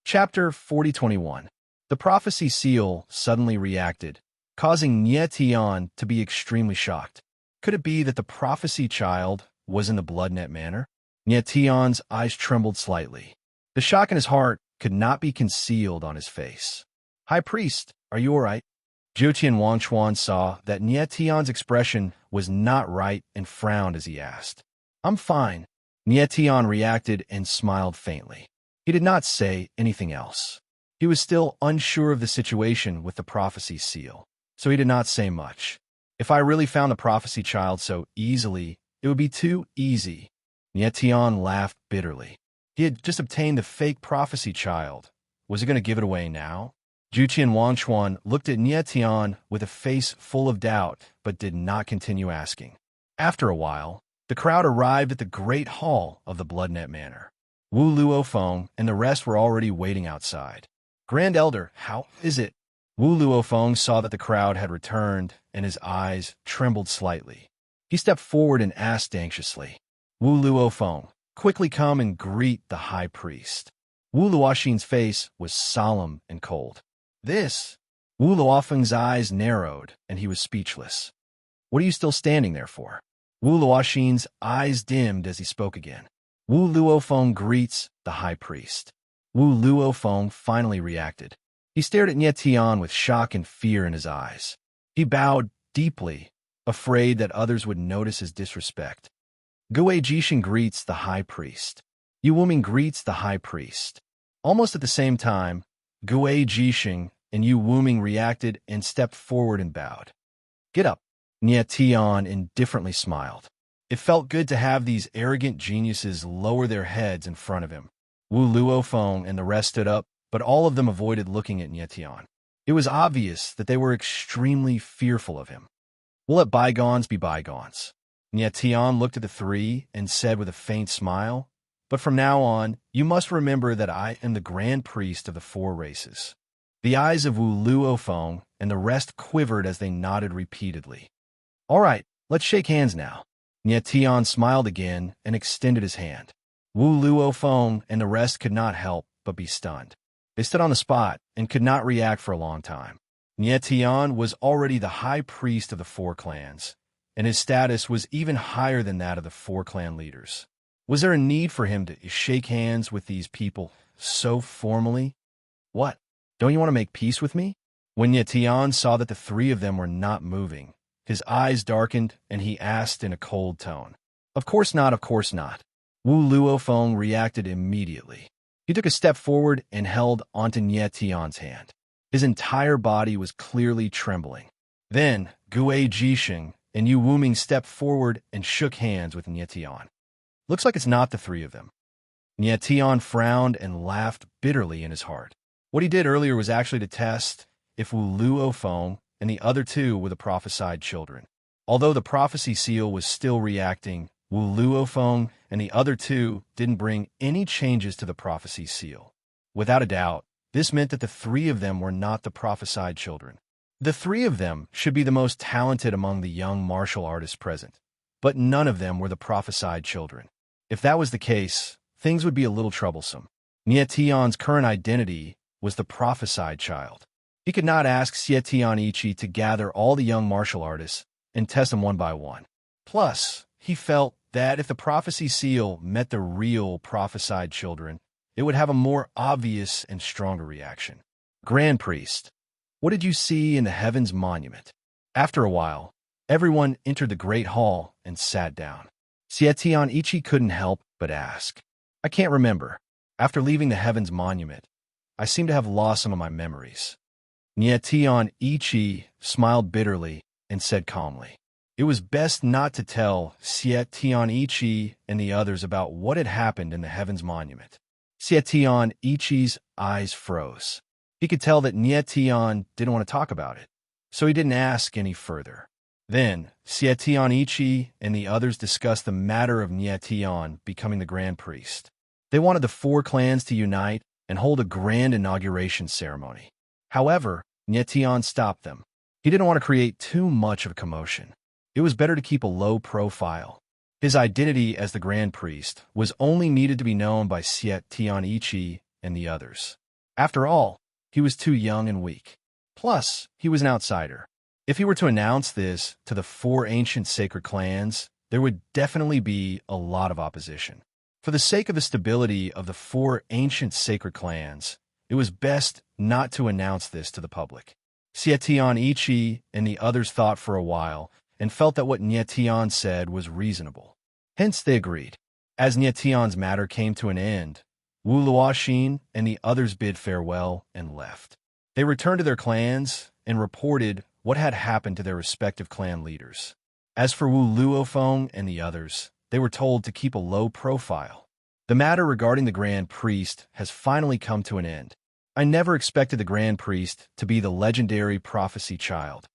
Chapter 4021. The prophecy seal suddenly reacted, causing Nie Tian to be extremely shocked. Could it be that the prophecy child was in the blood-net manor? Nie Tian's eyes trembled slightly. The shock in his heart could not be concealed on his face. High Priest, are you all right? Zhuqian Wangchuan saw that Nie Tian's expression was not right and frowned as he asked. I'm fine. Nie Tian reacted and smiled faintly. He did not say anything else. He was still unsure of the situation with the prophecy seal, so he did not say much. If I really found the prophecy child so easily, it would be too easy. Nie Tian laughed bitterly. He had just obtained the fake prophecy child. Was he going to give it away now? Zhuqian Wangchuan looked at Nie Tian with a face full of doubt, but did not continue asking. After a while, the crowd arrived at the great hall of the blood-net manor. Wu Luofeng and the rest were already waiting outside. Grand Elder, how is it? Wu Luofeng saw that the crowd had returned, and his eyes trembled slightly. He stepped forward and asked anxiously, Wu Luofeng, quickly come and greet the high priest. Wu Luoxin's face was solemn and cold. This? Wu Luofeng's eyes narrowed, and he was speechless. What are you still standing there for? Wu Luoxin's eyes dimmed as he spoke again. Wu Luofeng greets the high priest. Wu Luofeng finally reacted. He stared at Nie Tian with shock and fear in his eyes. He bowed deeply, afraid that others would notice his disrespect. Gue Jixing greets the high priest. Yu Wuming greets the high priest. Almost at the same time, Gue Jixing and Yu Wuming reacted and stepped forward and bowed. Get up. Nie Tian indifferently smiled. It felt good to have these arrogant geniuses lower their heads in front of him. Wu Luofeng and the rest stood up, but all of them avoided looking at Nie Tian. It was obvious that they were extremely fearful of him. We'll let bygones be bygones. Nie Tian looked at the three and said with a faint smile, but from now on, you must remember that I am the grand priest of the four races. The eyes of Wu Luofeng and the rest quivered as they nodded repeatedly. All right, let's shake hands now. Nie Tian smiled again and extended his hand. Wu Luofeng and the rest could not help but be stunned. They stood on the spot and could not react for a long time. Nie Tian was already the high priest of the four clans, and his status was even higher than that of the four clan leaders. Was there a need for him to shake hands with these people so formally? What? Don't you want to make peace with me? When Nie Tian saw that the three of them were not moving, his eyes darkened and he asked in a cold tone. Of course not, of course not. Wu Luofeng reacted immediately. He took a step forward and held onto Nie Tian's hand. His entire body was clearly trembling. Then, Gue Jixing and Yu Wuming stepped forward and shook hands with Nie Tian. Looks like it's not the three of them. Nie Tian frowned and laughed bitterly in his heart. What he did earlier was actually to test if Wu Luofeng and the other two were the prophesied children. Although the prophecy seal was still reacting, Wu Luofeng and the other two didn't bring any changes to the prophecy seal. Without a doubt, this meant that the three of them were not the prophesied children. The three of them should be the most talented among the young martial artists present, but none of them were the prophesied children. If that was the case, things would be a little troublesome. Nie Tian's current identity was the prophesied child. He could not ask Xie Tianichi to gather all the young martial artists and test them one by one. Plus, he felt that if the prophecy seal met the real prophesied children, it would have a more obvious and stronger reaction. Grand Priest, what did you see in the Heaven's Monument? After a while, everyone entered the great hall and sat down. Xie Tianichi couldn't help but ask. I can't remember. After leaving the Heaven's Monument, I seem to have lost some of my memories. Nie Tianichi smiled bitterly and said calmly. It was best not to tell Xie Tianichi and the others about what had happened in the Heaven's Monument. Xie Tianichi's eyes froze. He could tell that Nie Tian didn't want to talk about it, so he didn't ask any further. Then, Xie Tianichi and the others discussed the matter of Nie Tian becoming the Grand Priest. They wanted the four clans to unite and hold a grand inauguration ceremony. However, Nie Tian stopped them. He didn't want to create too much of a commotion. It was better to keep a low profile. His identity as the Grand Priest was only needed to be known by Xie Tianichi and the others. After all, he was too young and weak. Plus, he was an outsider. If he were to announce this to the 4 ancient sacred clans, there would definitely be a lot of opposition. For the sake of the stability of the 4 ancient sacred clans, it was best not to announce this to the public. Xietian Ichi and the others thought for a while and felt that what Nietian said was reasonable. Hence, they agreed. As Nietian's matter came to an end, Wu Luoxin and the others bid farewell and left. They returned to their clans and reported what had happened to their respective clan leaders. As for Wu Luofeng and the others, they were told to keep a low profile. The matter regarding the Grand Priest has finally come to an end. I never expected the Grand Priest to be the legendary prophecy child.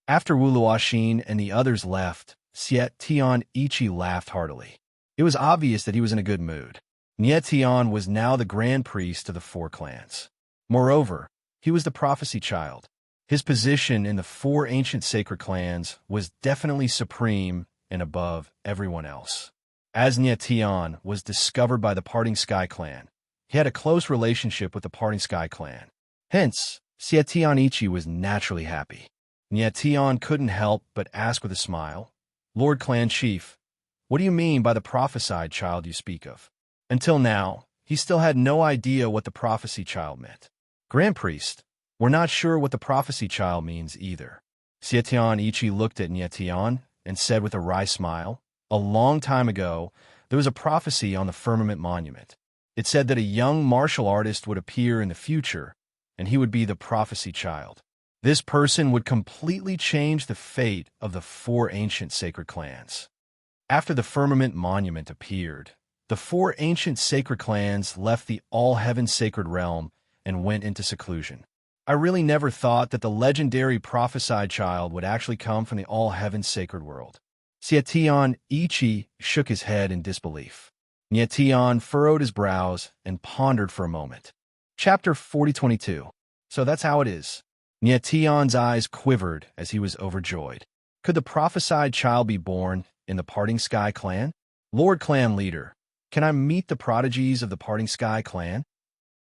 After Wu Luoxin and the others left, Xietian Ichi laughed heartily. It was obvious that he was in a good mood. Nietian was now the Grand Priest of the 4 clans. Moreover, he was the prophecy child. His position in the 4 ancient sacred clans was definitely supreme and above everyone else. As Nietian was discovered by the Parting Sky clan, he had a close relationship with the Parting Sky clan. Hence, Xietian Ichi was naturally happy. Nietian couldn't help but ask with a smile, "Lord Clan Chief, what do you mean by the prophesied child you speak of?" Until now, he still had no idea what the prophecy child meant. Grand Priest, we're not sure what the prophecy child means either. Xietian Ichi looked at Nietian and said with a wry smile, "A long time ago, there was a prophecy on the firmament monument. It said that a young martial artist would appear in the future, and he would be the prophecy child. This person would completely change the fate of the 4 ancient sacred clans." After the firmament monument appeared, the 4 ancient sacred clans left the all-heaven sacred realm and went into seclusion. I really never thought that the legendary prophesied child would actually come from the all-heaven sacred world. Xietian Ichi shook his head in disbelief. Nietian furrowed his brows and pondered for a moment. Chapter 4022. So that's how it is. Nietian's eyes quivered as he was overjoyed. Could the prophesied child be born in the Parting Sky clan? Lord Clan Leader, can I meet the prodigies of the Parting Sky clan?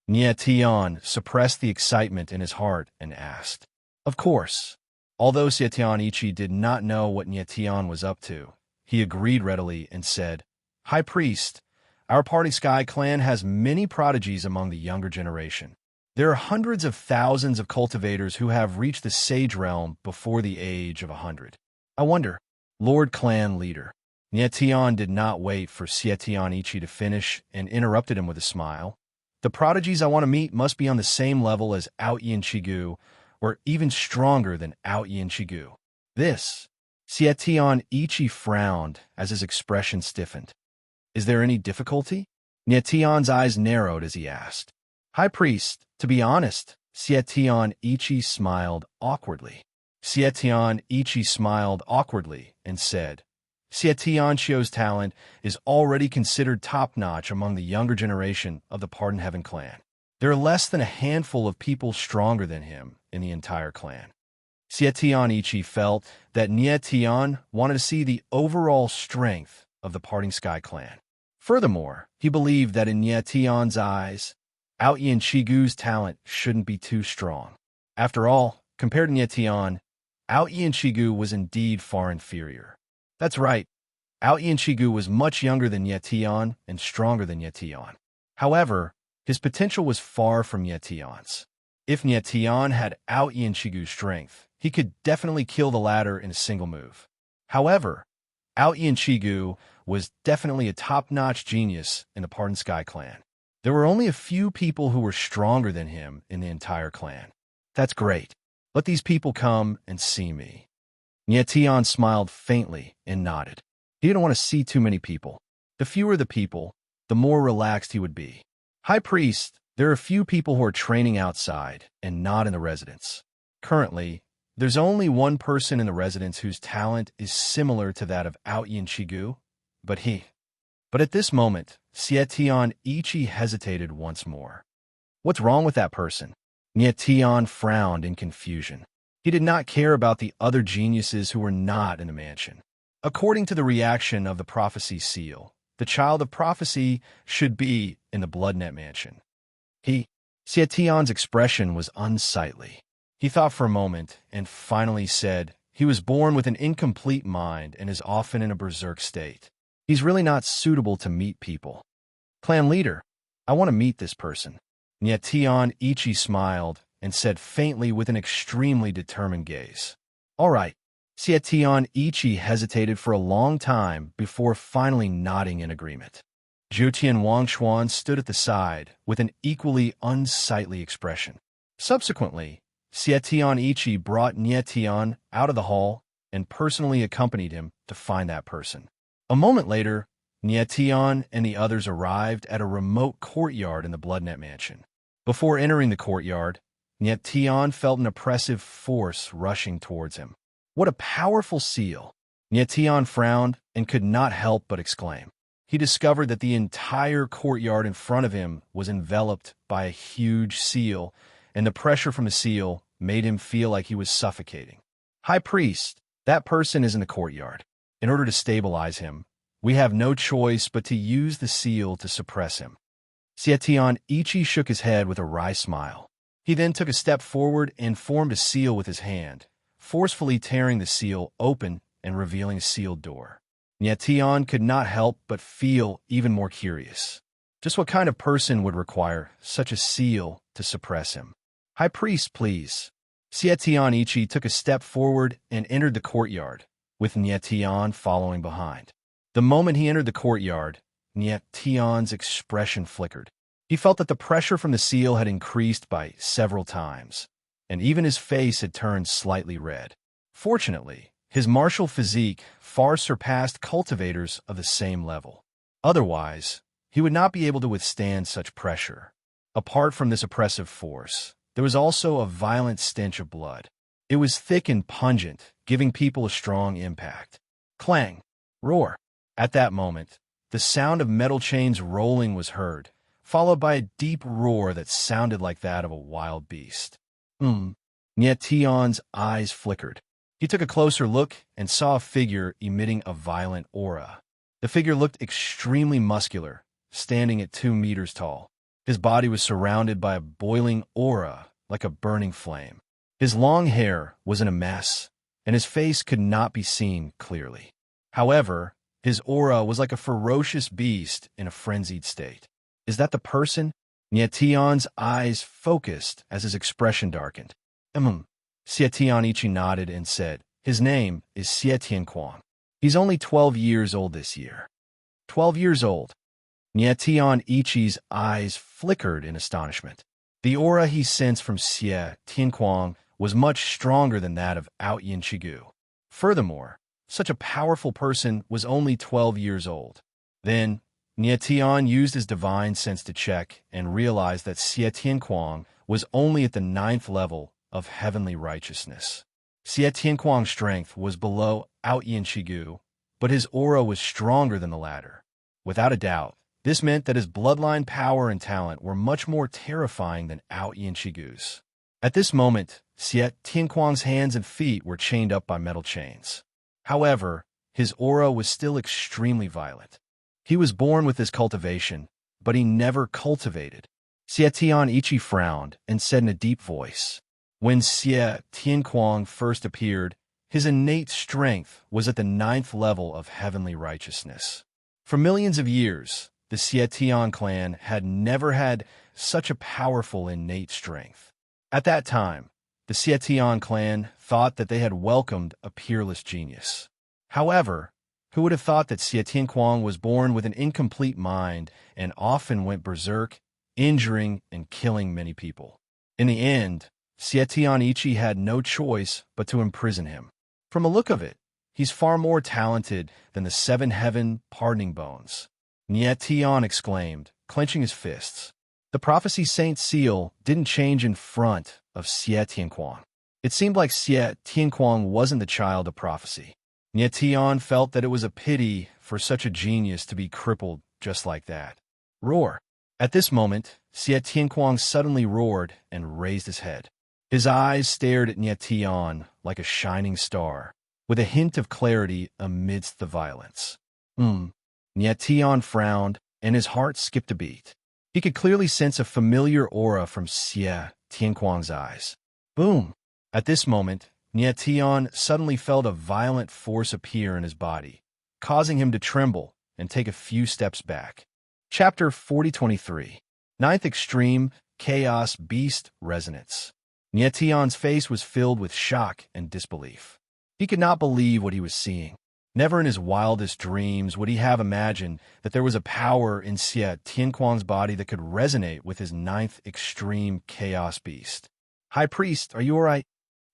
Nietian suppressed the excitement in his heart and asked. Of course. Although Xietian Ichi did not know what Nietian was up to, he agreed readily and said, "High Priest, our Parting Sky clan has many prodigies among the younger generation. There are hundreds of thousands of cultivators who have reached the sage realm before the age of 100. I wonder, Lord Clan Leader." Nietian did not wait for Xietian Ichi to finish and interrupted him with a smile. "The prodigies I want to meet must be on the same level as Aoyin Chigu, or even stronger than Aoyin Chigu." This, Xietian Ichi frowned as his expression stiffened. "Is there any difficulty?" Nietian's eyes narrowed as he asked. "High Priest, to be honest," Xietian Ichi smiled awkwardly. Xietian Ichi smiled awkwardly and said, "Xietian Xiu's talent is already considered top-notch among the younger generation of the Pardon Heaven clan. There are less than a handful of people stronger than him in the entire clan." Xietian Ichi felt that Nietian wanted to see the overall strength of the Parting Sky clan. Furthermore, he believed that in Nietian's eyes, Aoyin Chigu's talent shouldn't be too strong. After all, compared to Nietian, Aoyin Chigu was indeed far inferior. That's right, Aoyin Chigu was much younger than Nietian and stronger than Nietian. However, his potential was far from Nietian's. If Nietian had Aoyin Chigu's strength, he could definitely kill the latter in a single move. However, Aoyin Chigu was definitely a top-notch genius in the Pardon Sky clan. There were only a few people who were stronger than him in the entire clan. That's great. Let these people come and see me. Nietian smiled faintly and nodded. He didn't want to see too many people. The fewer the people, the more relaxed he would be. High Priest, there are a few people who are training outside and not in the residence. Currently, there's only one person in the residence whose talent is similar to that of Aoyin Chigu, But at this moment, Xietian Ichi hesitated once more. What's wrong with that person? Nietian frowned in confusion. He did not care about the other geniuses who were not in the mansion. According to the reaction of the prophecy seal, the child of prophecy should be in the Bloodnet mansion. Xie Tian's expression was unsightly. He thought for a moment and finally said, "He was born with an incomplete mind and is often in a berserk state. He's really not suitable to meet people." "Clan leader, I want to meet this person." Nye Tian Ichi smiled and said faintly with an extremely determined gaze. "All right." Xie Tian Ichi hesitated for a long time before finally nodding in agreement. Zhu Wangchuan stood at the side with an equally unsightly expression. Subsequently, Xie Tian Ichi brought Nye Tian out of the hall and personally accompanied him to find that person. A moment later, Nye Tian and the others arrived at a remote courtyard in the Bloodnet Mansion. Before entering the courtyard, Nye Tian felt an oppressive force rushing towards him. What a powerful seal! Nye Tian frowned and could not help but exclaim. He discovered that the entire courtyard in front of him was enveloped by a huge seal, and the pressure from the seal made him feel like he was suffocating. "High Priest, that person is in the courtyard. In order to stabilize him, we have no choice but to use the seal to suppress him." Xie Tian Ichi shook his head with a wry smile. He then took a step forward and formed a seal with his hand, forcefully tearing the seal open and revealing a sealed door. Nye Tian could not help but feel even more curious. Just what kind of person would require such a seal to suppress him? "High Priest, please." Xie Tian Ichi took a step forward and entered the courtyard, with Nye Tian following behind. The moment he entered the courtyard, Nye Tian's expression flickered. He felt that the pressure from the seal had increased by several times, and even his face had turned slightly red. Fortunately, his martial physique far surpassed cultivators of the same level. Otherwise, he would not be able to withstand such pressure. Apart from this oppressive force, there was also a violent stench of blood. It was thick and pungent, giving people a strong impact. Clang! Roar! At that moment, the sound of metal chains rolling was heard, followed by a deep roar that sounded like that of a wild beast. Nye Tian's eyes flickered. He took a closer look and saw a figure emitting a violent aura. The figure looked extremely muscular, standing at 2 meters tall. His body was surrounded by a boiling aura like a burning flame. His long hair was in a mess, and his face could not be seen clearly. However, his aura was like a ferocious beast in a frenzied state. "Is that the person?" Nye Tian's eyes focused as his expression darkened. Xie Tian Ichi nodded and said, "His name is Xie Tianquang. He's only 12 years old this year." 12 years old. Nye Tian Ichi's eyes flickered in astonishment. The aura he sensed from Xie Tianquang was much stronger than that of Out Yin Shigu. Furthermore, such a powerful person was only 12 years old. Then, Nye Tian used his divine sense to check and realized that Xie Tianquang was only at the 9th level of heavenly righteousness. Xie Tianquang's strength was below Out Yin Shigu, but his aura was stronger than the latter. Without a doubt, this meant that his bloodline power and talent were much more terrifying than Out Yin Shigu's. At this moment, Xie Tianquang's hands and feet were chained up by metal chains. However, his aura was still extremely violent. He was born with this cultivation, but he never cultivated. Xie Tian Ichi frowned and said in a deep voice, "When Xie Tianquang first appeared, his innate strength was at the 9th level of heavenly righteousness. For millions of years, the Xie Tian clan had never had such a powerful innate strength. At that time, the Xie Tian clan thought that they had welcomed a peerless genius. However, who would have thought that Xie Tianquang was born with an incomplete mind and often went berserk, injuring and killing many people? In the end, Xie Tian Ichi had no choice but to imprison him. From the look of it, he's far more talented than the 7 heaven pardoning bones." Nye Tian exclaimed, clenching his fists. The prophecy saint's seal didn't change in front of Xie Tianquang. It seemed like Xie Tianquang wasn't the child of prophecy. Nye Tian felt that it was a pity for such a genius to be crippled just like that. Roar! At this moment, Xie Tianquang suddenly roared and raised his head. His eyes stared at Nye Tian like a shining star, with a hint of clarity amidst the violence. Nye Tian frowned, and his heart skipped a beat. He could clearly sense a familiar aura from Xie Tianquang's eyes. Boom! At this moment, Nie Tian suddenly felt a violent force appear in his body, causing him to tremble and take a few steps back. Chapter 4023. Ninth Extreme Chaos Beast Resonance. Nie Tian's face was filled with shock and disbelief. He could not believe what he was seeing. Never in his wildest dreams would he have imagined that there was a power in Xie Tianquang's body that could resonate with his ninth extreme chaos beast. High Priest, are you all right?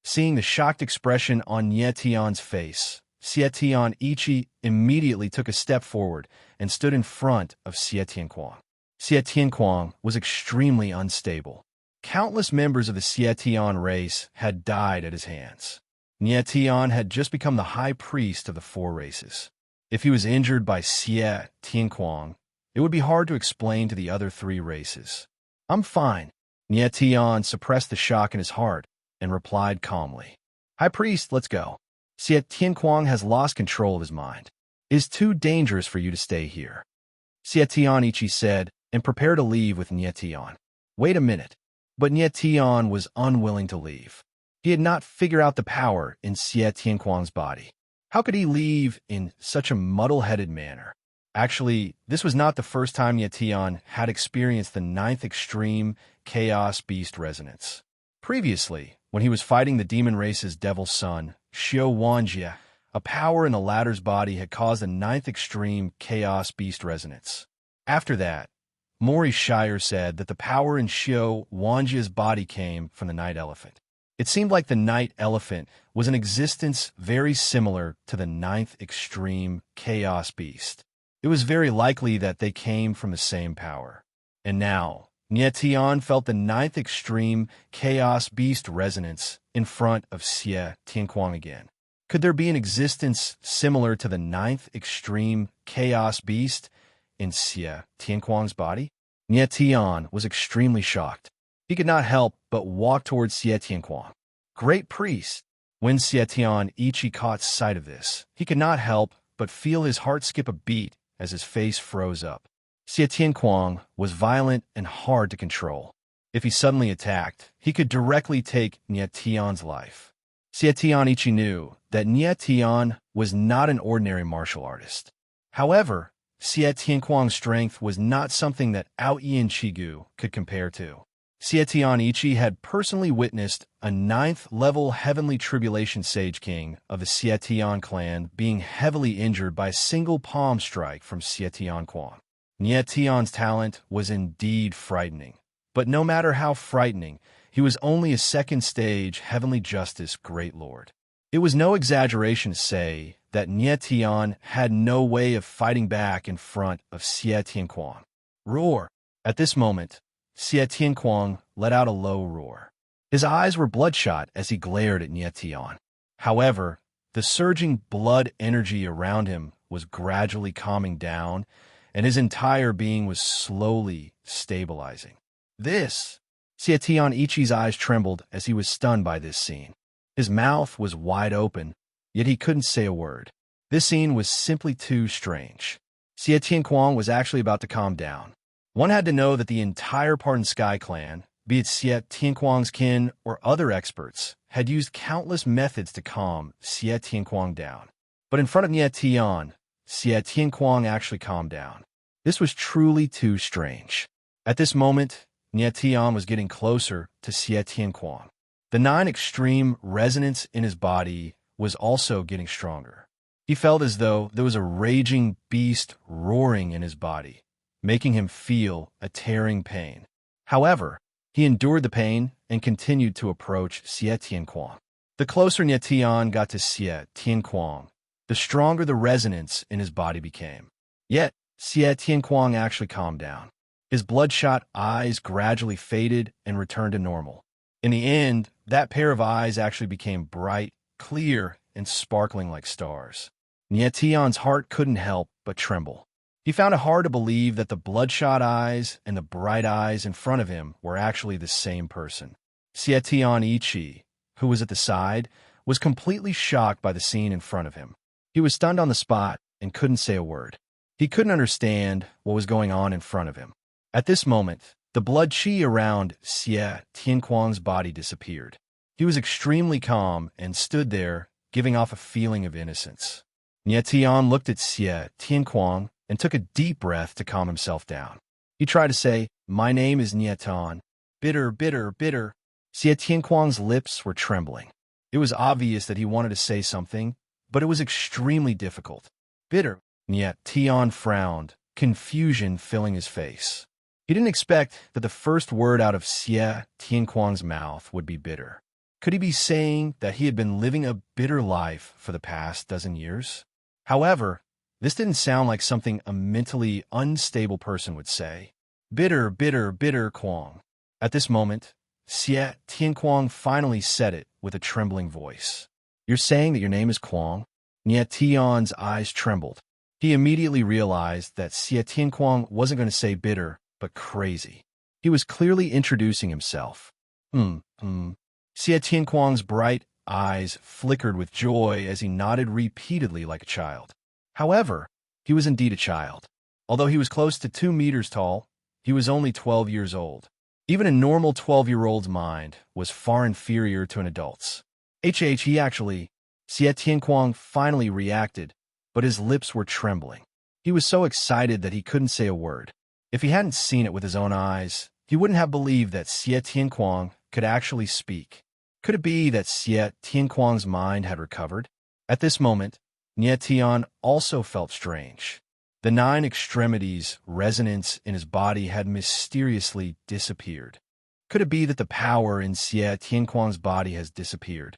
Seeing the shocked expression on Nie Tian's face, Xie Tian Ichi immediately took a step forward and stood in front of Xie Tianquang. Xie Tianquang was extremely unstable. Countless members of the Xie Tian race had died at his hands. Nie Tian had just become the high priest of the four races. If he was injured by Xie Tianquang, it would be hard to explain to the other three races. I'm fine. Nie Tian suppressed the shock in his heart and replied calmly. High Priest, let's go. Xie Tianquang has lost control of his mind. It is too dangerous for you to stay here. Xie Tian Ichi said and prepared to leave with Nie Tian. Wait a minute. But Nie Tian was unwilling to leave. He had not figured out the power in Xie Tianquang's body. How could he leave in such a muddle-headed manner? Actually, this was not the first time Nie Tian had experienced the ninth extreme chaos beast resonance. Previously, when he was fighting the demon race's devil son, Xiao Wanjie, a power in the latter's body had caused a ninth extreme chaos beast resonance. After that, Mori Shire said that the power in Xiao Wanjie's body came from the night elephant. It seemed like the night elephant was an existence very similar to the ninth extreme chaos beast. It was very likely that they came from the same power. And now, Nie Tian felt the ninth extreme chaos beast resonance in front of Xie Tianquang again. Could there be an existence similar to the ninth extreme chaos beast in Xie Tianquang's body? Nie Tian was extremely shocked. He could not help but walk towards Xie Tianquang. Great priest! When Xie Tian Ichi caught sight of this, he could not help but feel his heart skip a beat as his face froze up. Xie Tianquang was violent and hard to control. If he suddenly attacked, he could directly take Nie Tian's life. Xie Tian Ichi knew that Nie Tian was not an ordinary martial artist. However, Xie Tianquang's strength was not something that Aoyan Chigu could compare to. Xie Tian Ichi had personally witnessed a ninth-level heavenly tribulation sage king of the Xie Tian clan being heavily injured by a single palm strike from Xie Tianquang. Nie Tian's talent was indeed frightening, but no matter how frightening, he was only a second-stage heavenly justice great lord. It was no exaggeration to say that Nie Tian had no way of fighting back in front of Xie Tianquang. Roar! At this moment, Xie Tianquang let out a low roar. His eyes were bloodshot as he glared at Nie Tian. However, the surging blood energy around him was gradually calming down, and his entire being was slowly stabilizing. Xie Tian Ichi's eyes trembled as he was stunned by this scene. His mouth was wide open, yet he couldn't say a word. This scene was simply too strange. Xie Tianquang was actually about to calm down. One had to know that the entire Pardon Sky clan, be it Xie Tianquang's kin or other experts, had used countless methods to calm Xie Tianquang down. But in front of Nie Tian, Xie Tianquang actually calmed down. This was truly too strange. At this moment, Nie Tian was getting closer to Xie Tianquang. The nine extreme resonance in his body was also getting stronger. He felt as though there was a raging beast roaring in his body, making him feel a tearing pain. However, he endured the pain and continued to approach Xie Tianquang. The closer Nie Tian got to Xie Tianquang, the stronger the resonance in his body became. Yet, Xie Tianquang actually calmed down. His bloodshot eyes gradually faded and returned to normal. In the end, that pair of eyes actually became bright, clear, and sparkling like stars. Nie Tian's heart couldn't help but tremble. He found it hard to believe that the bloodshot eyes and the bright eyes in front of him were actually the same person. Xie Tian Ichi, who was at the side, was completely shocked by the scene in front of him. He was stunned on the spot and couldn't say a word. He couldn't understand what was going on in front of him. At this moment, the blood qi around Xie Tianquang's body disappeared. He was extremely calm and stood there, giving off a feeling of innocence. Nie Tian looked at Xie Tianquang and took a deep breath to calm himself down. He tried to say, "My name is Nie Tian. Bitter, bitter, bitter." Xie Tianquang's lips were trembling. It was obvious that he wanted to say something, but it was extremely difficult. Bitter. Nie Tian frowned, confusion filling his face. He didn't expect that the first word out of Xie Tianquang's mouth would be bitter. Could he be saying that he had been living a bitter life for the past dozen years? However, this didn't sound like something a mentally unstable person would say. Bitter, bitter, bitter, Quang. At this moment, Xie Tianquang finally said it with a trembling voice. "You're saying that your name is Quang?" Nie Tian's eyes trembled. He immediately realized that Xie Tianquang wasn't going to say bitter, but crazy. He was clearly introducing himself. Xie Tianquang's bright eyes flickered with joy as he nodded repeatedly like a child. However, he was indeed a child. Although he was close to 2 meters tall, he was only 12 years old. Even a normal 12-year-old's mind was far inferior to an adult's. He actually, Xie Tianquang finally reacted, but his lips were trembling. He was so excited that he couldn't say a word. If he hadn't seen it with his own eyes, he wouldn't have believed that Xie Tianquang could actually speak. Could it be that Xie Tianquang's mind had recovered? At this moment, Nie Tian also felt strange. The 9 extremities' resonance in his body had mysteriously disappeared. Could it be that the power in Xie Tianquang's body has disappeared?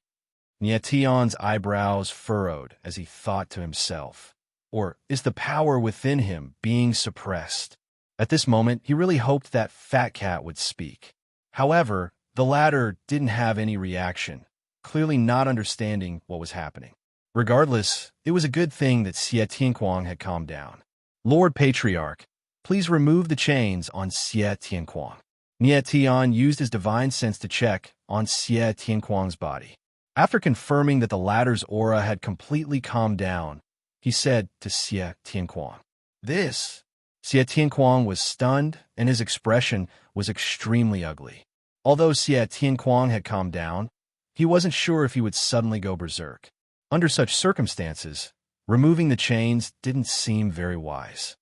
Nie Tian's eyebrows furrowed as he thought to himself. Or is the power within him being suppressed? At this moment, he really hoped that Fat Cat would speak. However, the latter didn't have any reaction, clearly not understanding what was happening. Regardless, it was a good thing that Xie Tianquang had calmed down. "Lord Patriarch, please remove the chains on Xie Tianquang." Nie Tian used his divine sense to check on Xie Tianquang's body. After confirming that the latter's aura had completely calmed down, he said to Xie Tianquang, "This." Xie Tianquang was stunned, and his expression was extremely ugly. Although Xie Tianquang had calmed down, he wasn't sure if he would suddenly go berserk. Under such circumstances, removing the chains didn't seem very wise.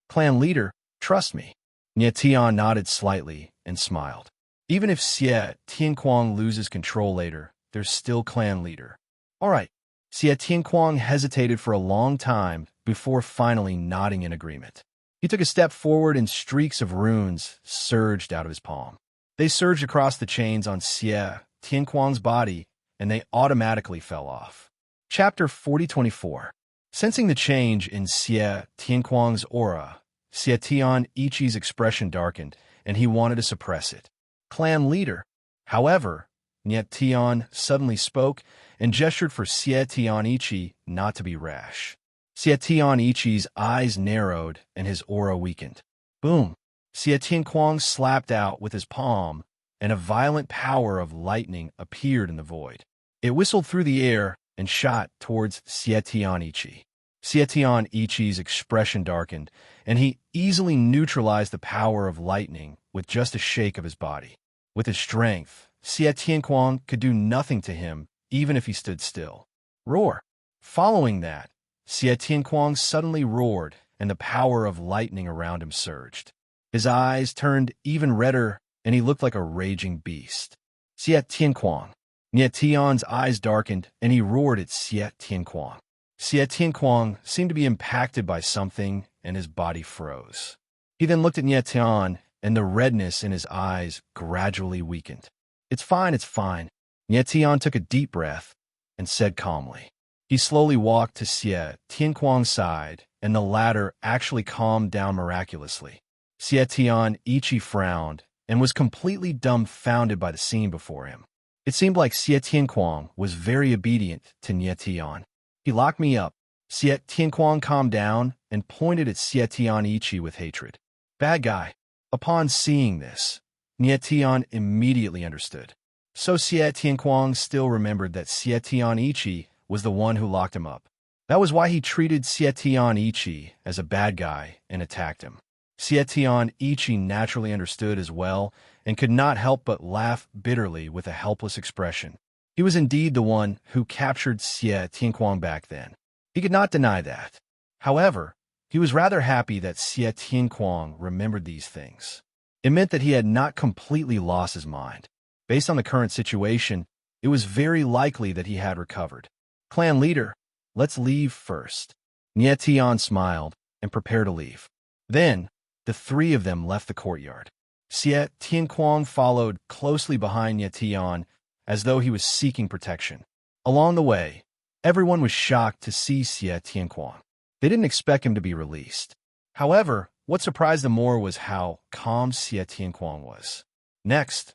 "Clan leader, trust me." Nie Tian nodded slightly and smiled. Even if Xie Tianquang loses control later, there's still clan leader. All right. Xie Tianquang hesitated for a long time before finally nodding in agreement. He took a step forward and streaks of runes surged out of his palm. They surged across the chains on Xie Tianquang's body, and they automatically fell off. Chapter 4024. Sensing the change in Xie Tianquang's aura, Xie Tian Ichi's expression darkened, and he wanted to suppress it. "Clan leader." However, Nie Tian suddenly spoke and gestured for Xie Tian Ichi not to be rash. Xie Tian Ichi's eyes narrowed and his aura weakened. Boom! Xie Tianquang slapped out with his palm, and a violent power of lightning appeared in the void. It whistled through the air and shot towards Xie Tian Ichi. Xie Tian Ichi's expression darkened, and he easily neutralized the power of lightning with just a shake of his body. With his strength, Xie Tianquang could do nothing to him, even if he stood still. Roar! Following that, Xie Tianquang suddenly roared, and the power of lightning around him surged. His eyes turned even redder, and he looked like a raging beast. Xie Tianquang. Nie Tian's eyes darkened, and he roared at Xie Tianquang. Xie Tianquang seemed to be impacted by something, and his body froze. He then looked at Nie Tian, and the redness in his eyes gradually weakened. It's fine, it's fine." Nie Tian took a deep breath and said calmly. He slowly walked to Xie Tianquang's side, and the latter actually calmed down miraculously. Xie Tian Ichi frowned and was completely dumbfounded by the scene before him. It seemed like Xie Tianquang was very obedient to Nie Tian. "He locked me up." Xie Tianquang calmed down and pointed at Xie Tian Ichi with hatred. "Bad guy." Upon seeing this, Nie Tian immediately understood. So Xie Tianquang still remembered that Xie Tian Ichi was the one who locked him up. That was why he treated Xie Tian Ichi as a bad guy and attacked him. Xietian Ichi naturally understood as well and could not help but laugh bitterly with a helpless expression. He was indeed the one who captured Xie Tianquang back then. He could not deny that. However, he was rather happy that Xie Tianquang remembered these things. It meant that he had not completely lost his mind. Based on the current situation, it was very likely that he had recovered. Clan leader, let's leave first. Nie Tian smiled and prepared to leave. Then, the three of them left the courtyard. Xie Tianquang followed closely behind Nie Tian as though he was seeking protection. Along the way, everyone was shocked to see Xie Tianquang. They didn't expect him to be released. However, what surprised them more was how calm Xie Tianquang was. Next,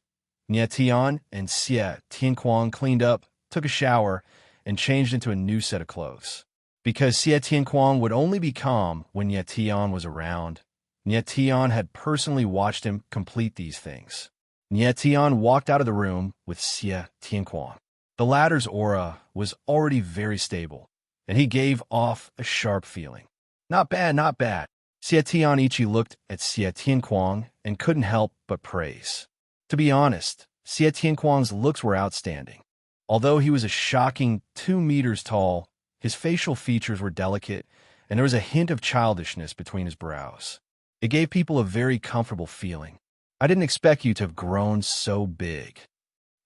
Nie Tian and Xie Tianquang cleaned up, took a shower, and changed into a new set of clothes. Because Xie Tianquang would only be calm when Nie Tian was around, Nie Tian had personally watched him complete these things. Nie Tian walked out of the room with Xie Tianquang. The latter's aura was already very stable, and he gave off a sharp feeling. Not bad, not bad. Xie Tian Ichi looked at Xie Tianquang and couldn't help but praise. To be honest, Xie Tianquang's looks were outstanding. Although he was a shocking 2 meters tall, his facial features were delicate, and there was a hint of childishness between his brows. It gave people a very comfortable feeling. I didn't expect you to have grown so big.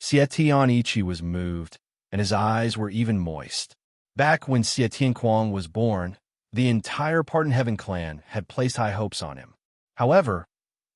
Xie Tian Ichi was moved, and his eyes were even moist. Back when Xie Tianquang was born, the entire Pardon Heaven clan had placed high hopes on him. However,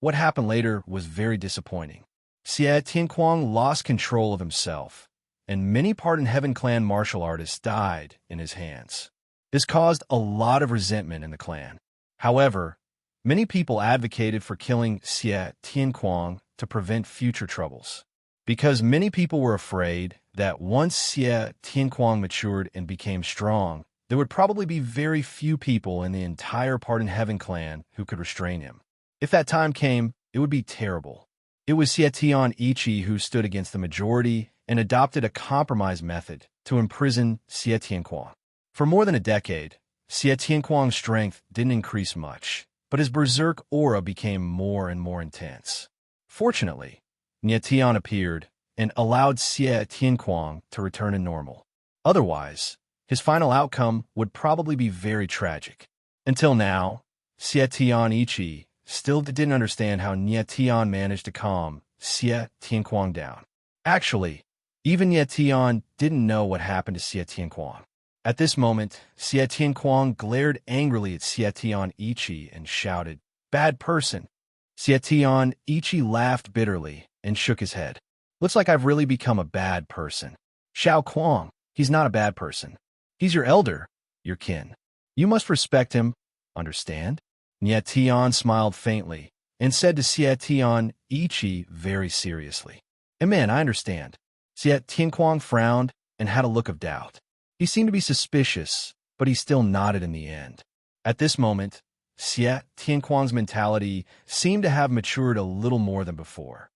what happened later was very disappointing. Xie Tianquang lost control of himself, and many Pardon Heaven clan martial artists died in his hands. This caused a lot of resentment in the clan. However, many people advocated for killing Xie Tianquang to prevent future troubles. Because many people were afraid that once Xie Tianquang matured and became strong, there would probably be very few people in the entire Pardon Heaven clan who could restrain him. If that time came, it would be terrible. It was Xie Tian Ichi who stood against the majority and adopted a compromise method to imprison Xie Tianquang. For more than a decade, Xie Tianquang's strength didn't increase much, but his berserk aura became more and more intense. Fortunately, Nie Tian appeared and allowed Xie Tianquang to return to normal. Otherwise, his final outcome would probably be very tragic. Until now, Xie Tian Ichi still didn't understand how Nie Tian managed to calm Xie Tianquang down. Actually, even Nie Tian didn't know what happened to Xie Tianquang. At this moment, Xie Tianquang glared angrily at Xie Tian Ichi and shouted, "Bad person." Xie Tian Ichi laughed bitterly and shook his head. "Looks like I've really become a bad person." "Xiao Kuang, he's not a bad person. He's your elder, your kin. You must respect him, understand?" Nie Tian smiled faintly and said to Xie Tian Ichi very seriously, "Amen, I understand." Xie Tianquang frowned and had a look of doubt. He seemed to be suspicious, but he still nodded in the end. At this moment, Xie Tianquang's mentality seemed to have matured a little more than before.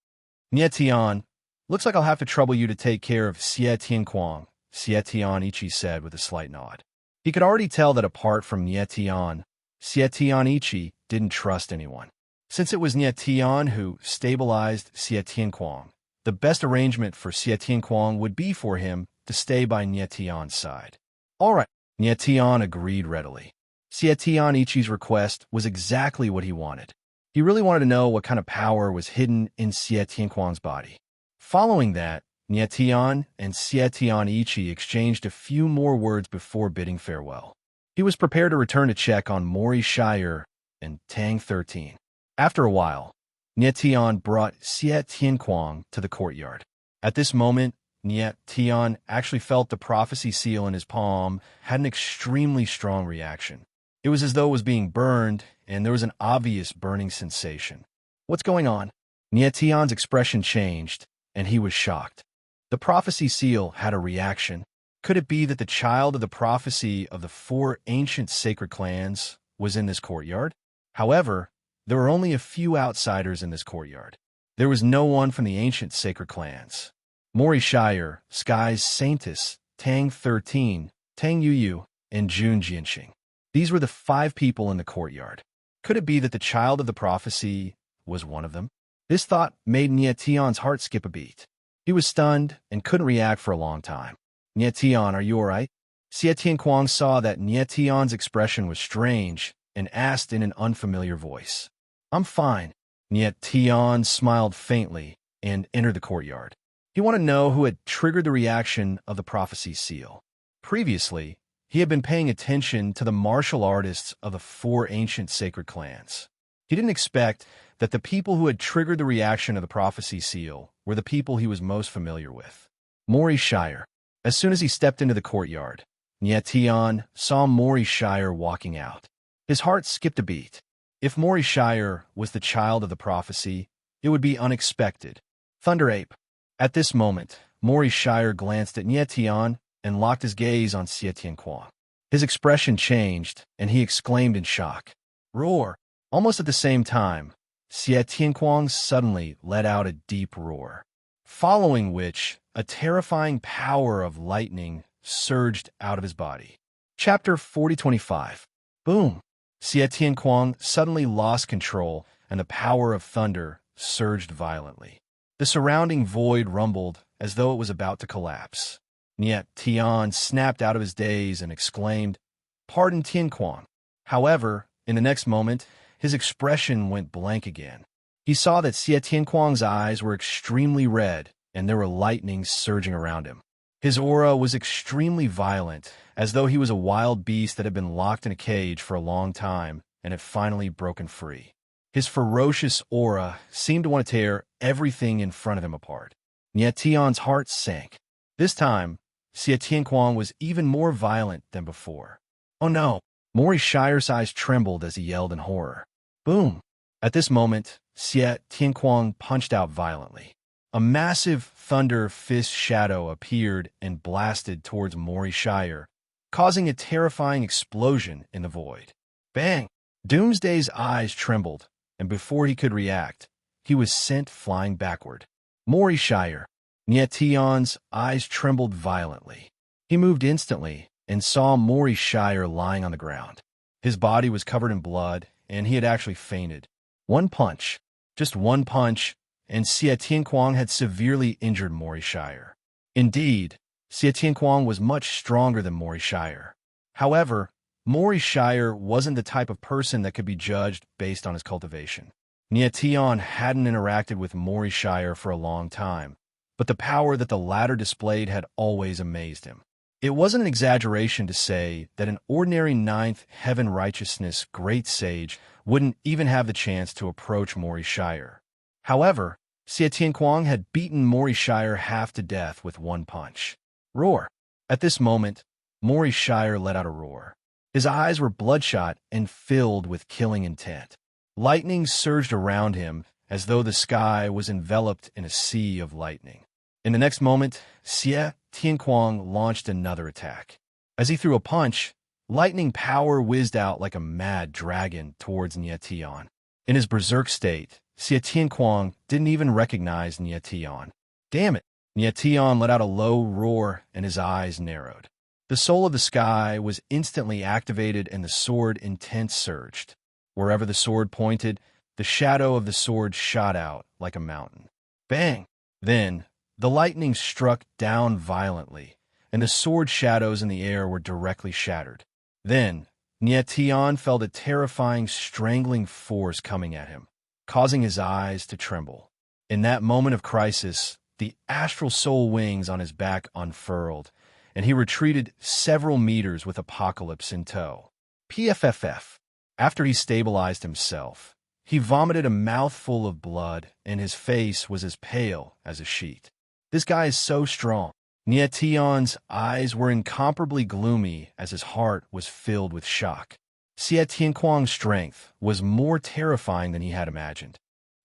"Nie Tian, looks like I'll have to trouble you to take care of Xie Tianquang," Xie Tian Ichi said with a slight nod. He could already tell that apart from Nie Tian, Xie Tian Ichi didn't trust anyone. Since it was Nie Tian who stabilized Xie Tianquang, the best arrangement for Xie Tianquang would be for him to stay by Nie Tian's side. All right, Nie Tian agreed readily. Xie Tian Ichi's request was exactly what he wanted. He really wanted to know what kind of power was hidden in Xie Tianquang's body. Following that, Nie Tian and Xie Tian Ichi exchanged a few more words before bidding farewell. He was prepared to return to check on Mori Shire and Tang 13. After a while, Nie Tian brought Xie Tianquang to the courtyard. At this moment, Nie Tian actually felt the prophecy seal in his palm had an extremely strong reaction. It was as though it was being burned, and there was an obvious burning sensation. "What's going on?" Nie Tian's expression changed, and he was shocked. The prophecy seal had a reaction. Could it be that the child of the prophecy of the 4 ancient sacred clans was in this courtyard? However, there were only a few outsiders in this courtyard. There was no one from the ancient sacred clans. Mori Shire, Sky's Saintess, Tang 13, Tang Yuyu, and Jun Jianxing. These were the 5 people in the courtyard. Could it be that the child of the prophecy was one of them? This thought made Nie Tion's heart skip a beat. He was stunned and couldn't react for a long time. Nie Tion, are you all right? Xie Tianquang saw that Nie Tion's expression was strange and asked in an unfamiliar voice. I'm fine. Nie Tion smiled faintly and entered the courtyard. He wanted to know who had triggered the reaction of the prophecy seal. Previously, he had been paying attention to the martial artists of the 4 ancient sacred clans. He didn't expect that the people who had triggered the reaction of the prophecy seal were the people he was most familiar with. Mori Shire. As soon as he stepped into the courtyard, Nie Tion saw Mori Shire walking out. His heart skipped a beat. If Mori Shire was the child of the prophecy, it would be unexpected. Thunder Ape. At this moment, Mori Shire glanced at Nie Tion and locked his gaze on Xie Tianquang. His expression changed, and he exclaimed in shock. Roar! Almost at the same time, Xie Tianquang suddenly let out a deep roar, following which a terrifying power of lightning surged out of his body. Chapter 4025. Boom! Xie Tianquang suddenly lost control, and the power of thunder surged violently. The surrounding void rumbled as though it was about to collapse. Nie Tion snapped out of his daze and exclaimed, Pardon Tianquang. However, in the next moment, his expression went blank again. He saw that Xie Tianquang's eyes were extremely red, and there were lightnings surging around him. His aura was extremely violent, as though he was a wild beast that had been locked in a cage for a long time and had finally broken free. His ferocious aura seemed to want to tear everything in front of him apart. Nie Tion's heart sank. This time, Xie Tianquang was even more violent than before. Oh no! Mori Shire's eyes trembled as he yelled in horror. Boom! At this moment, Xie Tianquang punched out violently. A massive thunder fist shadow appeared and blasted towards Mori Shire, causing a terrifying explosion in the void. Bang! Doomsday's eyes trembled, and before he could react, he was sent flying backward. Mori Shire. Nie Tion's eyes trembled violently. He moved instantly and saw Mori Shire lying on the ground. His body was covered in blood, and he had actually fainted. One punch, just one punch, and Xie Tianquang had severely injured Mori Shire. Indeed, Xie Tianquang was much stronger than Mori Shire. However, Mori Shire wasn't the type of person that could be judged based on his cultivation. Nie Tion hadn't interacted with Mori Shire for a long time, but the power that the latter displayed had always amazed him. It wasn't an exaggeration to say that an ordinary 9th Heaven Righteousness great sage wouldn't even have the chance to approach Mori Shire. However, Xie Tianquang had beaten Mori Shire half to death with one punch. Roar! At this moment, Mori Shire let out a roar. His eyes were bloodshot and filled with killing intent. Lightning surged around him as though the sky was enveloped in a sea of lightning. In the next moment, Xie Tianquang launched another attack. As he threw a punch, lightning power whizzed out like a mad dragon towards Nie Tion. In his berserk state, Xie Tianquang didn't even recognize Nie Tion. Damn it! Nie Tion let out a low roar and his eyes narrowed. The soul of the sky was instantly activated and the sword intent surged. Wherever the sword pointed, the shadow of the sword shot out like a mountain. Bang! Then, the lightning struck down violently, and the sword shadows in the air were directly shattered. Then, Nie Tion felt a terrifying, strangling force coming at him, causing his eyes to tremble. In that moment of crisis, the astral soul wings on his back unfurled, and he retreated several meters with Apocalypse in tow. PFFF. After he stabilized himself, he vomited a mouthful of blood, and his face was as pale as a sheet. This guy is so strong. Nie Tion's eyes were incomparably gloomy as his heart was filled with shock. Xie Tianquang's strength was more terrifying than he had imagined.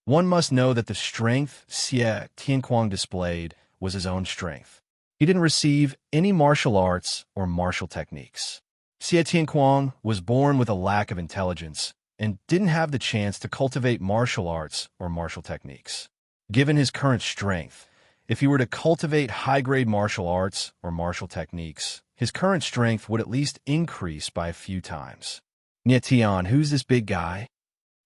One must know that the strength Xie Tianquang displayed was his own strength. He didn't receive any martial arts or martial techniques. Xie Tianquang was born with a lack of intelligence and didn't have the chance to cultivate martial arts or martial techniques. Given his current strength, if he were to cultivate high-grade martial arts or martial techniques, his current strength would at least increase by a few times. Nie Tion, who's this big guy?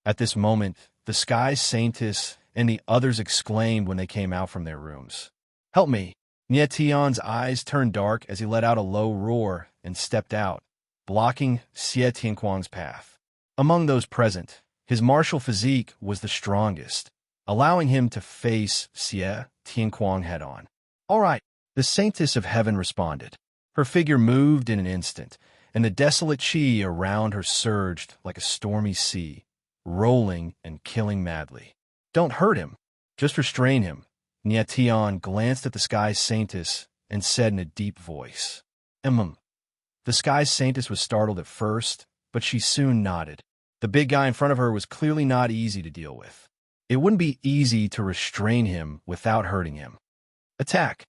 At this moment, the sky saintess and the others exclaimed when they came out from their rooms. "Help me!" Nietion's eyes turned dark as he let out a low roar and stepped out, blocking Xie Tianquang's path. Among those present, his martial physique was the strongest, allowing him to face Xie Tianquang head-on. "All right," the saintess of heaven responded. Her figure moved in an instant, and the desolate qi around her surged like a stormy sea, rolling and killing madly. "Don't hurt him. Just restrain him." Nietion glanced at the sky saintess and said in a deep voice. The sky saintess was startled at first, but she soon nodded. The big guy in front of her was clearly not easy to deal with. It wouldn't be easy to restrain him without hurting him. "Attack!"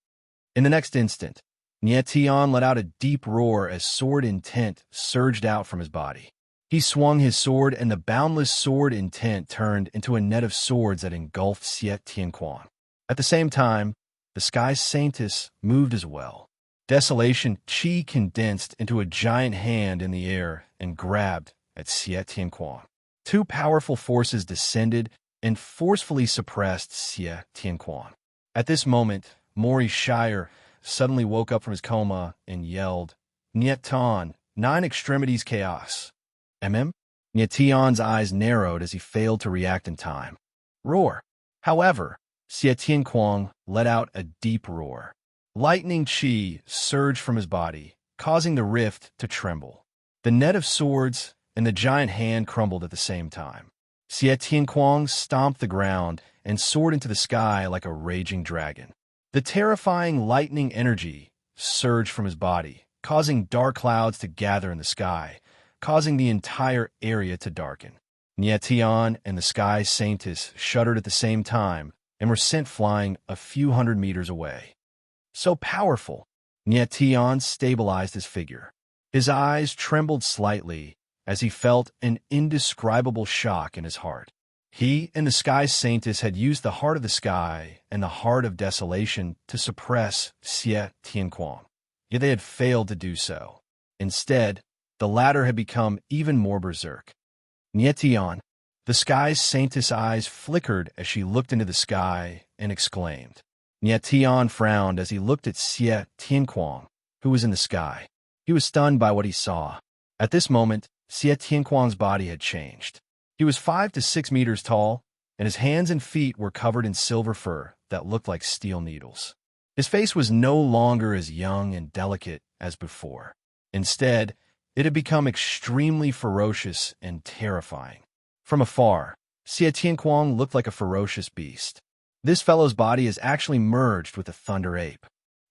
In the next instant, Nietion let out a deep roar as sword intent surged out from his body. He swung his sword, and the boundless sword intent turned into a net of swords that engulfed Xie Tianquang. At the same time, the sky saintess moved as well. Desolation qi condensed into a giant hand in the air and grabbed at Xie Tianquang. Two powerful forces descended and forcefully suppressed Xie Tianquang. At this moment, Mori Shire suddenly woke up from his coma and yelled, "Nieton, nine extremities chaos." Nietion's eyes narrowed as he failed to react in time. Roar. However, Xie Tianquang let out a deep roar. Lightning qi surged from his body, causing the rift to tremble. The net of swords and the giant hand crumbled at the same time. Xie Tianquang stomped the ground and soared into the sky like a raging dragon. The terrifying lightning energy surged from his body, causing dark clouds to gather in the sky, causing the entire area to darken. Nietion and the sky saintess shuddered at the same time and were sent flying a few hundred meters away. So powerful! Nietion stabilized his figure. His eyes trembled slightly as he felt an indescribable shock in his heart. He and the sky saintess had used the heart of the sky and the heart of desolation to suppress Xie Tianquang, yet they had failed to do so. Instead, the latter had become even more berserk. Nietion, the sky's saintess' eyes flickered as she looked into the sky and exclaimed. Nietion frowned as he looked at Xie Tianquang, who was in the sky. He was stunned by what he saw. At this moment, Xie Tianquang's body had changed. He was 5 to 6 meters tall, and his hands and feet were covered in silver fur that looked like steel needles. His face was no longer as young and delicate as before. Instead, it had become extremely ferocious and terrifying. From afar, Xie Tianquang looked like a ferocious beast. "This fellow's body is actually merged with a thunder ape,"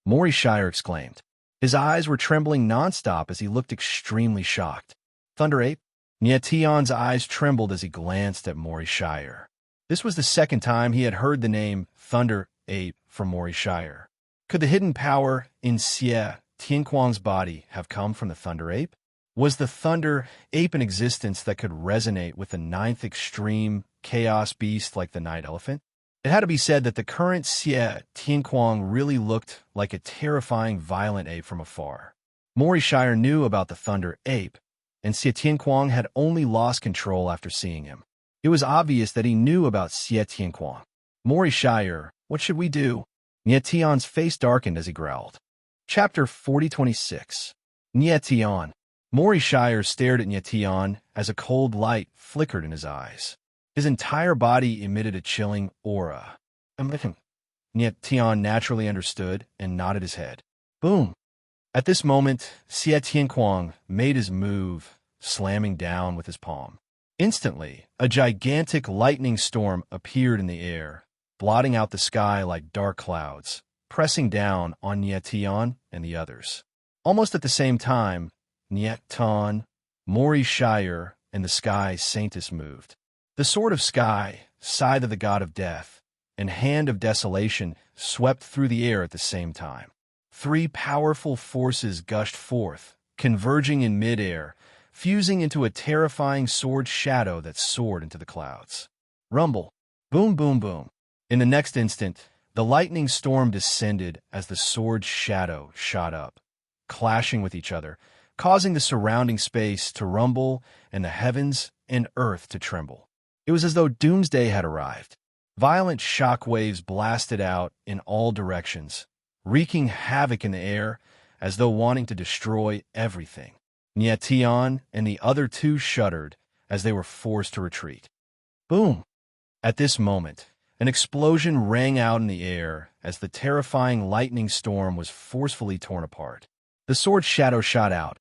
Mori Shire exclaimed. His eyes were trembling nonstop as he looked extremely shocked. "Thunder ape?" Nietion's eyes trembled as he glanced at Mori Shire. This was the second time he had heard the name Thunder Ape from Mori Shire. Could the hidden power in Xie Tianquang's body have come from the Thunder Ape? Was the Thunder Ape an existence that could resonate with the ninth extreme chaos beast like the Night Elephant? It had to be said that the current Xie Tianquang really looked like a terrifying, violent ape from afar. Mori Shire knew about the Thunder Ape, and Xie Tianquang had only lost control after seeing him. It was obvious that he knew about Xie Tianquang. "Mori Shire, what should we do?" Nietion's face darkened as he growled. Chapter 4026. Nietion. Mori Shire stared at Nietion as a cold light flickered in his eyes. His entire body emitted a chilling aura. Nietion naturally understood and nodded his head. Boom! At this moment, Xie Tianquang made his move, slamming down with his palm. Instantly, a gigantic lightning storm appeared in the air, blotting out the sky like dark clouds, pressing down on Nietion and the others. Almost at the same time, Nieton, Mori Shire, and the sky saintess moved. The sword of sky, scythe of the god of death, and hand of desolation swept through the air at the same time. Three powerful forces gushed forth, converging in midair, fusing into a terrifying sword shadow that soared into the clouds. Rumble. Boom, boom, boom. In the next instant, the lightning storm descended as the sword's shadow shot up, clashing with each other, causing the surrounding space to rumble and the heavens and earth to tremble. It was as though doomsday had arrived. Violent shock waves blasted out in all directions, wreaking havoc in the air as though wanting to destroy everything. Nietian and the other two shuddered as they were forced to retreat. Boom! At this moment, an explosion rang out in the air as the terrifying lightning storm was forcefully torn apart. The sword shadow shot out,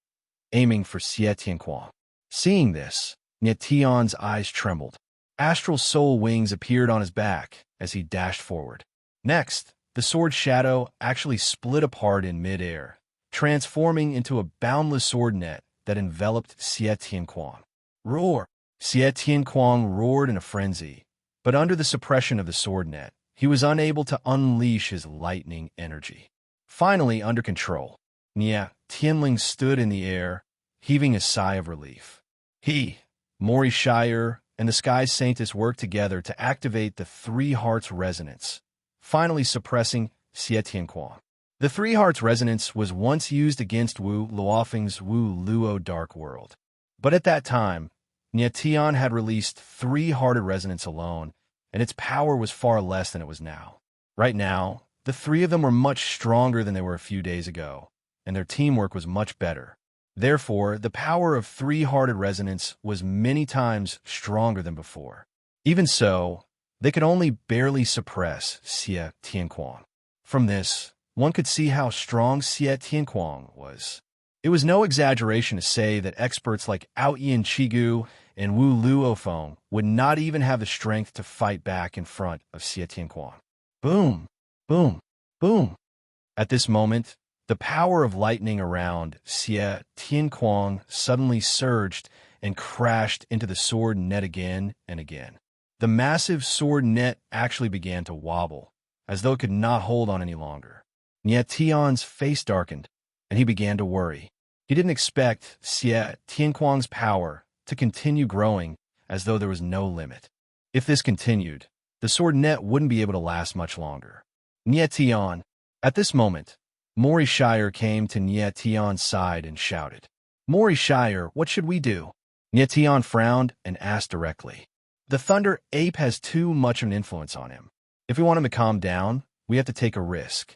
aiming for Xie Tianquan. Seeing this, Nietian's eyes trembled. Astral soul wings appeared on his back as he dashed forward. Next, the sword shadow actually split apart in midair, transforming into a boundless sword net that enveloped Xie Tianquan. Roar! Xie Tianquan roared in a frenzy, but under the suppression of the sword net, he was unable to unleash his lightning energy. Finally under control, Nia Tianling stood in the air, heaving a sigh of relief. He, Mori Shire, and the Sky Saintess worked together to activate the Three Hearts Resonance, finally suppressing Xie Tianquan. The Three Hearts Resonance was once used against Wu Luofeng's Wu Luo Dark World. But at that time, Nietian had released Three-Hearted Resonance alone, and its power was far less than it was now. Right now, the three of them were much stronger than they were a few days ago, and their teamwork was much better. Therefore, the power of Three-Hearted Resonance was many times stronger than before. Even so, they could only barely suppress Xie Tianquan. From this, one could see how strong Xie Tianquan was. It was no exaggeration to say that experts like Aoyin Chigu and Wu Luofeng would not even have the strength to fight back in front of Xie Tianquan. Boom! Boom! Boom! At this moment, the power of lightning around Xie Tianquan suddenly surged and crashed into the sword net again and again. The massive sword net actually began to wobble, as though it could not hold on any longer. Nietian's face darkened, and he began to worry. He didn't expect Xie Tianquan's power to continue growing as though there was no limit. If this continued, the sword net wouldn't be able to last much longer. Nietian. At this moment, Mori Shire came to Nietian's side and shouted, "Mori Shire, what should we do?" Nietian frowned and asked directly. The Thunder Ape has too much of an influence on him. If we want him to calm down, we have to take a risk.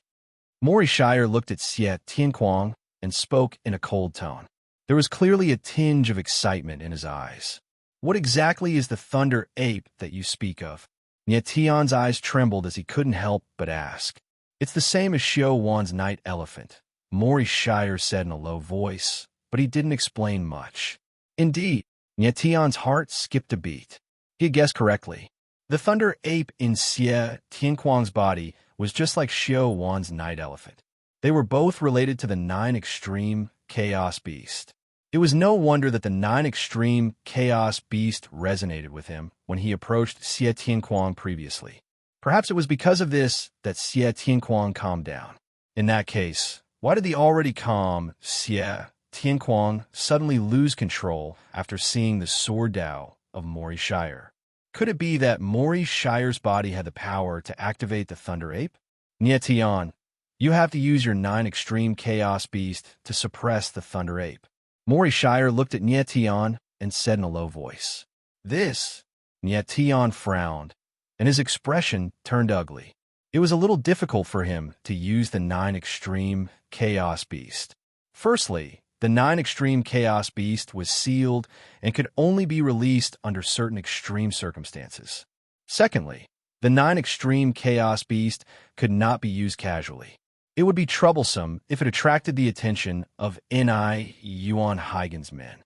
Mori Shire looked at Xie Tianquan and spoke in a cold tone. There was clearly a tinge of excitement in his eyes. "What exactly is the Thunder Ape that you speak of?" Nietian's eyes trembled as he couldn't help but ask. "It's the same as Xiao Wan's Night Elephant," Mori Shire said in a low voice, but he didn't explain much. Indeed, Nietian's heart skipped a beat. He had guessed correctly. The Thunder Ape in Xie Tianquan's body was just like Xiao Wan's Night Elephant. They were both related to the Nine Extreme Chaos Beast. It was no wonder that the Nine Extreme Chaos Beast resonated with him when he approached Xie Tianquan previously. Perhaps it was because of this that Xie Tianquan calmed down. In that case, why did the already calm Xie Tianquan suddenly lose control after seeing the sword Dao of Mori Shire? Could it be that Mori Shire's body had the power to activate the Thunder Ape? Nietian, you have to use your Nine Extreme Chaos Beast to suppress the Thunder Ape. Mori Shire looked at Nietian and said in a low voice. This? Nietian frowned, and his expression turned ugly. It was a little difficult for him to use the Nine Extreme Chaos Beast. Firstly, the Nine Extreme Chaos Beast was sealed and could only be released under certain extreme circumstances. Secondly, the Nine Extreme Chaos Beast could not be used casually. It would be troublesome if it attracted the attention of Ni Yuan Huygen's men.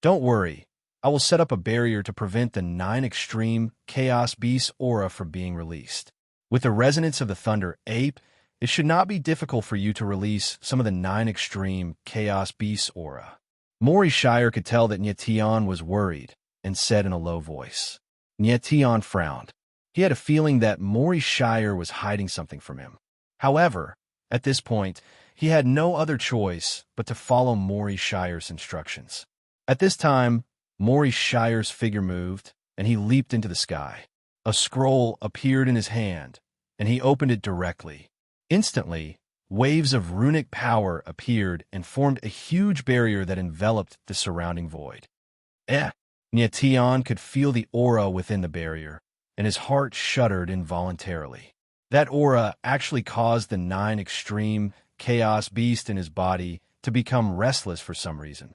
Don't worry, I will set up a barrier to prevent the Nine Extreme Chaos Beast's aura from being released. With the resonance of the Thunder Ape, it should not be difficult for you to release some of the Nine Extreme Chaos Beast's aura. Mori Shire could tell that Nietian was worried and said in a low voice. Nietian frowned. He had a feeling that Mori Shire was hiding something from him. However, at this point, he had no other choice but to follow Mori Shire's instructions. At this time, Mori Shire's figure moved, and he leaped into the sky. A scroll appeared in his hand, and he opened it directly. Instantly, waves of runic power appeared and formed a huge barrier that enveloped the surrounding void. Tian could feel the aura within the barrier, and his heart shuddered involuntarily. That aura actually caused the 9 extreme chaos beast in his body to become restless for some reason.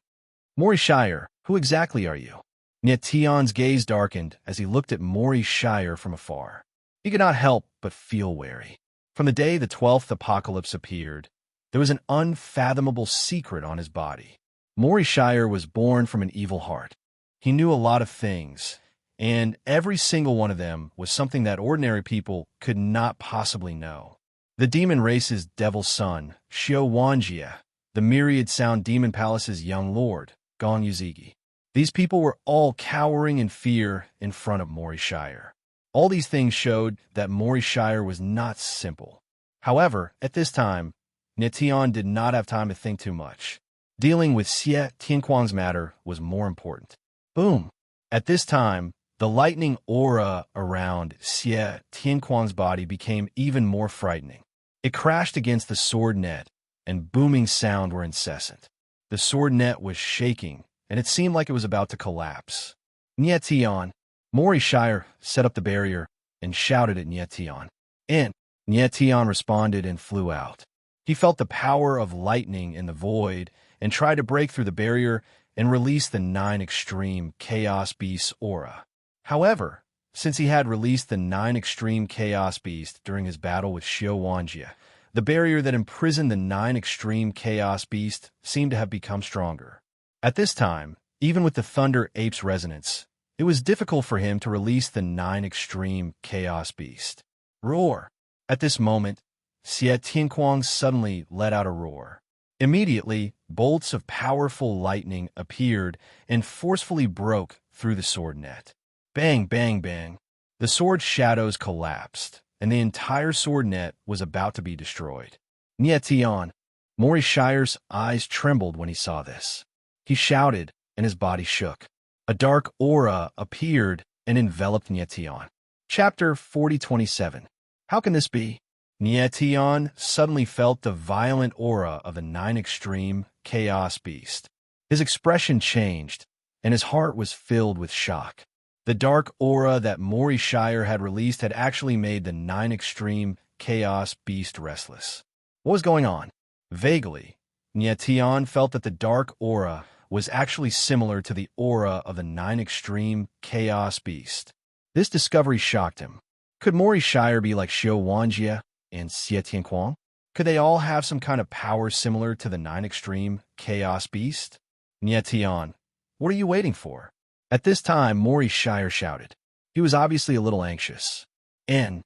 Mori Shire, who exactly are you? Tian's gaze darkened as he looked at Mori Shire from afar. He could not help but feel wary. From the day the 12th apocalypse appeared, there was an unfathomable secret on his body. Mori Shire was born from an evil heart. He knew a lot of things, and every single one of them was something that ordinary people could not possibly know. The demon race's devil's son, Xiao Wanjie, the myriad sound demon palace's young lord, Gong Yuzigi. These people were all cowering in fear in front of Mori Shire. All these things showed that Mori Shire was not simple. However, at this time, Tian did not have time to think too much. Dealing with Xie Tianquan's matter was more important. Boom! At this time, the lightning aura around Xie Tianquan's body became even more frightening. It crashed against the sword net, and booming sound were incessant. The sword net was shaking, and it seemed like it was about to collapse. Tian, Mori Shire set up the barrier and shouted at Tian. And Tian responded and flew out. He felt the power of lightning in the void and tried to break through the barrier and release the 9 extreme chaos beast's aura. However, since he had released the 9 extreme chaos beast during his battle with Xiao Wanjie, the barrier that imprisoned the 9 extreme chaos beast seemed to have become stronger. At this time, even with the Thunder Ape's resonance, it was difficult for him to release the 9 extreme chaos beast. Roar! At this moment, Xie Tianquang suddenly let out a roar. Immediately, bolts of powerful lightning appeared and forcefully broke through the sword net. Bang, bang, bang. The sword shadows collapsed, and the entire sword net was about to be destroyed. Tian, Mori Shire's eyes trembled when he saw this. He shouted, and his body shook. A dark aura appeared and enveloped Tian. Chapter 4027. How can this be? Tian suddenly felt the violent aura of the 9 extreme chaos beast. His expression changed, and his heart was filled with shock. The dark aura that Mori Shire had released had actually made the 9 extreme chaos beast restless. What was going on? Vaguely, Tian felt that the dark aura was actually similar to the aura of the 9 extreme chaos beast. This discovery shocked him. Could Mori Shire be like Xiao Wanjie and Xie Tianquang? Could they all have some kind of power similar to the 9 extreme chaos beast? Tian, what are you waiting for? At this time, Mori Shire shouted. He was obviously a little anxious. Tian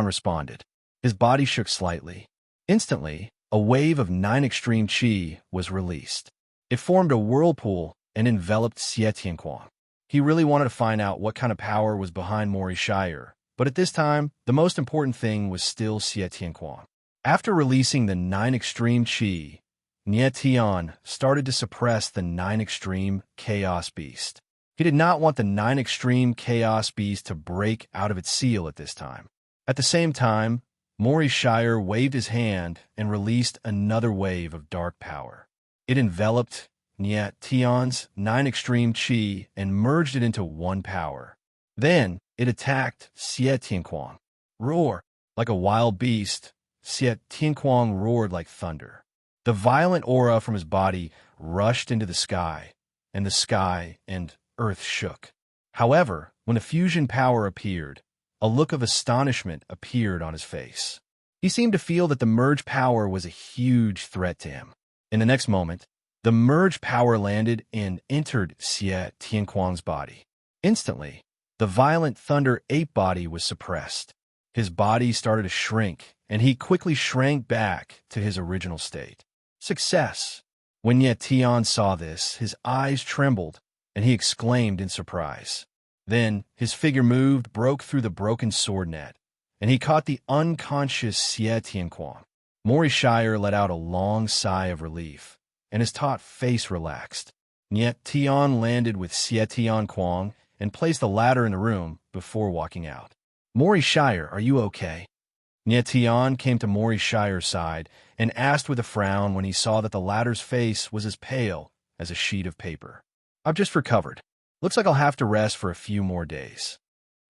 responded. His body shook slightly. Instantly, a wave of 9 extreme chi was released. It formed a whirlpool and enveloped Xie Tianquang. He really wanted to find out what kind of power was behind Mori Shire, but at this time, the most important thing was still Xie Tianquang. After releasing the 9 extreme chi, Tian started to suppress the 9 extreme chaos beast. He did not want the 9 extreme chaos beast to break out of its seal at this time. At the same time, Mori Shire waved his hand and released another wave of dark power. It enveloped Tian's 9 extreme chi and merged it into one power. Then, it attacked Xie Tianquang. Roar! Like a wild beast, Xie Tianquang roared like thunder. The violent aura from his body rushed into the sky and earth shook. However, when the fusion power appeared, a look of astonishment appeared on his face. He seemed to feel that the merge power was a huge threat to him. In the next moment, the merge power landed and entered Xie Tianquang's body. Instantly, the violent Thunder Ape body was suppressed. His body started to shrink, and he quickly shrank back to his original state. Success! When Tian saw this, his eyes trembled, and he exclaimed in surprise. Then, his figure moved, broke through the broken sword net, and he caught the unconscious Xie Tianquang. Mori Shire let out a long sigh of relief, and his taut face relaxed. Tian landed with Xie Tianquang and placed the ladder in the room before walking out. Mori Shire, are you okay? Tian came to Mori Shire's side and asked with a frown when he saw that the latter's face was as pale as a sheet of paper. I've just recovered. Looks like I'll have to rest for a few more days.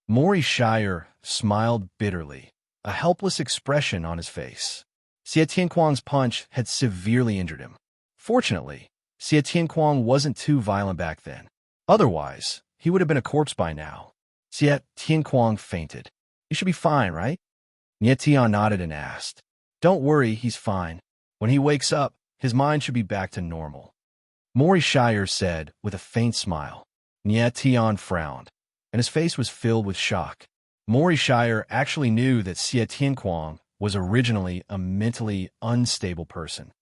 Mori Shire smiled bitterly, a helpless expression on his face. Xie Tianquang's punch had severely injured him. Fortunately, Xie Tianquang wasn't too violent back then. Otherwise, he would have been a corpse by now. Xie Tianquang fainted. "You should be fine, right?" Nie Tian nodded and asked. "Don't worry, he's fine. When he wakes up, his mind should be back to normal." Mori Shire said with a faint smile. Nie Tian frowned, and his face was filled with shock. Mori Shire actually knew that Xie Tianquang was originally a mentally unstable person.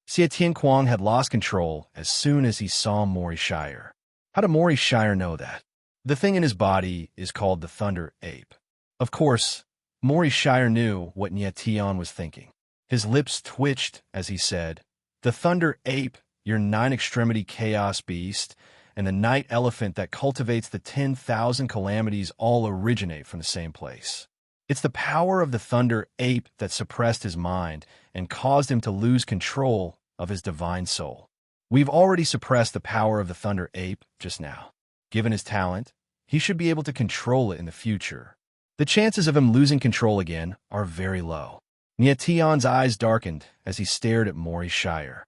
Xie Tianquang had lost control as soon as he saw Mori Shire. How did Mori Shire know that? The thing in his body is called the Thunder Ape. Of course, Mori Shire knew what Nie Tian was thinking. His lips twitched as he said, "The Thunder Ape, your nine-extremity chaos beast, and the night elephant that cultivates the 10,000 calamities all originate from the same place. It's the power of the Thunder Ape that suppressed his mind and caused him to lose control of his divine soul. We've already suppressed the power of the Thunder Ape just now. Given his talent, he should be able to control it in the future. The chances of him losing control again are very low." Nie Tian's eyes darkened as he stared at Mori Shire.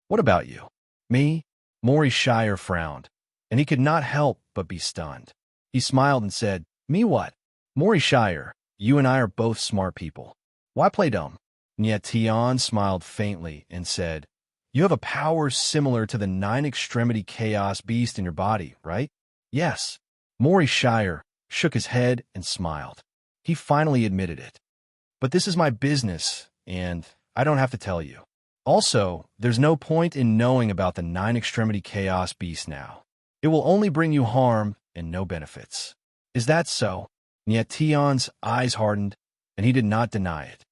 "What about you?" "Me?" Mori Shire frowned, and he could not help but be stunned. He smiled and said, "Me what?" "Mori Shire, you and I are both smart people. Why play dumb?" Nie Tian smiled faintly and said, "You have a power similar to the nine-extremity chaos beast in your body, right?" "Yes." Mori Shire shook his head and smiled. He finally admitted it. "But this is my business, and I don't have to tell you. Also, there's no point in knowing about the nine-extremity chaos beast now. It will only bring you harm and no benefits." "Is that so?" Nie Tian's eyes hardened, and he did not deny it.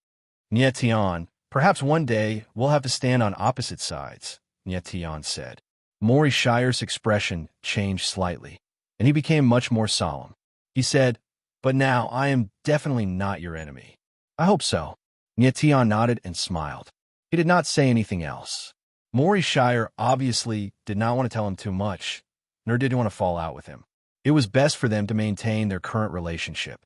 "Nie Tian, perhaps one day we'll have to stand on opposite sides," Nie Tian said. Mori Shire's expression changed slightly, and he became much more solemn. He said, "But now I am definitely not your enemy." "I hope so." Nie Tian nodded and smiled. He did not say anything else. Mori Shire obviously did not want to tell him too much, nor did he want to fall out with him. It was best for them to maintain their current relationship.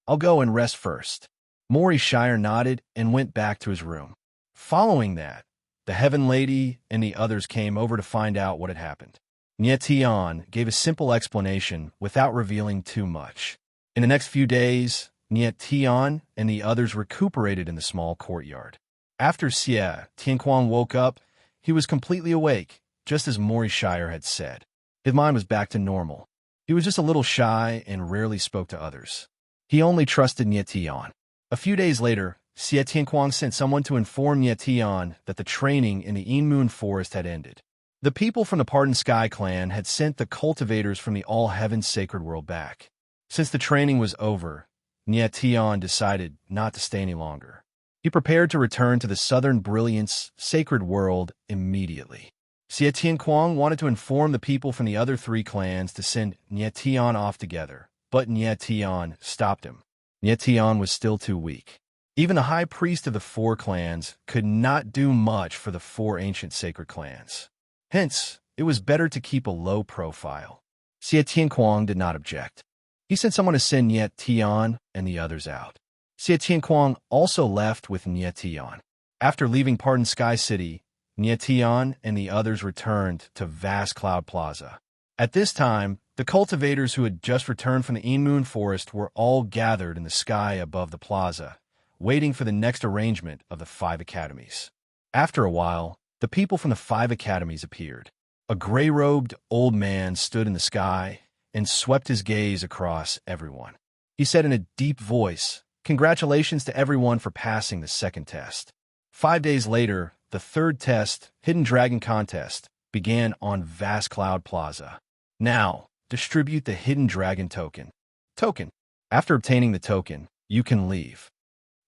"I'll go and rest first." Mori Shire nodded and went back to his room. Following that, the Heaven Lady and the others came over to find out what had happened. Nie Tian gave a simple explanation without revealing too much. In the next few days, Nie Tian and the others recuperated in the small courtyard. After Xie Tianquang woke up, he was completely awake, just as Mori Shire had said. His mind was back to normal. He was just a little shy and rarely spoke to others. He only trusted Nie Tian. A few days later, Xie Tianquang sent someone to inform Nie Tian that the training in the Moon Forest had ended. The people from the Pardon Sky clan had sent the cultivators from the All Heaven Sacred World back. Since the training was over, Nie Tian decided not to stay any longer. He prepared to return to the Southern Brilliance Sacred World immediately. Xie Tianquang wanted to inform the people from the other three clans to send Nie Tian off together, but Nie Tian stopped him. Nie Tian was still too weak. Even the high priest of the four clans could not do much for the four ancient sacred clans. Hence, it was better to keep a low profile. Xie Tianquang did not object. He sent someone to send Nie Tian and the others out. Xie Tianquang also left with Nie Tian. After leaving Pardon Sky City, Nie Tian and the others returned to Vast Cloud Plaza. At this time, the cultivators who had just returned from the Moon Forest were all gathered in the sky above the plaza, waiting for the next arrangement of the 5 academies. After a while, the people from the 5 academies appeared. A gray-robed old man stood in the sky and swept his gaze across everyone. He said in a deep voice, "Congratulations to everyone for passing the second test." 5 days later, the third test, Hidden Dragon Contest, began on Vast Cloud Plaza. Now, distribute the Hidden Dragon token. Token. After obtaining the token, you can leave.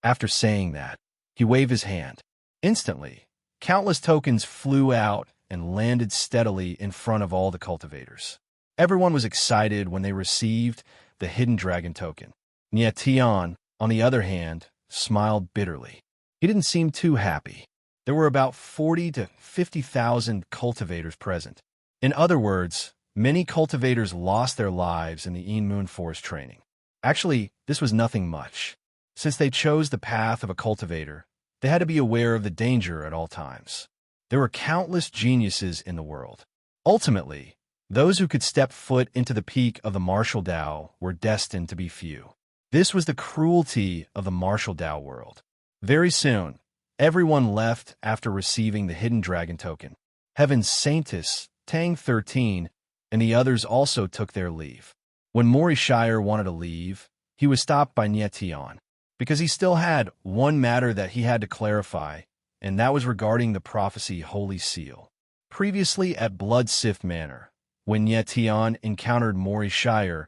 After saying that, he waved his hand. Instantly, countless tokens flew out and landed steadily in front of all the cultivators. Everyone was excited when they received the Hidden Dragon token. Nie Tian, on the other hand, smiled bitterly. He didn't seem too happy. There were about 40 to 50,000 cultivators present. In other words, Many cultivators lost their lives in the Moon Forest training. Actually, this was nothing much. Since they chose the path of a cultivator, they had to be aware of the danger at all times. There were countless geniuses in the world. Ultimately, those who could step foot into the peak of the martial Dao were destined to be few. This was the cruelty of the martial Dao world. Very soon, everyone left after receiving the hidden dragon token. Heaven's Saintess, Tang 13, and the others also took their leave. When Mori Shire wanted to leave, he was stopped by Nie Tian, because he still had one matter that he had to clarify, and that was regarding the prophecy Holy Seal. Previously at Blood Sith Manor, when Nie Tian encountered Mori Shire,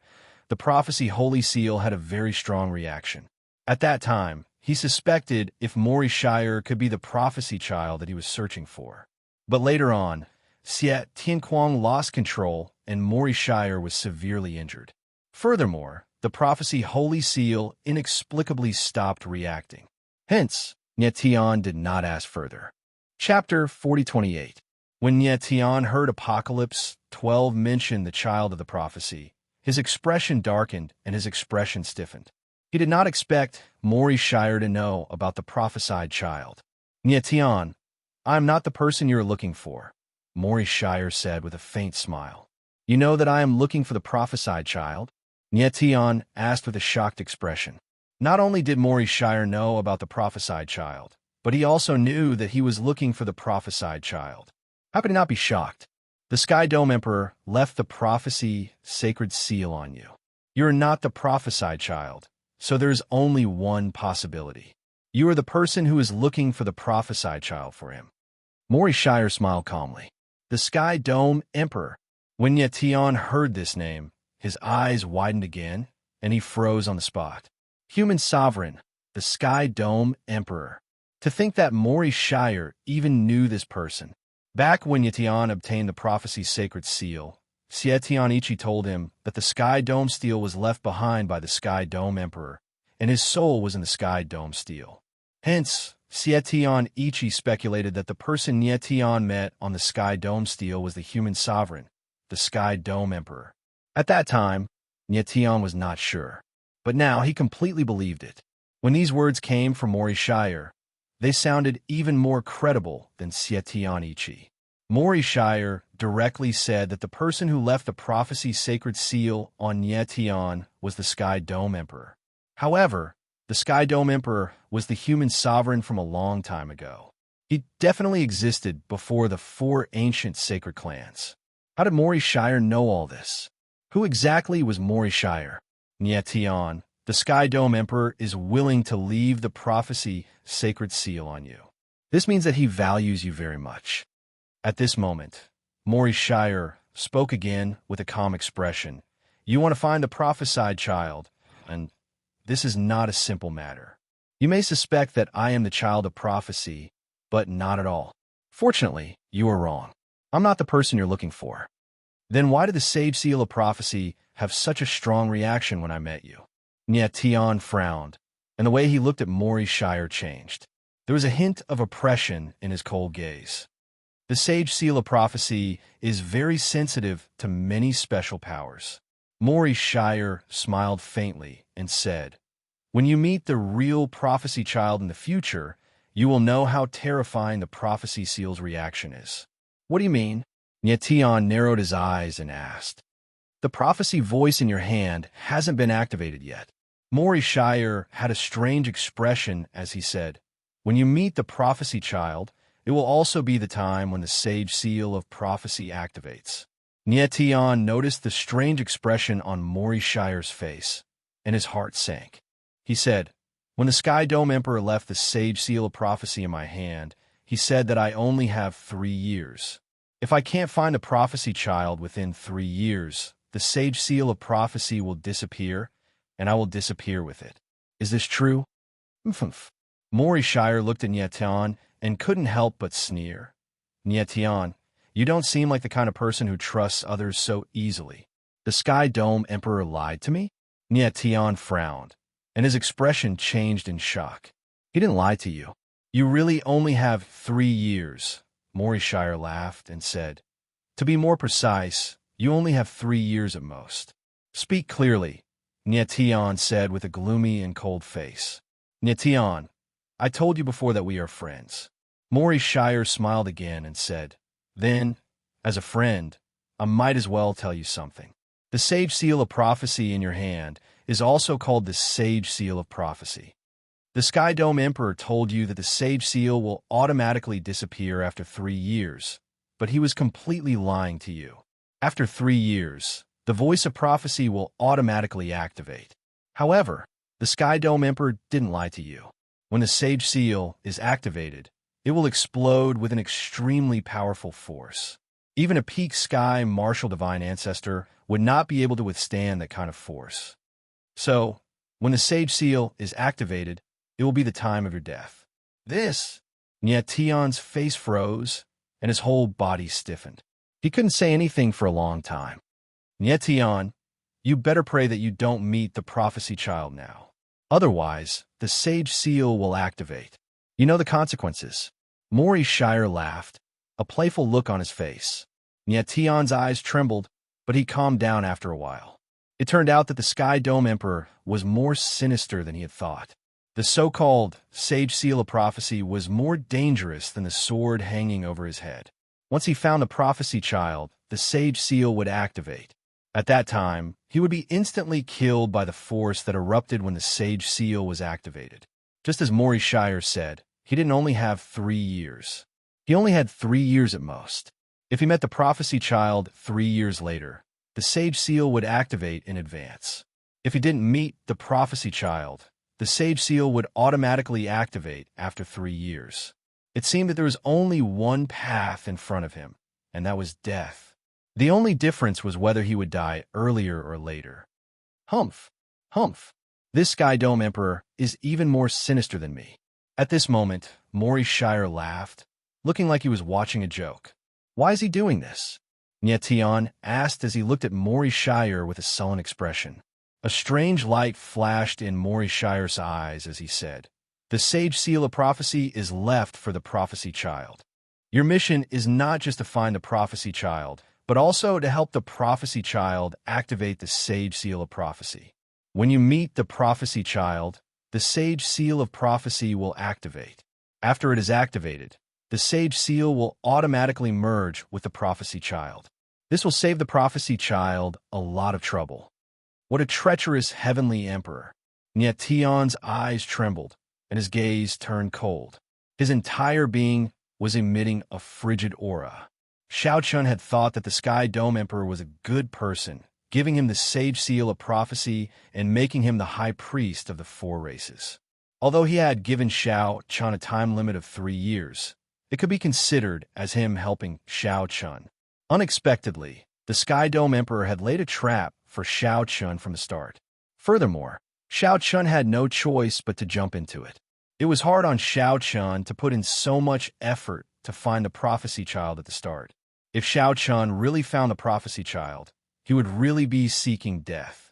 the prophecy Holy Seal had a very strong reaction. At that time, he suspected if Mori Shire could be the prophecy child that he was searching for. But later on, Xie Tianquang lost control and Mori Shire was severely injured. Furthermore, the prophecy Holy Seal inexplicably stopped reacting. Hence, Nie Tian did not ask further. Chapter 4028. When Nie Tian heard Apocalypse 12 mention the child of the prophecy, his expression darkened and his expression stiffened. He did not expect Mori Shire to know about the prophesied child. Nie Tian, I am not the person you are looking for, Mori Shire said with a faint smile. You know that I am looking for the prophesied child? Nie Tian asked with a shocked expression. Not only did Mori Shire know about the prophesied child, but he also knew that he was looking for the prophesied child. How could he not be shocked? The Sky Dome Emperor left the prophecy sacred seal on you. You are not the prophesied child, so there is only one possibility. You are the person who is looking for the prophesied child for him. Mori Shire smiled calmly. The Sky Dome Emperor. When Nie Tian heard this name, his eyes widened again, and he froze on the spot. Human Sovereign, the Sky Dome Emperor. To think that Mori Shire even knew this person. Back when Nie Tian obtained the prophecy's sacred seal, Xie Tianichi told him that the Sky Dome Steel was left behind by the Sky Dome Emperor, and his soul was in the Sky Dome Steel. Hence, Xie Tianichi speculated that the person Nie Tian met on the Sky Dome Steel was the human sovereign, the Sky Dome Emperor. At that time, Nie Tian was not sure, but now he completely believed it. When these words came from Mori Shire, they sounded even more credible than Xie Tianichi. Mori Shire directly said that the person who left the prophecy's sacred seal on Nie Tian was the Sky Dome Emperor. However, the Sky Dome Emperor was the human sovereign from a long time ago. He definitely existed before the 4 ancient sacred clans. How did Mori Shire know all this? Who exactly was Mori Shire? Nie Tian, the Sky Dome Emperor, is willing to leave the prophecy sacred seal on you. This means that he values you very much. At this moment, Mori Shire spoke again with a calm expression. You want to find the prophesied child, and this is not a simple matter. You may suspect that I am the child of prophecy, but not at all. Fortunately, you are wrong. I'm not the person you're looking for. Then why did the Sage Seal of Prophecy have such a strong reaction when I met you? Nie Tian frowned, and the way he looked at Mori Shire changed. There was a hint of oppression in his cold gaze. The Sage Seal of Prophecy is very sensitive to many special powers. Mori Shire smiled faintly and said, when you meet the real prophecy child in the future, you will know how terrifying the prophecy seal's reaction is. What do you mean? Nie Tian narrowed his eyes and asked. The prophecy voice in your hand hasn't been activated yet. Mori Shire had a strange expression as he said, when you meet the prophecy child, it will also be the time when the Sage Seal of Prophecy activates. Nie Tian noticed the strange expression on Mori Shire's face, and his heart sank. He said, when the Sky Dome Emperor left the Sage Seal of Prophecy in my hand, he said that I only have 3 years. If I can't find the prophecy child within 3 years, the Sage Seal of Prophecy will disappear, and I will disappear with it. Is this true? Mph. Mori Shire looked at Nie Tian and couldn't help but sneer. Nie Tian, you don't seem like the kind of person who trusts others so easily. The Sky Dome Emperor lied to me? Nie Tian frowned, and his expression changed in shock. He didn't lie to you. You really only have 3 years. Mori Shire laughed and said, to be more precise, You only have 3 years at most. Speak clearly, Nyetian said with a gloomy and cold face. Nyetian, I told you before that we are friends. Mori Shire smiled again and said, Then, as a friend, I might as well tell you something. The Sage Seal of Prophecy in your hand is also called the Sage Seal of Prophecy. The Sky Dome Emperor told you that the Sage Seal will automatically disappear after 3 years, but he was completely lying to you. After 3 years, the Voice of Prophecy will automatically activate. However, the Sky Dome Emperor didn't lie to you. When the Sage Seal is activated, it will explode with an extremely powerful force. Even a peak sky martial divine ancestor would not be able to withstand that kind of force. So, when the Sage Seal is activated, it will be the time of your death. This, Nyetian's face froze, and his whole body stiffened. He couldn't say anything for a long time. Nyetian, you better pray that you don't meet the Prophecy Child now. Otherwise, the Sage Seal will activate. You know the consequences. Mori Shire laughed, a playful look on his face. Nyetian's eyes trembled, but he calmed down after a while. It turned out that the Sky Dome Emperor was more sinister than he had thought. The so-called Sage Seal of Prophecy was more dangerous than the sword hanging over his head. Once he found the Prophecy Child, the Sage Seal would activate. At that time, he would be instantly killed by the force that erupted when the Sage Seal was activated. Just as Mori Shire said, he didn't only have 3 years. He only had 3 years at most. If he met the Prophecy Child 3 years later, the Sage Seal would activate in advance. If he didn't meet the Prophecy Child, the Sage Seal would automatically activate after 3 years. It seemed that there was only one path in front of him, and that was death. The only difference was whether he would die earlier or later. Humph! Humph! This Sky Dome Emperor is even more sinister than me. At this moment, Mori Shire laughed, looking like he was watching a joke. Why is he doing this? Nyetian asked as he looked at Mori Shire with a sullen expression. A strange light flashed in Mori Shire's eyes as he said, The Sage Seal of Prophecy is left for the Prophecy Child. Your mission is not just to find the Prophecy Child, but also to help the Prophecy Child activate the Sage Seal of Prophecy. When you meet the Prophecy Child, the Sage Seal of Prophecy will activate. After it is activated, the Sage Seal will automatically merge with the Prophecy Child. This will save the Prophecy Child a lot of trouble. What a treacherous heavenly emperor. Nyetian's eyes trembled, and his gaze turned cold. His entire being was emitting a frigid aura. Shao Chun had thought that the Sky Dome Emperor was a good person, giving him the Sage Seal of Prophecy and making him the High Priest of the 4 races. Although he had given Shao Chun a time limit of 3 years, it could be considered as him helping Shao Chun. Unexpectedly, the Sky Dome Emperor had laid a trap for Shao Chun from the start. Furthermore, Shao Chun had no choice but to jump into it. It was hard on Shao Chun to put in so much effort to find the Prophecy Child at the start. If Shao Chun really found the Prophecy Child, he would really be seeking death.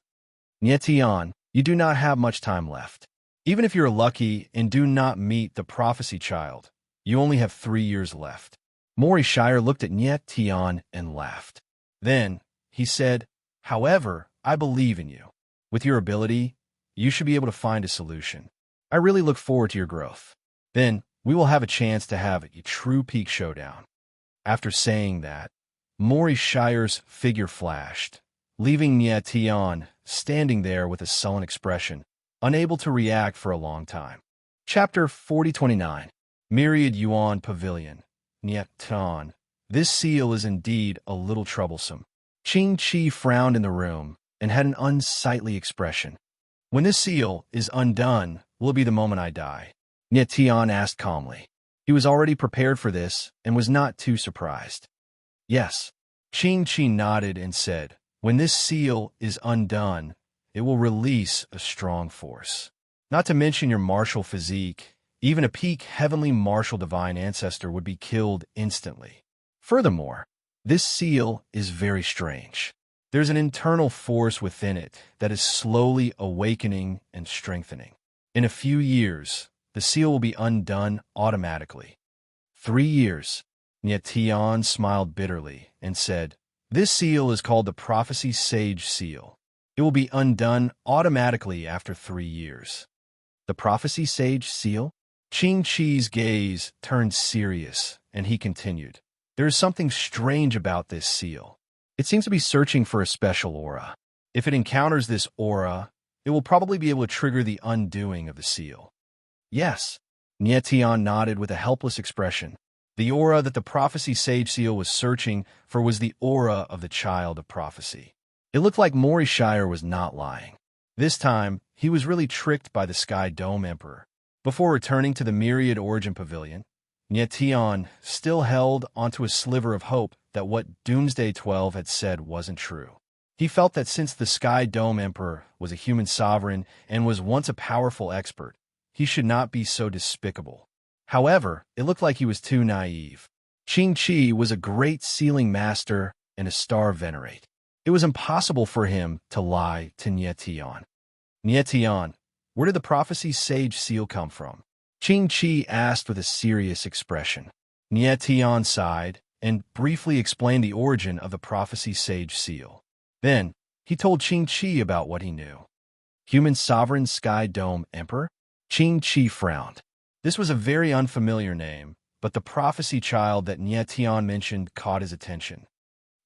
Nyetian, you do not have much time left. Even if you're lucky and do not meet the Prophecy Child, you only have 3 years left. Mori Shire looked at Nyetian and laughed. Then, he said, However, I believe in you. With your ability, you should be able to find a solution. I really look forward to your growth. Then, we will have a chance to have a true peak showdown. After saying that, Mori Shire's figure flashed, leaving Nyetian standing there with a sullen expression, unable to react for a long time. Chapter 4029 Myriad Yuan Pavilion. Nyetian. This seal is indeed a little troublesome. Qing Chi frowned in the room and had an unsightly expression. When this seal is undone, will it be the moment I die? Nyetian asked calmly. He was already prepared for this and was not too surprised. Yes. Qing Chi nodded and said, When this seal is undone, it will release a strong force. Not to mention your martial physique, even a peak heavenly martial divine ancestor would be killed instantly. Furthermore, this seal is very strange. There's an internal force within it that is slowly awakening and strengthening. In a few years, the seal will be undone automatically. 3 years. Nyetian smiled bitterly and said, This seal is called the Prophecy Sage Seal. It will be undone automatically after 3 years. The Prophecy Sage Seal? Qing Chi's gaze turned serious, and he continued. There is something strange about this seal. It seems to be searching for a special aura. If it encounters this aura, it will probably be able to trigger the undoing of the seal. Yes, Nie Tian nodded with a helpless expression. The aura that the Prophecy Sage Seal was searching for was the aura of the Child of Prophecy. It looked like Morishire was not lying. This time, he was really tricked by the Sky Dome Emperor. Before returning to the Myriad Origin Pavilion, Nie Tian still held onto a sliver of hope that what Doomsday 12 had said wasn't true. He felt that since the Sky Dome Emperor was a human sovereign and was once a powerful expert, he should not be so despicable. However, it looked like he was too naive. Qing Chi was a great sealing master and a star venerate. It was impossible for him to lie to Nie Tian. Nie Tian, where did the Prophecy Sage Seal come from? Qing Chi asked with a serious expression. Nie Tian sighed and briefly explained the origin of the Prophecy Sage Seal. Then, he told Qing Chi about what he knew. Human Sovereign Sky Dome Emperor? Qing Chi frowned. This was a very unfamiliar name, but the prophecy child that Nie Tian mentioned caught his attention.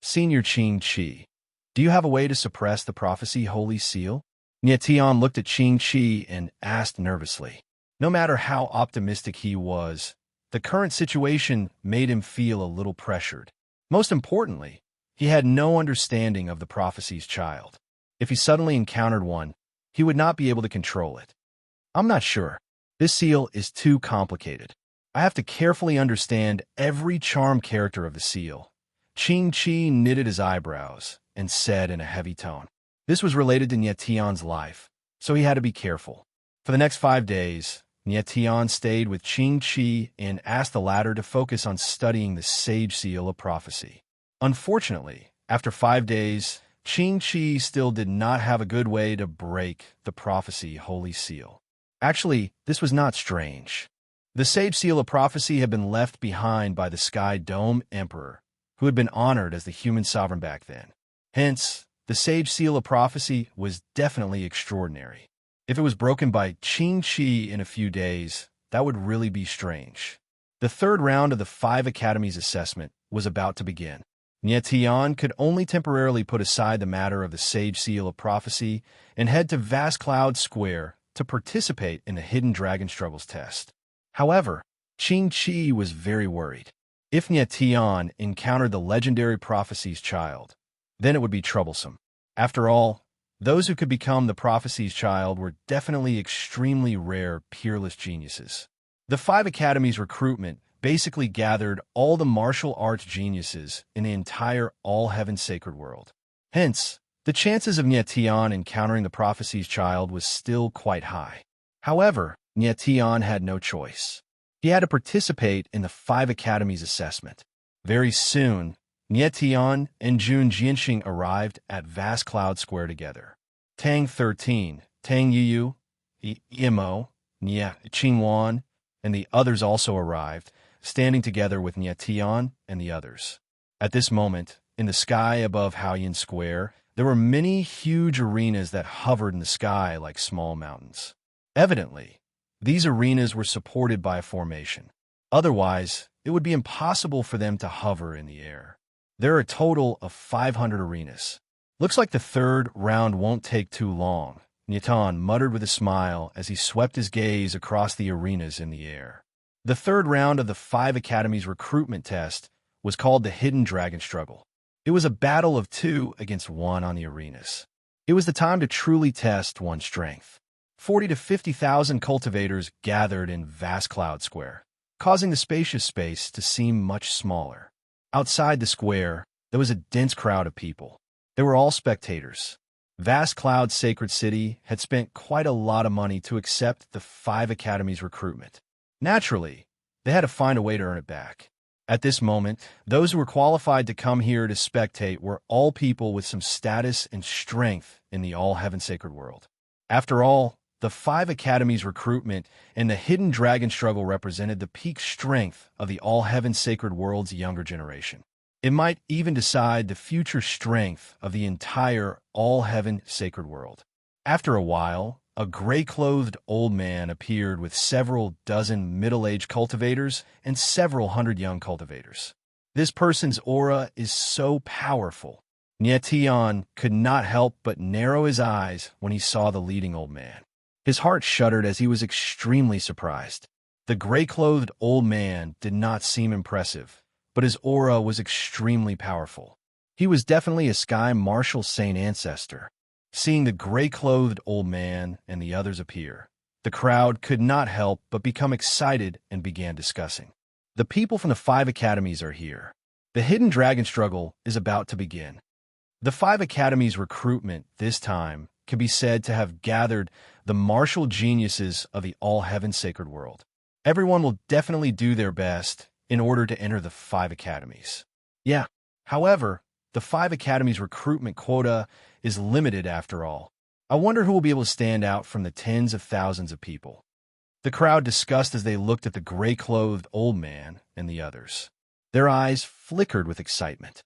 Senior Qing Chi, do you have a way to suppress the prophecy Holy Seal? Nie Tian looked at Qing Chi and asked nervously. No matter how optimistic he was, the current situation made him feel a little pressured. Most importantly, he had no understanding of the prophecy's child. If he suddenly encountered one, he would not be able to control it. I'm not sure. This seal is too complicated. I have to carefully understand every charm character of the seal. Qing Chi knitted his eyebrows and said in a heavy tone. This was related to Nie Tian's life, so he had to be careful. For the next 5 days, Nie Tian stayed with Qing Chi and asked the latter to focus on studying the Sage Seal of Prophecy. Unfortunately, after 5 days, Qing Chi still did not have a good way to break the Prophecy Holy Seal. Actually, this was not strange. The Sage Seal of Prophecy had been left behind by the Sky Dome Emperor, who had been honored as the human sovereign back then. Hence, the Sage Seal of Prophecy was definitely extraordinary. If it was broken by Qing Chi in a few days, that would really be strange. The third round of the 5 Academies assessment was about to begin. Nie Tian could only temporarily put aside the matter of the Sage Seal of Prophecy and head to Vast Cloud Square to participate in the Hidden Dragon Struggles test. However, Qing Chi was very worried. If Nie Tian encountered the legendary prophecy's child, then it would be troublesome. After all, those who could become the prophecy's child were definitely extremely rare, peerless geniuses. The 5 Academies recruitment basically gathered all the martial arts geniuses in the entire all-heaven sacred world. Hence, the chances of Nie Tian encountering the prophecy's child was still quite high. However, Nie Tian had no choice. He had to participate in the 5 Academies assessment. Very soon, Nie Tian and Jun Jianxing arrived at Vast Cloud Square together. Tang 13, Tang Yu, Imo, Nie Qingwan, and the others also arrived, standing together with Nie Tian and the others. At this moment, in the sky above Haoyan Square, there were many huge arenas that hovered in the sky like small mountains. Evidently, these arenas were supported by a formation. Otherwise, it would be impossible for them to hover in the air. There are a total of 500 arenas. Looks like the third round won't take too long, Nie Tian muttered with a smile as he swept his gaze across the arenas in the air. The third round of the 5 Academies recruitment test was called the Hidden Dragon Struggle. It was a battle of 2 against 1 on the arenas. It was the time to truly test one's strength. 40 to 50,000 cultivators gathered in Vast Cloud Square, causing the spacious space to seem much smaller. Outside the square, there was a dense crowd of people. They were all spectators. Vast Cloud Sacred City had spent quite a lot of money to accept the 5 Academies recruitment. Naturally, they had to find a way to earn it back. At this moment, those who were qualified to come here to spectate were all people with some status and strength in the all-heaven sacred world. After all, the 5 Academies recruitment and the Hidden Dragon Struggle represented the peak strength of the all-heaven sacred world's younger generation. It might even decide the future strength of the entire all-heaven sacred world. After a while, a gray-clothed old man appeared with several dozen middle-aged cultivators and several hundred young cultivators. This person's aura is so powerful. Nietion could not help but narrow his eyes when he saw the leading old man. His heart shuddered as he was extremely surprised. The gray-clothed old man did not seem impressive, but his aura was extremely powerful. He was definitely a Sky Martial Saint ancestor. Seeing the gray-clothed old man and the others appear, the crowd could not help but become excited and began discussing. The people from the 5 academies are here. The hidden dragon struggle is about to begin. The 5 academies' recruitment this time can be said to have gathered the martial geniuses of the all-heaven sacred world. Everyone will definitely do their best in order to enter the 5 academies. However, the 5 academies' recruitment quota is limited after all. I wonder who will be able to stand out from the tens of thousands of people. The crowd discussed as they looked at the gray-clothed old man and the others. Their eyes flickered with excitement.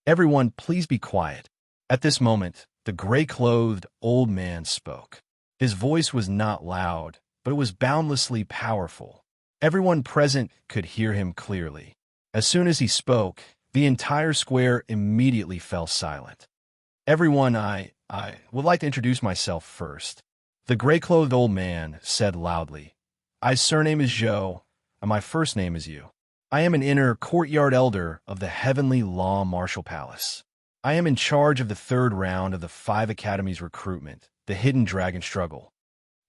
Everyone, please be quiet. At this moment, the gray-clothed old man spoke. His voice was not loud, but it was boundlessly powerful. Everyone present could hear him clearly. As soon as he spoke, the entire square immediately fell silent. Everyone, I would like to introduce myself first. The gray-clothed old man said loudly, "My surname is Zhou, and my first name is Yu. I am an inner courtyard elder of the Heavenly Law Martial Palace. I am in charge of the 3rd round of the 5 academies recruitment, the Hidden Dragon Struggle.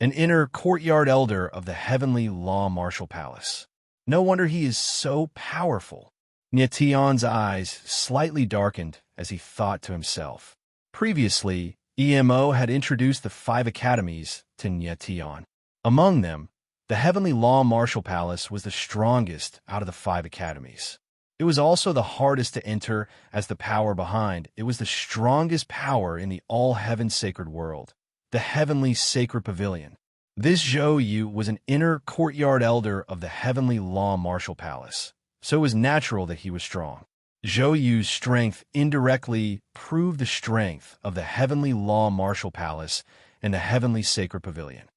An inner courtyard elder of the Heavenly Law Martial Palace. No wonder he is so powerful." Nietion's eyes slightly darkened as he thought to himself. Previously, EMO had introduced the 5 academies to Nietion. Among them, the Heavenly Law Martial Palace was the strongest out of the 5 academies. It was also the hardest to enter as the power behind it was the strongest power in the all-heaven sacred world, the Heavenly Sacred Pavilion. This Zhou Yu was an inner courtyard elder of the Heavenly Law Martial Palace, so it was natural that he was strong. Zhou Yu's strength indirectly proved the strength of the Heavenly Law Martial Palace and the Heavenly Sacred Pavilion.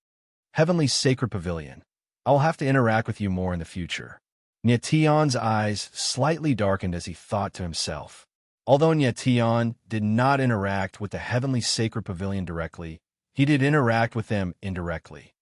Heavenly Sacred Pavilion, I will have to interact with you more in the future. Nietion's eyes slightly darkened as he thought to himself. Although Nietion did not interact with the Heavenly Sacred Pavilion directly, he did interact with them indirectly.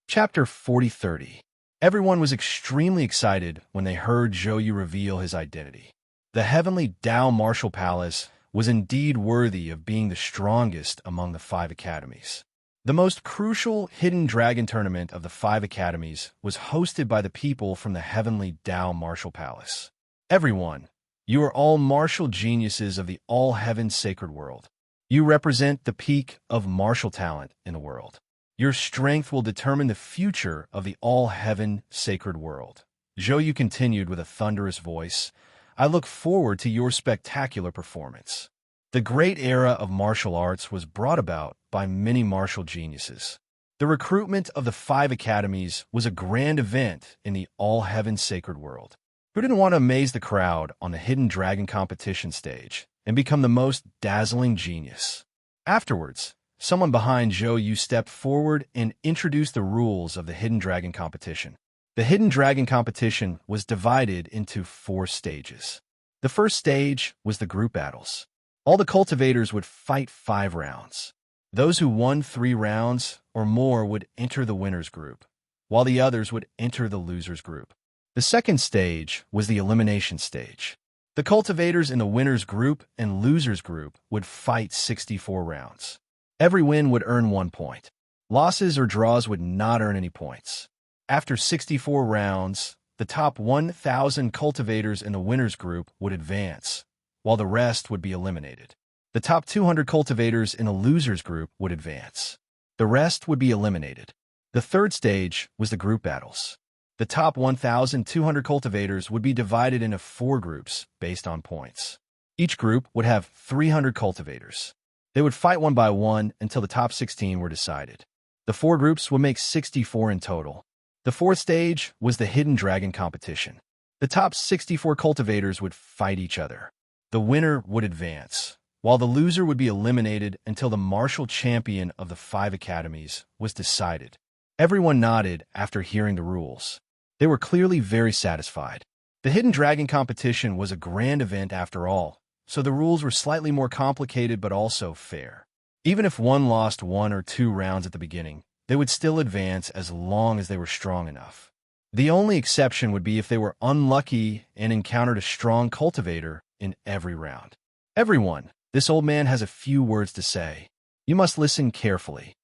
Chapter 40-30. Everyone was extremely excited when they heard Zhou Yu reveal his identity. The Heavenly Dao Martial Palace was indeed worthy of being the strongest among the 5 academies. The most crucial Hidden Dragon tournament of the 5 academies was hosted by the people from the Heavenly Dao Martial Palace. Everyone, you are all martial geniuses of the all-heaven sacred world. You represent the peak of martial talent in the world. Your strength will determine the future of the all-heaven sacred world. Zhou Yu continued with a thunderous voice. I look forward to your spectacular performance. The great era of martial arts was brought about by many martial geniuses. The recruitment of the 5 academies was a grand event in the all-heaven sacred world. Who didn't want to amaze the crowd on the Hidden Dragon competition stage and become the most dazzling genius? Afterwards, someone behind Zhou Yu stepped forward and introduced the rules of the Hidden Dragon competition. The Hidden Dragon competition was divided into 4 stages. The first stage was the group battles. All the cultivators would fight 5 rounds. Those who won 3 rounds or more would enter the winner's group, while the others would enter the loser's group. The second stage was the elimination stage. The cultivators in the winner's group and loser's group would fight 64 rounds. Every win would earn 1 point. Losses or draws would not earn any points. After 64 rounds, the top 1,000 cultivators in the winner's group would advance, while the rest would be eliminated. The top 200 cultivators in the loser's group would advance. The rest would be eliminated. The third stage was the group battles. The top 1,200 cultivators would be divided into 4 groups based on points. Each group would have 300 cultivators. They would fight one by one until the top 16 were decided. The 4 groups would make 64 in total. The fourth stage was the Hidden Dragon competition. The top 64 cultivators would fight each other. The winner would advance, while the loser would be eliminated until the martial champion of the 5 academies was decided. Everyone nodded after hearing the rules. They were clearly very satisfied. The Hidden Dragon competition was a grand event after all, so the rules were slightly more complicated but also fair. Even if one lost 1 or 2 rounds at the beginning, they would still advance as long as they were strong enough. The only exception would be if they were unlucky and encountered a strong cultivator in every round. Everyone, this old man has a few words to say. You must listen carefully.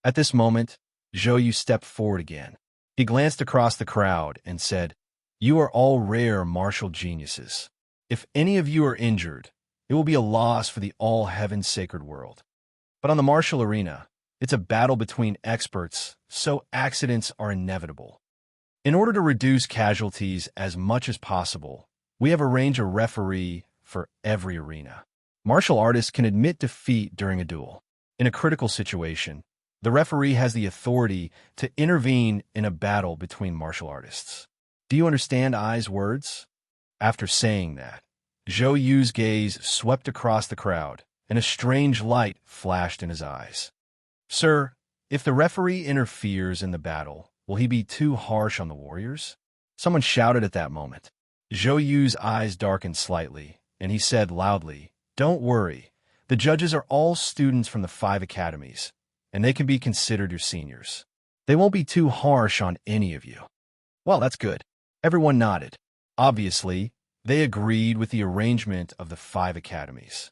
At this moment, Zhou stepped forward again. He glanced across the crowd and said, "You are all rare martial geniuses. If any of you are injured, it will be a loss for the all-heaven sacred world. But on the martial arena, it's a battle between experts, so accidents are inevitable. In order to reduce casualties as much as possible, we have arranged a referee for every arena. Martial artists can admit defeat during a duel. In a critical situation, the referee has the authority to intervene in a battle between martial artists. Do you understand Ai's words?" After saying that, Zhou Yu's gaze swept across the crowd, and a strange light flashed in his eyes. "Sir, if the referee interferes in the battle, will he be too harsh on the warriors?" Someone shouted at that moment. Zhou Yu's eyes darkened slightly, and he said loudly, "Don't worry. The judges are all students from the 5 academies, and they can be considered your seniors. They won't be too harsh on any of you." "Well, that's good." Everyone nodded. Obviously, they agreed with the arrangement of the 5 academies.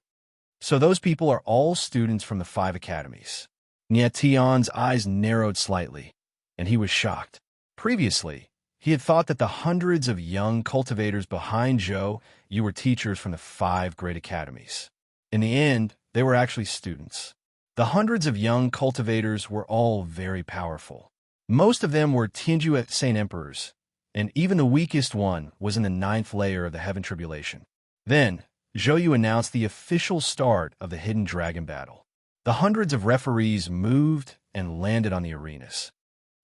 So those people are all students from the 5 academies. Nie Tian's eyes narrowed slightly, and he was shocked. Previously, he had thought that the hundreds of young cultivators behind Zhou Yu were teachers from the 5 great academies. In the end, they were actually students. The hundreds of young cultivators were all very powerful. Most of them were Tianju Saint Emperors, and even the weakest one was in the 9th layer of the Heaven Tribulation. Then, Zhou Yu announced the official start of the Hidden Dragon battle. The hundreds of referees moved and landed on the arenas.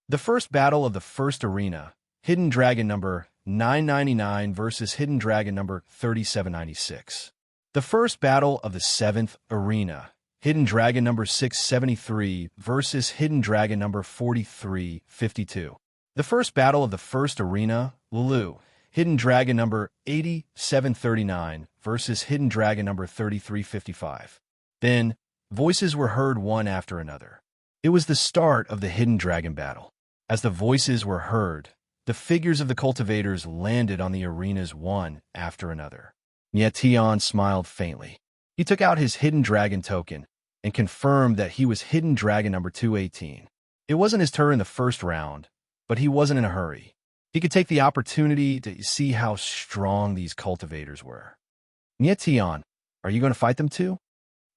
The first battle of the first arena, Hidden Dragon number 999 versus Hidden Dragon number 3796. The first battle of the 7th arena, Hidden Dragon number 673 versus Hidden Dragon number 4352. The first battle of the first arena, Lulu, Hidden Dragon number 8739 versus Hidden Dragon number 3355. Then, voices were heard one after another. It was the start of the Hidden Dragon battle. As the voices were heard, the figures of the cultivators landed on the arenas one after another. Nie Tian smiled faintly. He took out his Hidden Dragon token and confirmed that he was Hidden Dragon number 218. It wasn't his turn in the first round, but he wasn't in a hurry. He could take the opportunity to see how strong these cultivators were. "Nie Tian, are you going to fight them too?"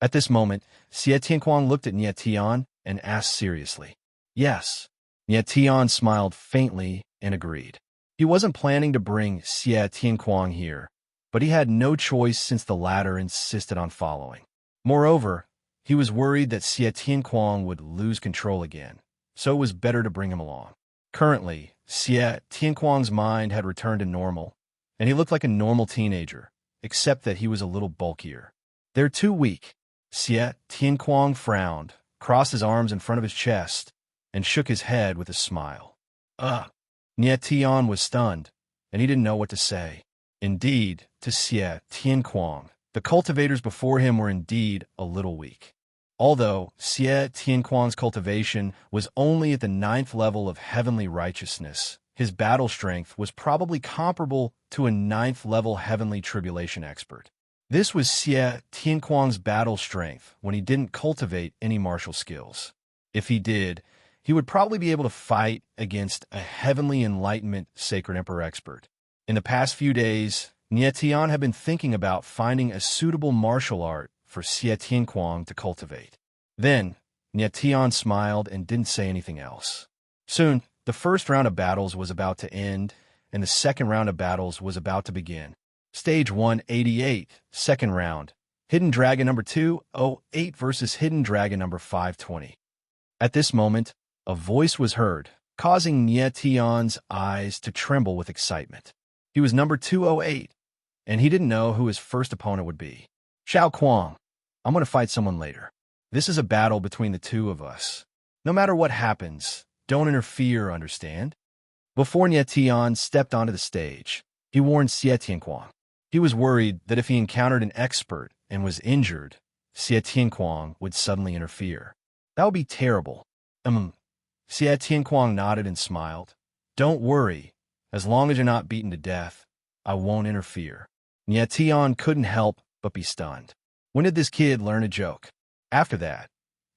At this moment, Xie Tianquang looked at Nie Tian and asked seriously. "Yes." Nie Tian smiled faintly and agreed. He wasn't planning to bring Xie Tianquang here, but he had no choice since the latter insisted on following. Moreover, he was worried that Xie Tianquang would lose control again, so it was better to bring him along. Currently, Xie Tianquang's mind had returned to normal, and he looked like a normal teenager, except that he was a little bulkier. "They're too weak." Xie Tianquang frowned, crossed his arms in front of his chest, and shook his head with a smile. Nie Tian was stunned, and he didn't know what to say. Indeed, to Xie Tianquang, the cultivators before him were indeed a little weak. Although Xie Tianquang's cultivation was only at the 9th level of heavenly righteousness, his battle strength was probably comparable to a 9th level heavenly tribulation expert. This was Xie Tianquang's battle strength when he didn't cultivate any martial skills. If he did, he would probably be able to fight against a heavenly enlightenment sacred emperor expert. In the past few days, Nie Tian had been thinking about finding a suitable martial art for Xie Tianquang to cultivate. Then, Nie Tian smiled and didn't say anything else. Soon, the first round of battles was about to end, and the second round of battles was about to begin. Stage 188, second round, Hidden Dragon number 208 versus Hidden Dragon number 520. At this moment, a voice was heard, causing Nie Tian's eyes to tremble with excitement. He was number 208. and he didn't know who his first opponent would be. Xiao Kuang, I'm going to fight someone later. This is a battle between the two of us. No matter what happens, don't interfere, understand? Before Nie Tian stepped onto the stage, he warned Xie Tianquang. He was worried that if he encountered an expert and was injured, Xie Tianquang would suddenly interfere. That would be terrible. Xie Tianquang nodded and smiled. Don't worry. As long as you're not beaten to death, I won't interfere. Nie Tian couldn't help but be stunned. When did this kid learn a joke? After that,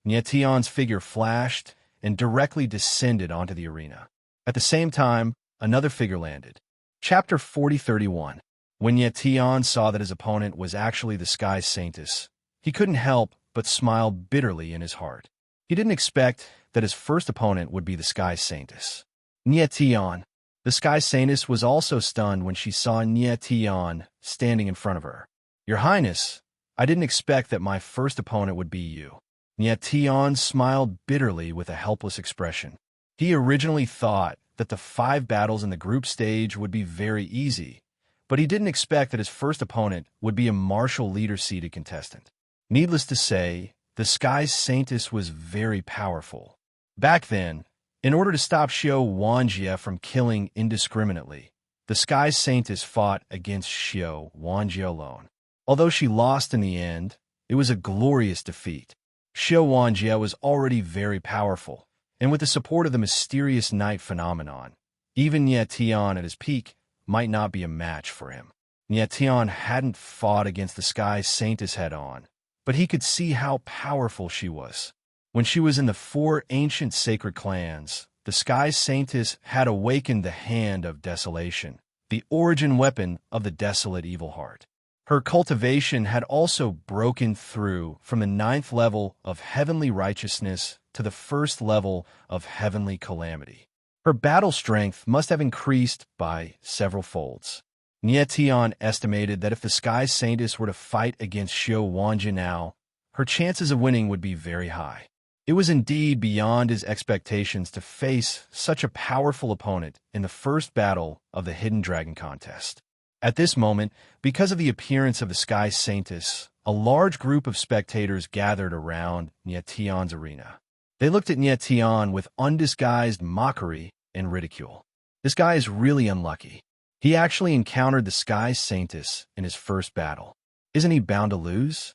Nie Tian's figure flashed and directly descended onto the arena. At the same time, another figure landed. Chapter 4031. When Nie Tian saw that his opponent was actually the Sky Saintess, he couldn't help but smile bitterly in his heart. He didn't expect that his first opponent would be the Sky Saintess. Nie Tian. The Sky Saintess was also stunned when she saw Nie Tian standing in front of her. Your Highness, I didn't expect that my first opponent would be you. Nie Tian smiled bitterly with a helpless expression. He originally thought that the 5 battles in the group stage would be very easy, but he didn't expect that his first opponent would be a martial leader-seeded contestant. Needless to say, the Sky Saintess was very powerful. Back then, in order to stop Xiao Wanjie from killing indiscriminately, the Sky Saintess fought against Xiao Wanjie alone. Although she lost in the end, it was a glorious defeat. Xiao Wanjie was already very powerful, and with the support of the mysterious night phenomenon, even Nie Tian at his peak might not be a match for him. Nie Tian hadn't fought against the Sky Saintess head-on, but he could see how powerful she was. When she was in the 4 ancient sacred clans, the Sky Saintess had awakened the Hand of Desolation, the origin weapon of the desolate evil heart. Her cultivation had also broken through from the 9th level of heavenly righteousness to the 1st level of heavenly calamity. Her battle strength must have increased by several folds. Nie Tian estimated that if the Sky Saintess were to fight against Xiao Wanjie now, her chances of winning would be very high. It was indeed beyond his expectations to face such a powerful opponent in the first battle of the Hidden Dragon contest. At this moment, because of the appearance of the Sky Saintess, a large group of spectators gathered around Nie Tian's arena. They looked at Nie Tian with undisguised mockery and ridicule. This guy is really unlucky. He actually encountered the Sky Saintess in his first battle. Isn't he bound to lose?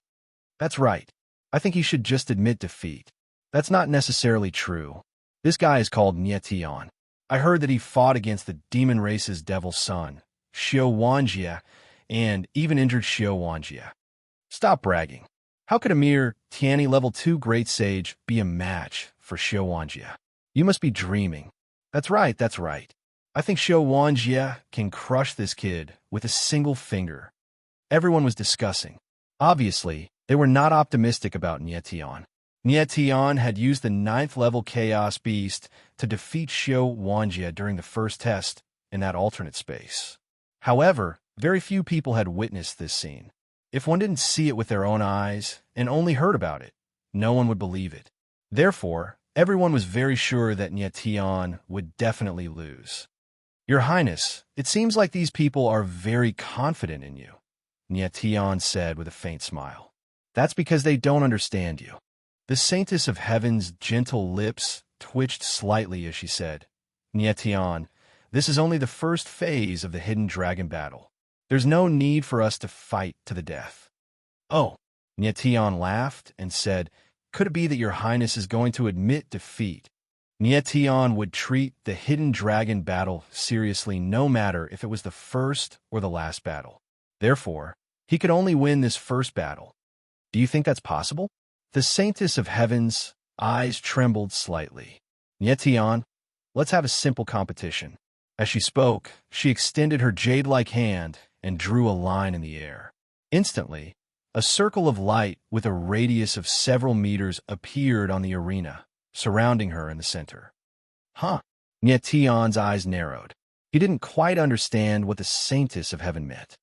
That's right. I think he should just admit defeat. That's not necessarily true. This guy is called Nie Tian. I heard that he fought against the demon race's devil's son, Xiao Wanjie, and even injured Xiao Wanjie. Stop bragging. How could a mere Tianyi level 2 great sage be a match for Xiao Wanjie? You must be dreaming. That's right, that's right. I think Xiao Wanjie can crush this kid with a single finger. Everyone was discussing. Obviously, they were not optimistic about Nie Tian. Nie Tian had used the 9th level Chaos Beast to defeat Xiao Wanjie during the first test in that alternate space. However, very few people had witnessed this scene. If one didn't see it with their own eyes and only heard about it, no one would believe it. Therefore, everyone was very sure that Nie Tian would definitely lose. Your Highness, it seems like these people are very confident in you, Nie Tian said with a faint smile. That's because they don't understand you. The Saintess of Heaven's gentle lips twitched slightly as she said, Nie Tian, this is only the first phase of the Hidden Dragon battle. There's no need for us to fight to the death. Oh, Nie Tian laughed and said, could it be that your Highness is going to admit defeat? Nie Tian would treat the Hidden Dragon battle seriously no matter if it was the first or the last battle. Therefore, he could only win this first battle. Do you think that's possible? The Saintess of Heaven's eyes trembled slightly. Nie Tian, let's have a simple competition. As she spoke, she extended her jade-like hand and drew a line in the air. Instantly, a circle of light with a radius of several meters appeared on the arena, surrounding her in the center. Huh? Nie Tian's eyes narrowed. He didn't quite understand what the Saintess of Heaven meant.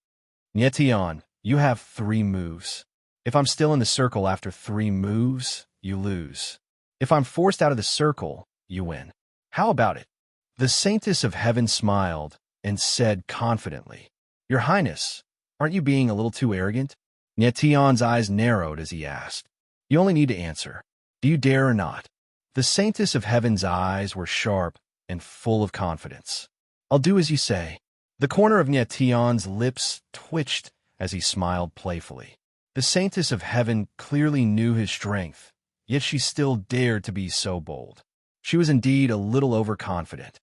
Nie Tian, you have 3 moves. If I'm still in the circle after 3 moves, you lose. If I'm forced out of the circle, you win. How about it? The Saintess of Heaven smiled and said confidently, Your Highness, Aren't you being a little too arrogant? Nye Tian's eyes narrowed as he asked. You only need to answer. Do you dare or not? The saintess of heaven's eyes were sharp and full of confidence. I'll do as you say. The corner of Nye Tian's lips twitched as he smiled playfully. The saintess of heaven clearly knew his strength, yet she still dared to be so bold. She was indeed a little overconfident.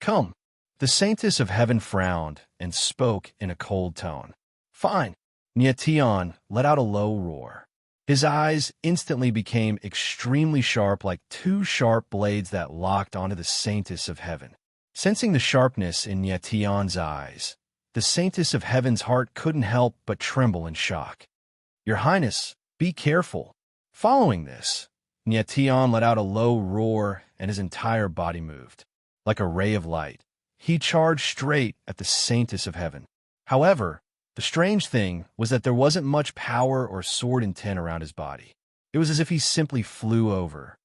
Come. The saintess of heaven frowned and spoke in a cold tone. Fine. Nye Tian let out a low roar. His eyes instantly became extremely sharp, like two sharp blades that locked onto the saintess of heaven. Sensing the sharpness in Nye Tian's eyes, the saintess of heaven's heart couldn't help but tremble in shock. Your Highness, be careful. Following this, Nye Tian let out a low roar and his entire body moved. Like a ray of light, he charged straight at the saintess of heaven. However, the strange thing was that there wasn't much power or sword intent around his body. It was as if he simply flew over.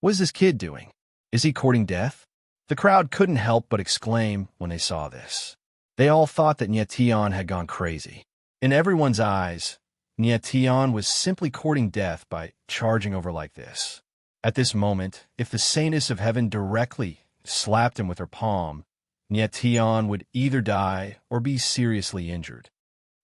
What is this kid doing? Is he courting death? The crowd couldn't help but exclaim when they saw this. They all thought that Nye Tian had gone crazy. In everyone's eyes, Nye Tian was simply courting death by charging over like this. At this moment, if the saintess of heaven directly slapped him with her palm, Nye Tian would either die or be seriously injured.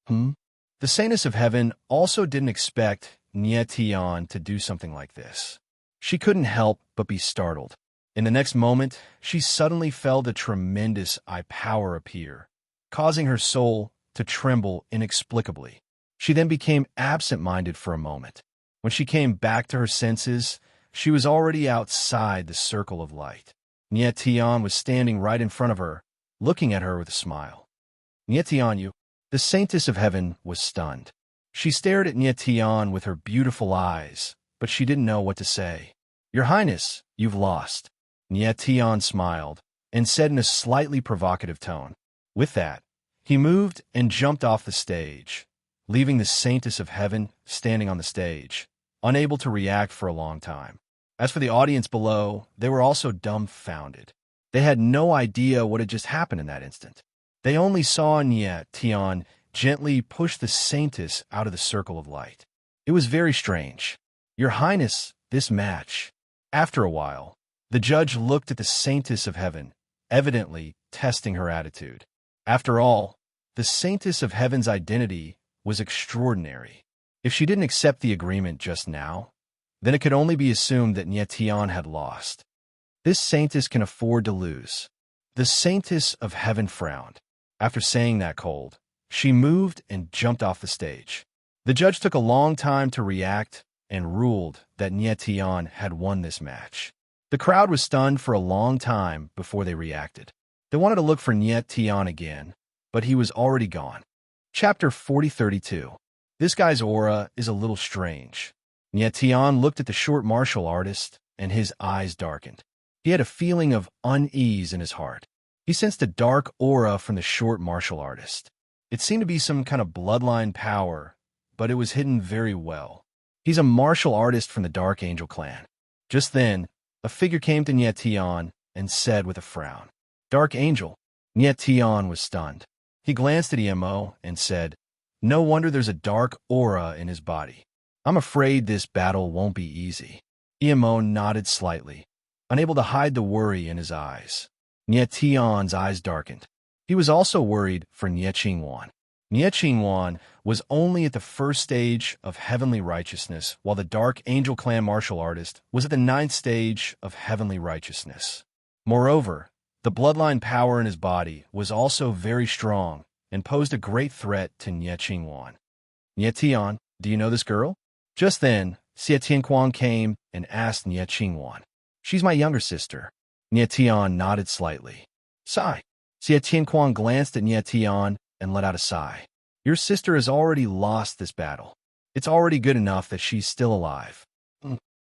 The saintess of heaven also didn't expect Nye Tian to do something like this. She couldn't help but be startled. In the next moment, she suddenly felt a tremendous power appear, causing her soul to tremble inexplicably. She then became absent-minded for a moment. When she came back to her senses, she was already outside the circle of light. Nye Tian was standing right in front of her, looking at her with a smile. Nye Tian, the saintess of heaven was stunned. She stared at Nye Tian with her beautiful eyes, but she didn't know what to say. Your Highness, you've lost. Nye Tian smiled and said in a slightly provocative tone. With that, he moved and jumped off the stage, leaving the saintess of heaven standing on the stage, unable to react for a long time. As for the audience below, they were also dumbfounded. They had no idea what had just happened in that instant. They only saw Nye Tian gently push the saintess out of the circle of light. It was very strange. Your Highness, this match. After a while, the judge looked at the saintess of heaven, evidently testing her attitude. After all, the saintess of heaven's identity was extraordinary. If she didn't accept the agreement just now, then it could only be assumed that Nye Tian had lost. This saintess can afford to lose. The saintess of heaven frowned. After saying that cold, she moved and jumped off the stage. The judge took a long time to react and ruled that Nye Tian had won this match. The crowd was stunned for a long time before they reacted. They wanted to look for Nye Tian again, but he was already gone. Chapter 4032. This guy's aura is a little strange. Nye Tian looked at the short martial artist, and his eyes darkened. He had a feeling of unease in his heart. He sensed a dark aura from the short martial artist. It seemed to be some kind of bloodline power, but it was hidden very well. He's a martial artist from the Dark Angel clan. Just then, a figure came to Nye Tian and said with a frown, Dark Angel. Nye Tian was stunned. He glanced at Emo and said, No wonder there's a dark aura in his body. I'm afraid this battle won't be easy. Emo nodded slightly, unable to hide the worry in his eyes. Nye Tian's eyes darkened. He was also worried for Nye Qingwan. Nye Qingwan was only at the first stage of heavenly righteousness, while the Dark Angel clan martial artist was at the 9th stage of heavenly righteousness. Moreover, the bloodline power in his body was also very strong and posed a great threat to Nye Qingwan. Nye Tian, do you know this girl? Just then, Xie Tianquan came and asked Nye Qingwan. She's my younger sister. Nye Tian nodded slightly. Sigh. Xie Tianquan glanced at Nye Tian and let out a sigh. Your sister has already lost this battle. It's already good enough that she's still alive.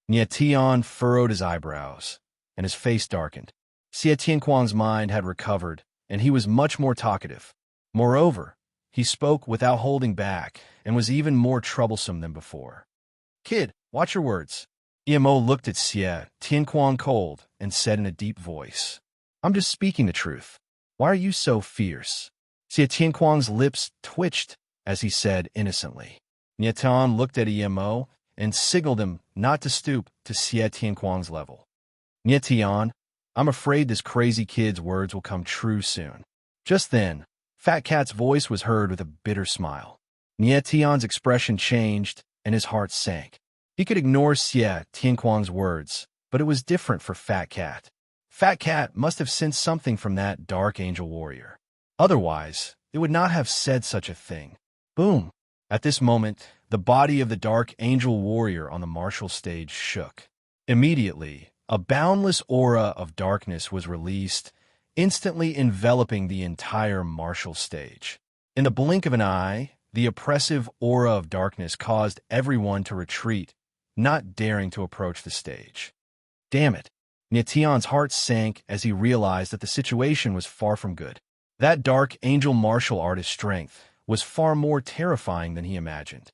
Nye Tian furrowed his eyebrows, and his face darkened. Xie Tianquan's mind had recovered, and he was much more talkative. Moreover, he spoke without holding back and was even more troublesome than before. Kid, watch your words. Emo looked at Xie Tianquan cold and said in a deep voice, I'm just speaking the truth. Why are you so fierce? Xie Tianquan's lips twitched as he said innocently. Nietan looked at Emo and signaled him not to stoop to Xie Tianquang's level. Nietian, I'm afraid this crazy kid's words will come true soon. Just then, Fat Cat's voice was heard with a bitter smile. Nietian's expression changed, and his heart sank. He could ignore Xie Tianquang's words, but it was different for Fat Cat. Fat Cat must have sensed something from that dark angel warrior. Otherwise, it would not have said such a thing. Boom! At this moment, the body of the dark angel warrior on the martial stage shook. Immediately, a boundless aura of darkness was released, instantly enveloping the entire martial stage. In the blink of an eye, the oppressive aura of darkness caused everyone to retreat, not daring to approach the stage. Damn it! Nietian's heart sank as he realized that the situation was far from good. That dark angel martial artist's strength was far more terrifying than he imagined.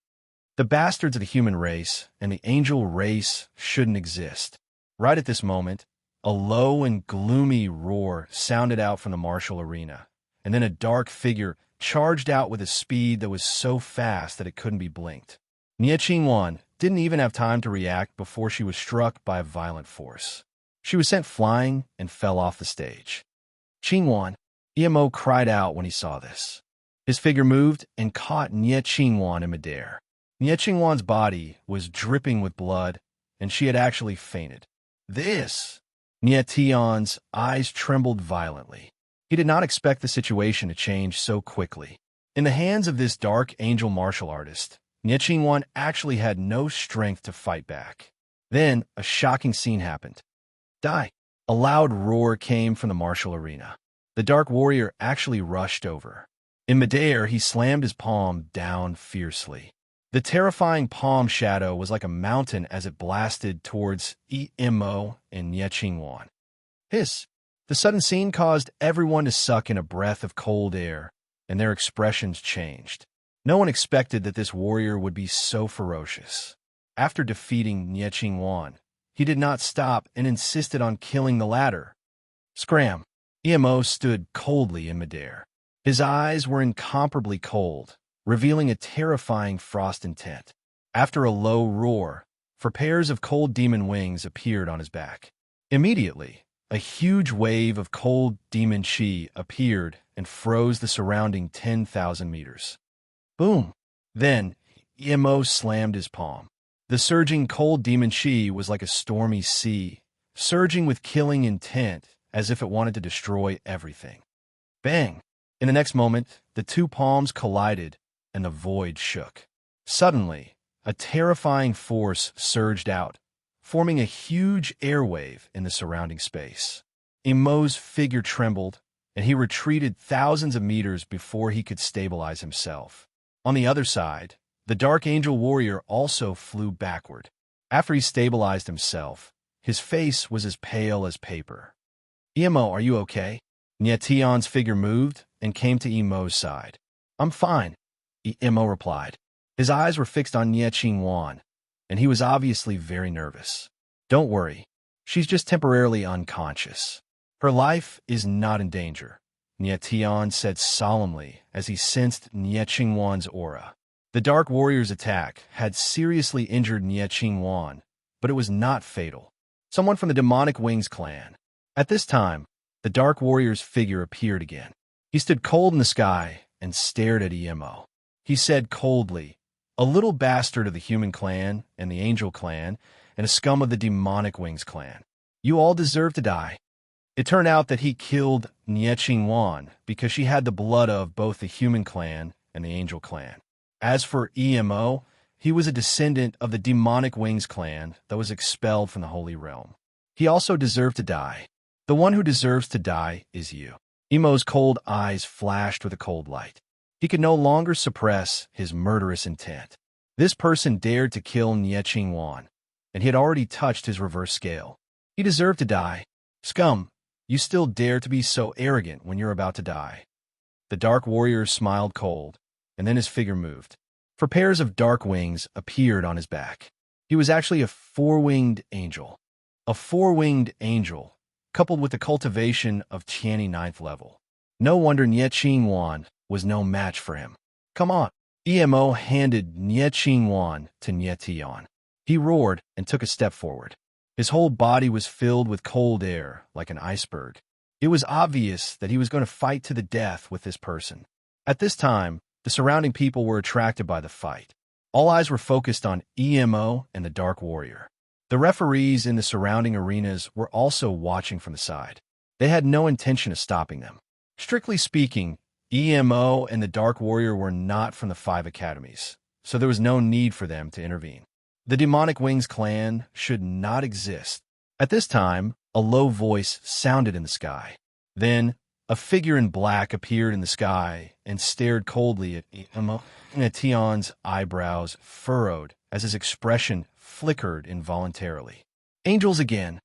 The bastards of the human race and the angel race shouldn't exist. Right at this moment, a low and gloomy roar sounded out from the martial arena, and then a dark figure charged out with a speed that was so fast that it couldn't be blinked. Nie Qingwan didn't even have time to react before she was struck by a violent force. She was sent flying and fell off the stage. Qingwan, Emo cried out when he saw this. His figure moved and caught Nie Qingwan in midair. Nie Qingwan's body was dripping with blood, and she had actually fainted. This! Nie Tian's eyes trembled violently. He did not expect the situation to change so quickly. In the hands of this dark angel martial artist, Nie Qingwan actually had no strength to fight back. Then, a shocking scene happened. Die! A loud roar came from the martial arena. The dark warrior actually rushed over. In midair, he slammed his palm down fiercely. The terrifying palm shadow was like a mountain as it blasted towards Emo and Nie Qingwan. Hiss! The sudden scene caused everyone to suck in a breath of cold air, and their expressions changed. No one expected that this warrior would be so ferocious. After defeating Nie Qingwan, he did not stop and insisted on killing the latter. Scram! Emo stood coldly in midair. His eyes were incomparably cold, revealing a terrifying frost intent. After a low roar, 4 pairs of cold demon wings appeared on his back. Immediately, a huge wave of cold demon chi appeared and froze the surrounding 10,000 meters. Boom! Then, Emo slammed his palm. The surging cold demon chi was like a stormy sea, surging with killing intent as if it wanted to destroy everything. Bang! In the next moment, the 2 palms collided and the void shook. Suddenly, a terrifying force surged out, forming a huge airwave in the surrounding space. Emo's figure trembled, and he retreated thousands of meters before he could stabilize himself. On the other side, the Dark Angel warrior also flew backward. After he stabilized himself, his face was as pale as paper. Emo, are you okay? Nie Tian's figure moved and came to Emo's side. I'm fine, Emo replied. His eyes were fixed on Nie Qingwan, and he was obviously very nervous. Don't worry, she's just temporarily unconscious. Her life is not in danger, Nie Tian said solemnly as he sensed Nie Qingwan's aura. The Dark Warrior's attack had seriously injured Nie Qingwan, but it was not fatal. Someone from the Demonic Wings clan. At this time, the Dark Warrior's figure appeared again. He stood cold in the sky and stared at Emo. He said coldly, a little bastard of the Human Clan and the Angel Clan and a scum of the Demonic Wings clan. You all deserve to die. It turned out that he killed Nie Qingwan because she had the blood of both the Human Clan and the Angel Clan. As for Emo, he was a descendant of the Demonic Wings clan that was expelled from the Holy Realm. He also deserved to die. The one who deserves to die is you. Emo's cold eyes flashed with a cold light. He could no longer suppress his murderous intent. This person dared to kill Nie Qingwan, and he had already touched his reverse scale. He deserved to die. Scum, you still dare to be so arrogant when you're about to die. The Dark Warrior smiled cold, and then his figure moved. 4 pairs of dark wings appeared on his back. He was actually a 4-winged angel. A 4-winged angel, coupled with the cultivation of Tianyi 9th level. No wonder Nie Qingwan was no match for him. Come on, Emo handed Nie Qingwan to Nie Tian. He roared and took a step forward. His whole body was filled with cold air, like an iceberg. It was obvious that he was going to fight to the death with this person. At this time, the surrounding people were attracted by the fight. All eyes were focused on Emo and the Dark Warrior. The referees in the surrounding arenas were also watching from the side. They had no intention of stopping them. Strictly speaking, Emo and the Dark Warrior were not from the 5 academies, so there was no need for them to intervene. The Demonic Wings clan should not exist. At this time, a low voice sounded in the sky. Then, a figure in black appeared in the sky and stared coldly at Emo. Tian's eyebrows furrowed as his expression flickered involuntarily. Angels again.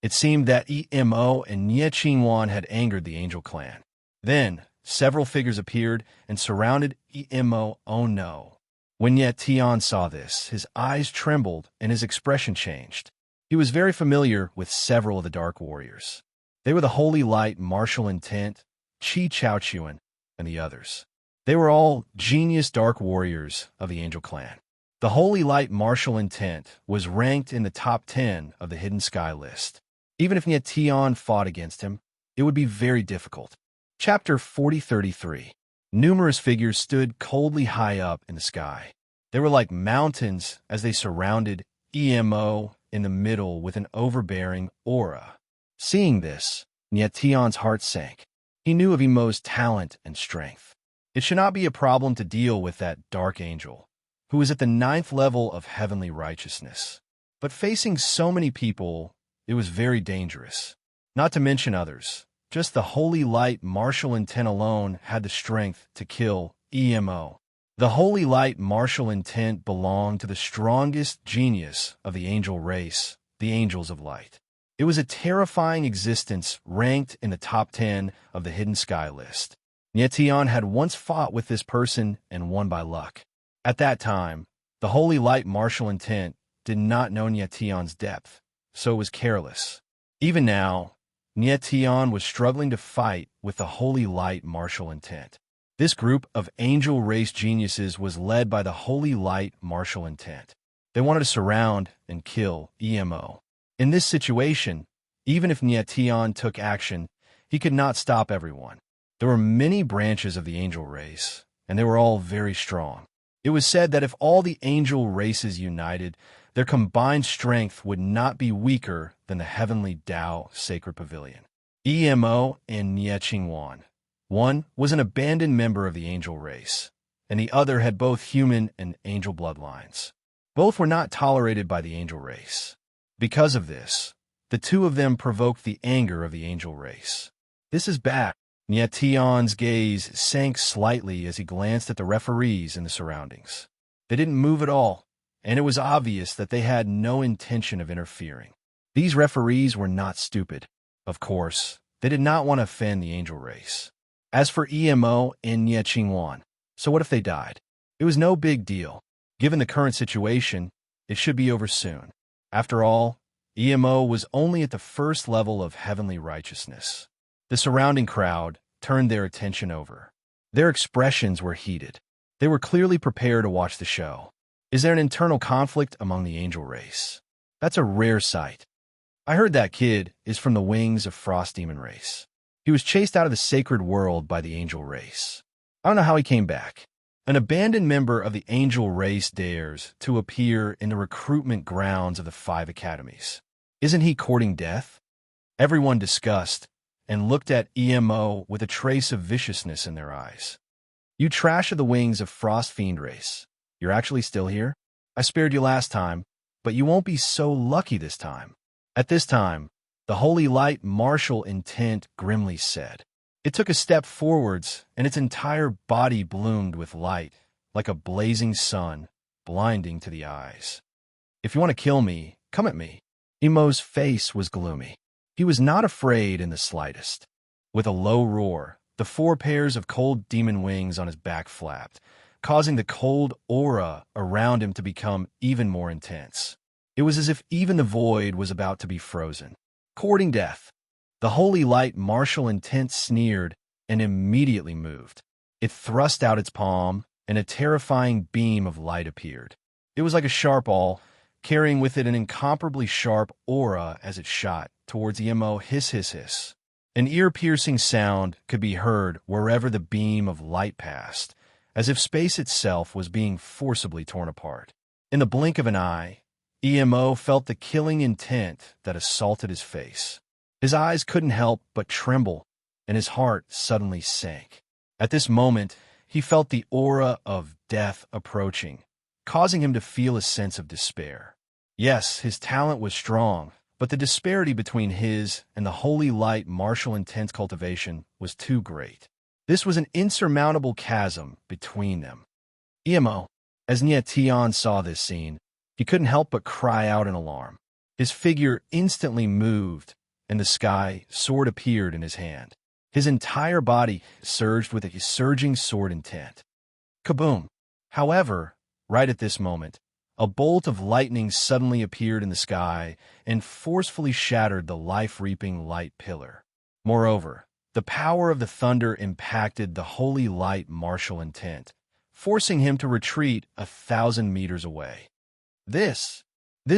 It seemed that Emo and Nie Qingwan had angered the Angel clan. Then, several figures appeared and surrounded Emo. Oh no. When Nie Tian saw this, his eyes trembled and his expression changed. He was very familiar with several of the Dark Warriors. They were the Holy Light Martial Intent, Chi Chaochuan, and the others. They were all genius Dark Warriors of the Angel Clan. The Holy Light Martial Intent was ranked in the top 10 of the Hidden Sky list. Even if Nie Tian fought against him, it would be very difficult. Chapter 4033. Numerous figures stood coldly high up in the sky. They were like mountains as they surrounded Emo in the middle with an overbearing aura. Seeing this, Nie Tian's heart sank. He knew of Emo's talent and strength. It should not be a problem to deal with that dark angel, who is at the 9th level of heavenly righteousness. But facing so many people, it was very dangerous. Not to mention others. Just the Holy Light Martial Intent alone had the strength to kill Emo. The Holy Light Martial Intent belonged to the strongest genius of the angel race, the Angels of Light. It was a terrifying existence ranked in the top 10 of the Hidden Sky list. Nie Tian had once fought with this person and won by luck. At that time, the Holy Light Martial Intent did not know Nie Tian's depth, so it was careless. Even now, Nie Tian was struggling to fight with the Holy Light Martial Intent. This group of angel race geniuses was led by the Holy Light Martial Intent. They wanted to surround and kill Emo. In this situation, even if Nie Tian took action, he could not stop everyone. There were many branches of the angel race, and they were all very strong. It was said that if all the angel races united, their combined strength would not be weaker than the heavenly Tao Sacred Pavilion. Emo and Nie Qingwan. One was an abandoned member of the angel race, and the other had both human and angel bloodlines. Both were not tolerated by the angel race. Because of this, the two of them provoked the anger of the angel race. This is bad. Nie Tian's gaze sank slightly as he glanced at the referees in the surroundings. They didn't move at all, and it was obvious that they had no intention of interfering. These referees were not stupid. Of course, they did not want to offend the angel race. As for Emo and Nie Qingwan, so what if they died? It was no big deal. Given the current situation, it should be over soon. After all, Emo was only at the 1st level of heavenly righteousness. The surrounding crowd turned their attention over. Their expressions were heated. They were clearly prepared to watch the show. Is there an internal conflict among the angel race? That's a rare sight. I heard that kid is from the Wings of Frost Demon race. He was chased out of the sacred world by the angel race. I don't know how he came back. An abandoned member of the angel race dares to appear in the recruitment grounds of the 5 academies. Isn't he courting death? Everyone discussed and looked at Emo with a trace of viciousness in their eyes. You trash of the Wings of Frost Fiend race. You're actually still here? I spared you last time, but you won't be so lucky this time. At this time, the Holy Light Martial Intent grimly said. It took a step forwards, and its entire body bloomed with light, like a blazing sun, blinding to the eyes. If you want to kill me, come at me. Emo's face was gloomy. He was not afraid in the slightest. With a low roar, the 4 pairs of cold demon wings on his back flapped, causing the cold aura around him to become even more intense. It was as if even the void was about to be frozen. Courting death. The Holy Light Martial Intent sneered and immediately moved. It thrust out its palm and a terrifying beam of light appeared. It was like a sharp awl, carrying with it an incomparably sharp aura as it shot towards Emo. Hiss, hiss, hiss. An ear-piercing sound could be heard wherever the beam of light passed, as if space itself was being forcibly torn apart. In the blink of an eye, Emo felt the killing intent that assaulted his face. His eyes couldn't help but tremble, and his heart suddenly sank. At this moment, he felt the aura of death approaching, causing him to feel a sense of despair. Yes, his talent was strong, but the disparity between his and the holy light martial intense cultivation was too great. This was an insurmountable chasm between them. Emo, as Nietian saw this scene, he couldn't help but cry out in alarm. His figure instantly moved, and the sky sword appeared in his hand. His entire body surged with a surging sword intent. Kaboom! However, right at this moment, a bolt of lightning suddenly appeared in the sky and forcefully shattered the life-reaping light pillar. Moreover, the power of the thunder impacted the holy light martial intent, forcing him to retreat 1,000 meters away. This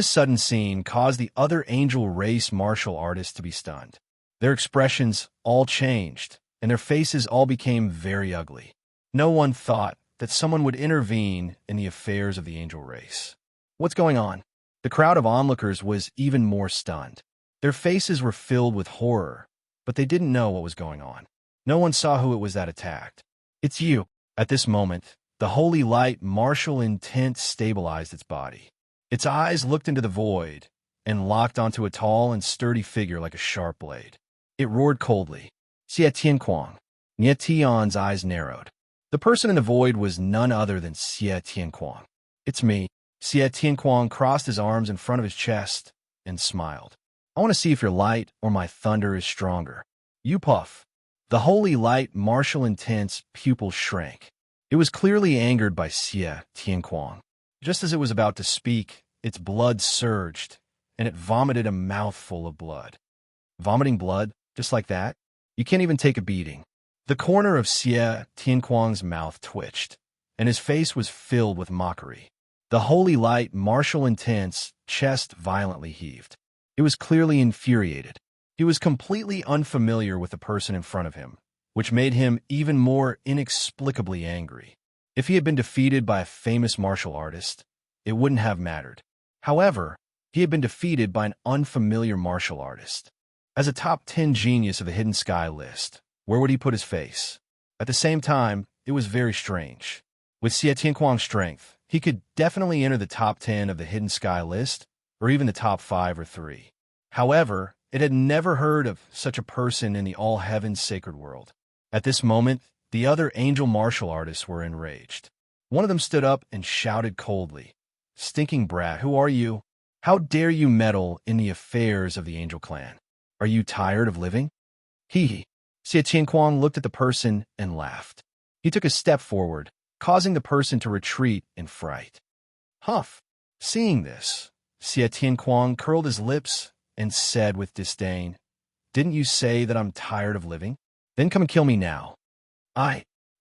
sudden scene caused the other angel race martial artists to be stunned. Their expressions all changed, and their faces all became very ugly. No one thought that someone would intervene in the affairs of the angel race. What's going on? The crowd of onlookers was even more stunned. Their faces were filled with horror, but they didn't know what was going on. No one saw who it was that attacked. It's you. At this moment, the holy light martial intent stabilized its body. Its eyes looked into the void and locked onto a tall and sturdy figure like a sharp blade. It roared coldly. Xie Tianquang. Nietian's eyes narrowed. The person in the void was none other than Xie Tianquang. It's me. Xie Tianquang crossed his arms in front of his chest and smiled. I want to see if your light or my thunder is stronger. You puff. The holy light martial intent's pupils shrank. It was clearly angered by Xie Tianquang. Just as it was about to speak, its blood surged, and it vomited a mouthful of blood. Vomiting blood? Just like that? You can't even take a beating. The corner of Xie Tianquang's mouth twitched, and his face was filled with mockery. The holy light martial intent's chest violently heaved. It was clearly infuriated. He was completely unfamiliar with the person in front of him, which made him even more inexplicably angry. If he had been defeated by a famous martial artist, it wouldn't have mattered. However, he had been defeated by an unfamiliar martial artist. As a top 10 genius of the Hidden Sky list, where would he put his face? At the same time, it was very strange. With Xie Tianquang's strength, he could definitely enter the top 10 of the Hidden Sky list, or even the top 5 or 3. However, it had never heard of such a person in the all-heavens sacred world. At this moment, the other angel martial artists were enraged. One of them stood up and shouted coldly, "Stinking brat, who are you? How dare you meddle in the affairs of the angel clan? Are you tired of living?" Xie Tianquang looked at the person and laughed. He took a step forward, causing the person to retreat in fright. Huff! Seeing this, Xie Tianquang curled his lips and said with disdain, "Didn't you say that I'm tired of living? Then come and kill me now."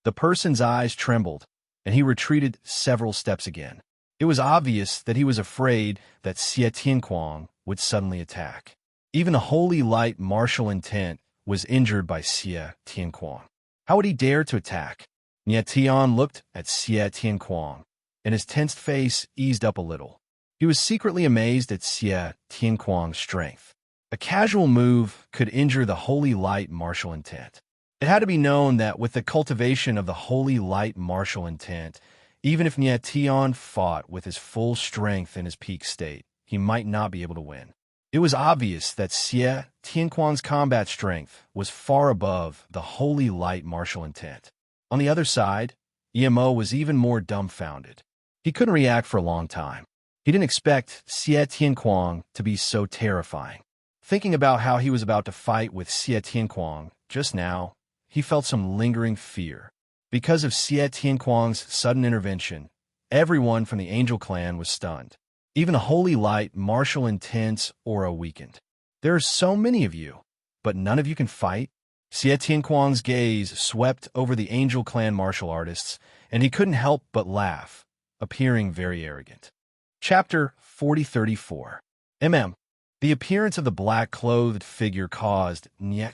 The person's eyes trembled, and he retreated several steps again. It was obvious that he was afraid that Xie Tianquang would suddenly attack. Even the holy light martial intent was injured by Xie Tianquang. How would he dare to attack? Nietian looked at Xie Tianquang, and his tensed face eased up a little. He was secretly amazed at Xie Tianquang's strength. A casual move could injure the holy light martial intent. It had to be known that with the cultivation of the holy light martial intent, even if Nietian fought with his full strength in his peak state, he might not be able to win. It was obvious that Xie Tianquang's combat strength was far above the holy light martial intent. On the other side, Emo was even more dumbfounded. He couldn't react for a long time. He didn't expect Xie Tianquang to be so terrifying. Thinking about how he was about to fight with Xie Tianquang just now, he felt some lingering fear. Because of Xie Tianquang's sudden intervention, everyone from the Angel Clan was stunned. Even the holy light martial intent's aura weakened. There are so many of you, but none of you can fight? Xie Tianquang's gaze swept over the Angel Clan martial artists, and he couldn't help but laugh, appearing very arrogant. Chapter 4034. The appearance of the black-clothed figure caused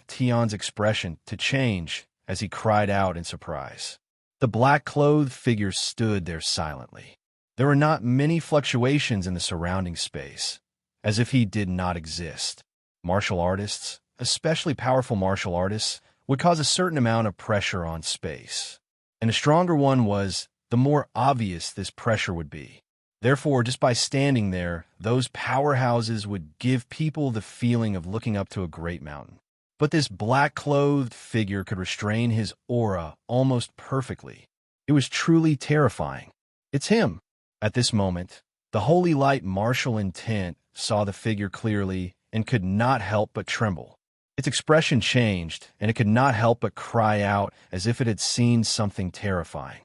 Tion's expression to change as he cried out in surprise. The black-clothed figure stood there silently. There were not many fluctuations in the surrounding space, as if he did not exist. Martial artists, especially powerful martial artists, would cause a certain amount of pressure on space. And a stronger one was, the more obvious this pressure would be. Therefore, just by standing there, those powerhouses would give people the feeling of looking up to a great mountain. But this black-clothed figure could restrain his aura almost perfectly. It was truly terrifying. It's him. At this moment, the holy light martial intent saw the figure clearly and could not help but tremble. Its expression changed, and it could not help but cry out as if it had seen something terrifying.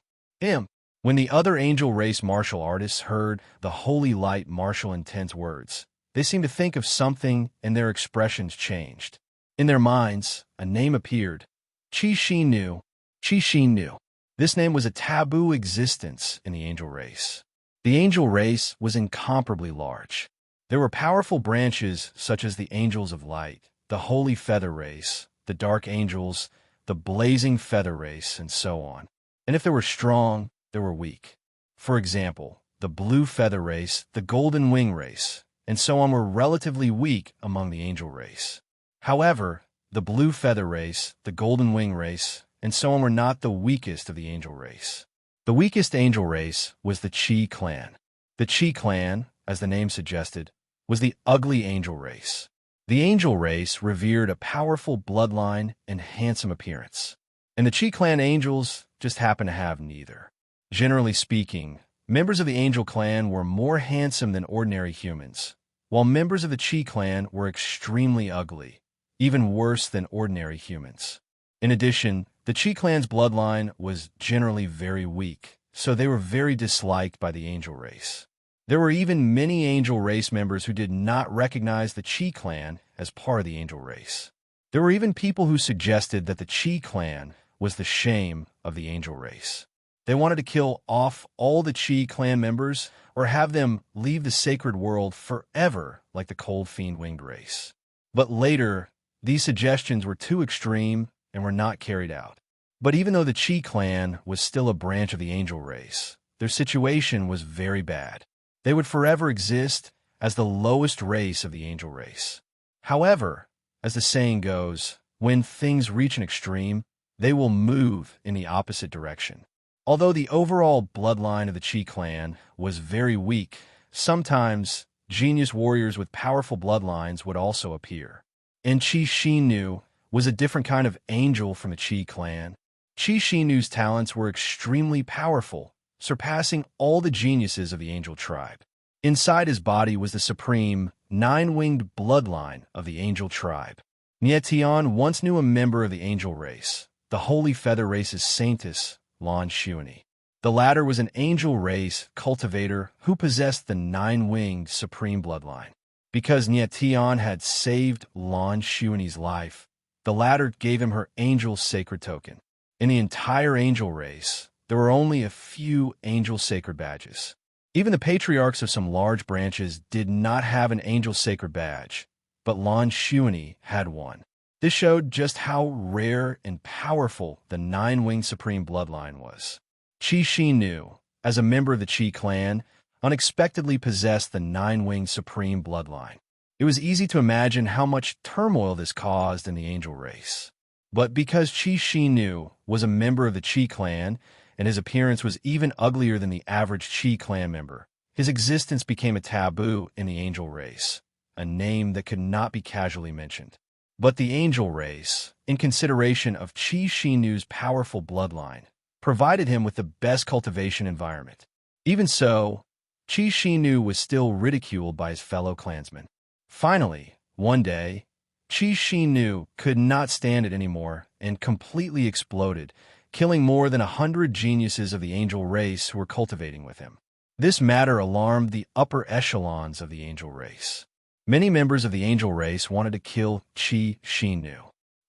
When the other angel race martial artists heard the holy light martial intent's words, they seemed to think of something and their expressions changed. In their minds, a name appeared. Chi-Shi-Nu. Chi-Shi-Nu. This name was a taboo existence in the angel race. The angel race was incomparably large. There were powerful branches such as the angels of light, the holy feather race, the dark angels, the blazing feather race, and so on. And if they were strong, they were weak. For example, the blue feather race, the golden wing race, and so on were relatively weak among the angel race. However, the blue feather race, the golden wing race, and so on were not the weakest of the angel race. The weakest angel race was the Chi clan. The Chi clan, as the name suggested, was the ugly angel race. The angel race revered a powerful bloodline and handsome appearance, and the Chi clan angels just happened to have neither. Generally speaking, members of the angel clan were more handsome than ordinary humans, while members of the Chi clan were extremely ugly, even worse than ordinary humans. In addition, the Chi clan's bloodline was generally very weak, so they were very disliked by the angel race. There were even many angel race members who did not recognize the Chi clan as part of the angel race. There were even people who suggested that the Chi clan was the shame of the angel race. They wanted to kill off all the Chi clan members or have them leave the sacred world forever like the cold fiend winged race. But later, these suggestions were too extreme and were not carried out. But even though the Chi clan was still a branch of the angel race, their situation was very bad. They would forever exist as the lowest race of the angel race. However, as the saying goes, when things reach an extreme, they will move in the opposite direction. Although the overall bloodline of the Chi clan was very weak, sometimes genius warriors with powerful bloodlines would also appear. And Chi-Shi-Nu was a different kind of angel from the Chi clan. Chi-Shi-Nu's talents were extremely powerful, surpassing all the geniuses of the angel tribe. Inside his body was the supreme, nine-winged bloodline of the angel tribe. Tion once knew a member of the angel race, the holy feather race's saintess, Lan Xuani. The latter was an angel race cultivator who possessed the nine-winged supreme bloodline. Because Tion had saved Lan Xuani's life, the latter gave him her angel sacred token. In the entire angel race, there were only a few angel sacred badges. Even the patriarchs of some large branches did not have an angel sacred badge, but Lan Xuani had one. This showed just how rare and powerful the nine-winged supreme bloodline was. Chi-Shi-Nu, as a member of the Chi clan, unexpectedly possessed the nine-winged supreme bloodline. It was easy to imagine how much turmoil this caused in the angel race. But because Chi-Shi-Nu was a member of the Chi clan, and his appearance was even uglier than the average Chi clan member, his existence became a taboo in the angel race, a name that could not be casually mentioned. But the angel race, in consideration of Chi-Shi-Nu's powerful bloodline, provided him with the best cultivation environment. Even so, Chi-Shi-Nu was still ridiculed by his fellow clansmen. Finally, one day, Chi-Shi-Nu could not stand it anymore and completely exploded, killing more than 100 geniuses of the angel race who were cultivating with him. This matter alarmed the upper echelons of the angel race. Many members of the angel race wanted to kill Chi-Shi-Nu.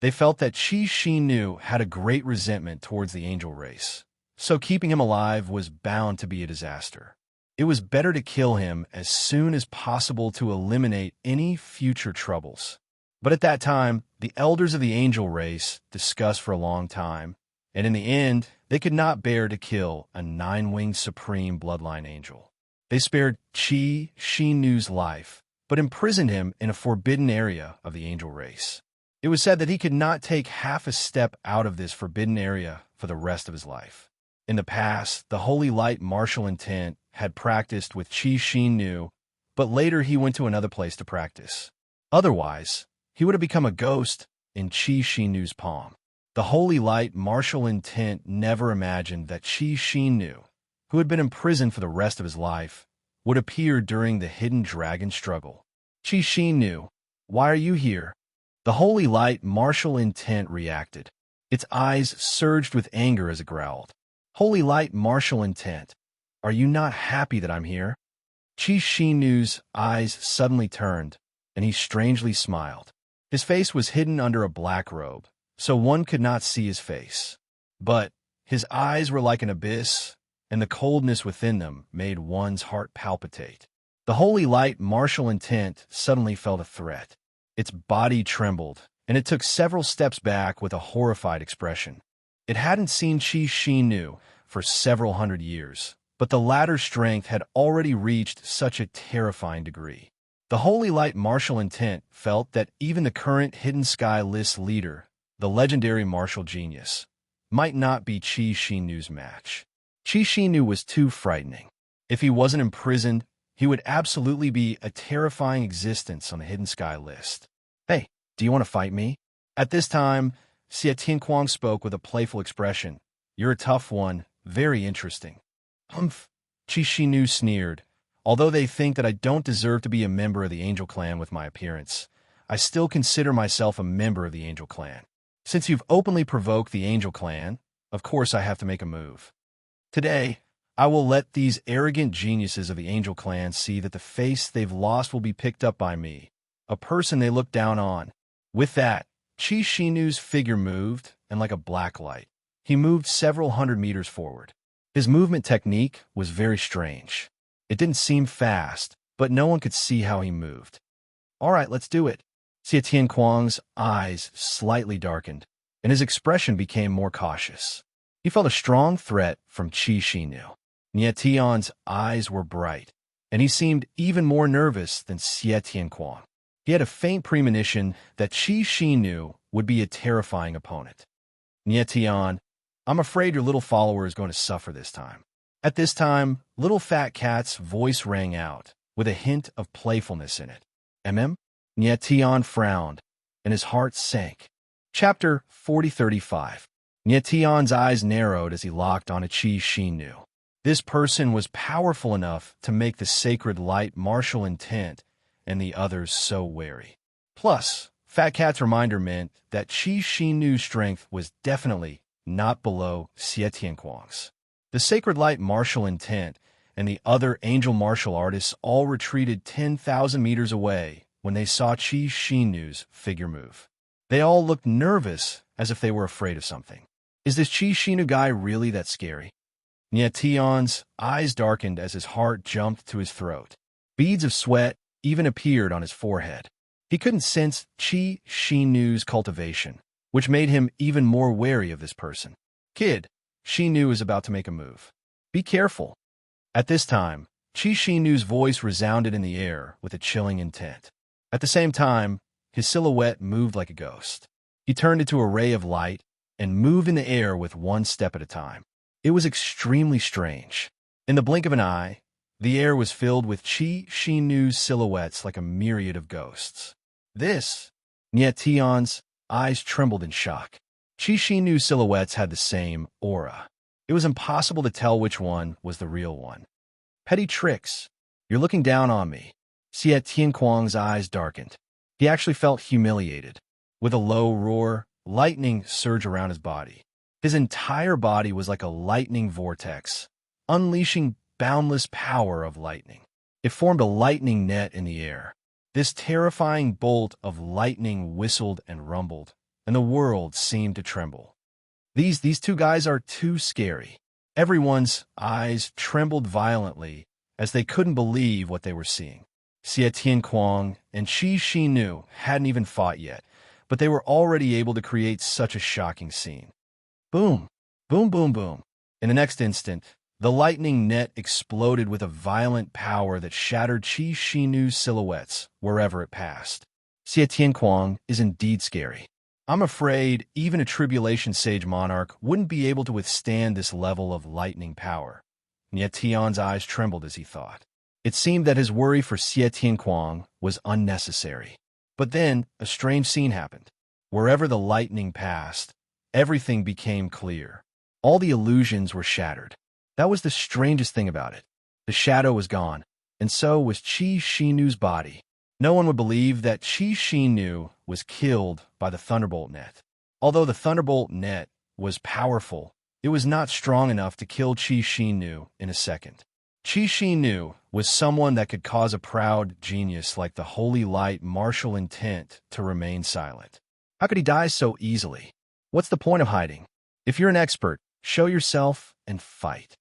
They felt that Chi-Shi-Nu had a great resentment towards the angel race, so keeping him alive was bound to be a disaster. It was better to kill him as soon as possible to eliminate any future troubles. But at that time, the elders of the angel race discussed for a long time, and in the end, they could not bear to kill a nine-winged supreme bloodline angel. They spared Qi Xinu's life, but imprisoned him in a forbidden area of the angel race. It was said that he could not take half a step out of this forbidden area for the rest of his life. In the past, the holy light martial intent had practiced with Qi Xinu, but later he went to another place to practice. Otherwise, he would have become a ghost in Qi Xinu's palm. The holy light martial intent never imagined that Qi Xinu, who had been imprisoned for the rest of his life, would appear during the hidden dragon struggle. Qi Xinu, why are you here? The holy light martial intent reacted. Its eyes surged with anger as it growled. Holy light martial intent, are you not happy that I'm here? Qi Xinu's eyes suddenly turned, and he strangely smiled. His face was hidden under a black robe, so one could not see his face. But his eyes were like an abyss, and the coldness within them made one's heart palpitate. The holy light martial intent suddenly felt a threat. Its body trembled, and it took several steps back with a horrified expression. It hadn't seen Qi Xinu for several hundred years, but the latter's strength had already reached such a terrifying degree. The holy light martial intent felt that even the current Hidden Sky list leader, the legendary martial genius, might not be Qi Xinu's match. Qi Xinu was too frightening. If he wasn't imprisoned, he would absolutely be a terrifying existence on the Hidden Sky list. Hey, do you want to fight me? At this time, Xie Tianquang spoke with a playful expression. You're a tough one, very interesting. Humph, Qi Xinu sneered. Although they think that I don't deserve to be a member of the Angel Clan with my appearance, I still consider myself a member of the Angel Clan. Since you've openly provoked the Angel Clan, of course I have to make a move. Today, I will let these arrogant geniuses of the Angel Clan see that the face they've lost will be picked up by me, a person they look down on. With that, Qi Xinu's figure moved, and like a black light, he moved several hundred meters forward. His movement technique was very strange. It didn't seem fast, but no one could see how he moved. All right, let's do it. Xie Tianquang's eyes slightly darkened, and his expression became more cautious. He felt a strong threat from Qi Xinu. Nie Tian's eyes were bright, and he seemed even more nervous than Xie Tianquang. He had a faint premonition that Qi Xinu would be a terrifying opponent. Nie Tian, I'm afraid your little follower is going to suffer this time. At this time, Little Fat Cat's voice rang out, with a hint of playfulness in it. Nie Tian frowned, and his heart sank. Chapter 4035. Nie Tian's eyes narrowed as he locked on a Qi Xinu. This person was powerful enough to make the sacred light martial intent and the others so wary. Plus, Fat Cat's reminder meant that Qi Xinu's strength was definitely not below Xie Tianquang's. The sacred light martial intent and the other angel martial artists all retreated 10,000 meters away when they saw Qi Xinu's figure move. They all looked nervous, as if they were afraid of something. Is this Qi Xinu guy really that scary? Nie Tian's eyes darkened as his heart jumped to his throat. Beads of sweat even appeared on his forehead. He couldn't sense Qi Xinu's cultivation, which made him even more wary of this person. Kid, Xinu is about to make a move. Be careful. At this time, Qi Xinu's voice resounded in the air with a chilling intent. At the same time, his silhouette moved like a ghost. He turned into a ray of light and moved in the air with one step at a time. It was extremely strange. In the blink of an eye, the air was filled with Qi Xinu's silhouettes like a myriad of ghosts. This, Nie Tian's eyes trembled in shock. Qi Xinu's silhouettes had the same aura. It was impossible to tell which one was the real one. Petty tricks. You're looking down on me. Xie Tianquang's eyes darkened. He actually felt humiliated. With a low roar, lightning surged around his body. His entire body was like a lightning vortex, unleashing boundless power of lightning. It formed a lightning net in the air. This terrifying bolt of lightning whistled and rumbled, and the world seemed to tremble. These two guys are too scary. Everyone's eyes trembled violently as they couldn't believe what they were seeing. Xie Tianquang and Qi Shinu hadn't even fought yet, but they were already able to create such a shocking scene. Boom! Boom, boom, boom. In the next instant, the lightning net exploded with a violent power that shattered Qi Shinu's silhouettes wherever it passed. Xie Tianquang is indeed scary. I'm afraid even a tribulation sage monarch wouldn't be able to withstand this level of lightning power. Yet Tian's eyes trembled as he thought. It seemed that his worry for Xie Tianquang was unnecessary. But then, a strange scene happened. Wherever the lightning passed, everything became clear. All the illusions were shattered. That was the strangest thing about it. The shadow was gone, and so was Qi Shinu's body. No one would believe that Qi Shinu was killed by the thunderbolt net. Although the thunderbolt net was powerful, it was not strong enough to kill Qi Shinu in a second. Qi Shinu was someone that could cause a proud genius like the holy light martial intent to remain silent. How could he die so easily? What's the point of hiding? If you're an expert, show yourself and fight.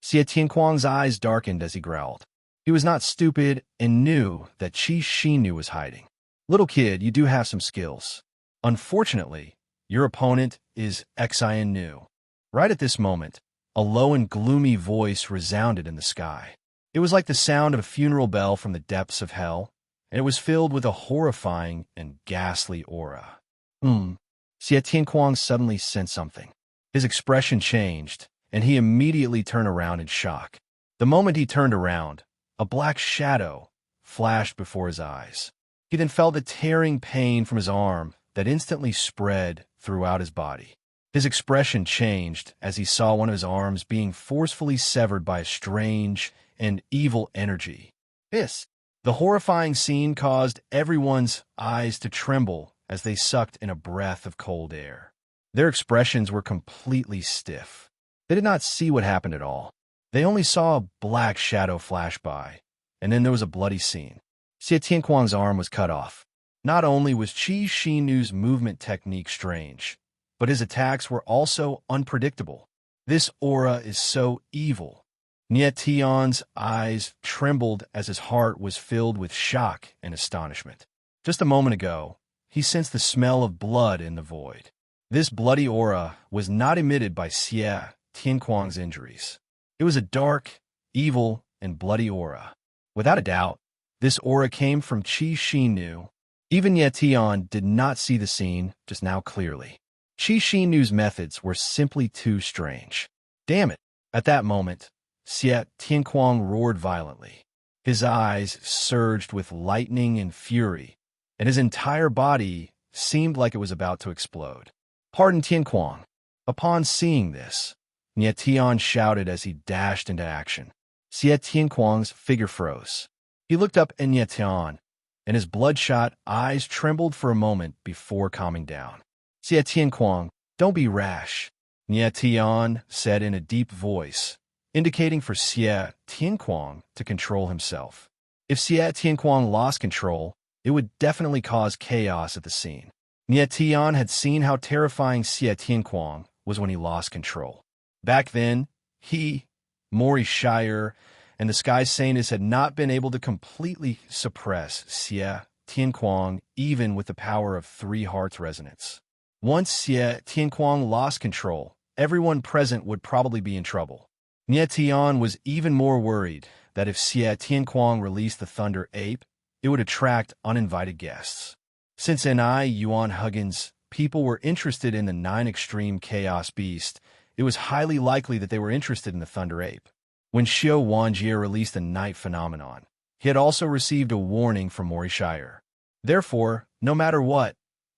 Xie Tianquang's eyes darkened as he growled. He was not stupid and knew that Qi Shinu was hiding. Little kid, you do have some skills. Unfortunately, your opponent is Xian Nu. Right at this moment, a low and gloomy voice resounded in the sky. It was like the sound of a funeral bell from the depths of hell, and it was filled with a horrifying and ghastly aura. Xie Tianquang suddenly sensed something. His expression changed, and he immediately turned around in shock. The moment he turned around, a black shadow flashed before his eyes. He then felt a tearing pain from his arm that instantly spread throughout his body. His expression changed as he saw one of his arms being forcefully severed by a strange and evil energy. The horrifying scene caused everyone's eyes to tremble as they sucked in a breath of cold air. Their expressions were completely stiff. They did not see what happened at all. They only saw a black shadow flash by, and then there was a bloody scene. Xie Tianquang's arm was cut off. Not only was Qi Shinu's movement technique strange, but his attacks were also unpredictable. This aura is so evil. Nie Tian's eyes trembled as his heart was filled with shock and astonishment. Just a moment ago, he sensed the smell of blood in the void. This bloody aura was not emitted by Xie Tianquang's injuries. It was a dark, evil, and bloody aura. Without a doubt, this aura came from Qi Shinu. Even Ye Tian did not see the scene just now clearly. Qi Shinu's methods were simply too strange. Damn it! At that moment, Xie Tianquang roared violently. His eyes surged with lightning and fury, and his entire body seemed like it was about to explode. Pardon Tianquang. Upon seeing this, Nie Tian shouted as he dashed into action. Xie Tianquang's figure froze. He looked up at Nie Tian, and his bloodshot eyes trembled for a moment before calming down. Xie Tianquang, don't be rash, Nie Tian said in a deep voice, indicating for Xie Tianquang to control himself. If Xie Tianquang lost control, it would definitely cause chaos at the scene. Nie Tian had seen how terrifying Xie Tianquang was when he lost control. Back then, he, Mori Shire, and the Sky Saintess had not been able to completely suppress Xie Tianquang even with the power of 3 hearts resonance. Once Xie Tianquang lost control, everyone present would probably be in trouble. Nie Tian was even more worried that if Xie Tianquang released the Thunder Ape, it would attract uninvited guests. Since Ni Yuan Huggins people were interested in the 9 Extreme Chaos Beast, it was highly likely that they were interested in the Thunder Ape. When Xiao Wanjie released the Night Phenomenon, he had also received a warning from Mori Shire. Therefore, no matter what,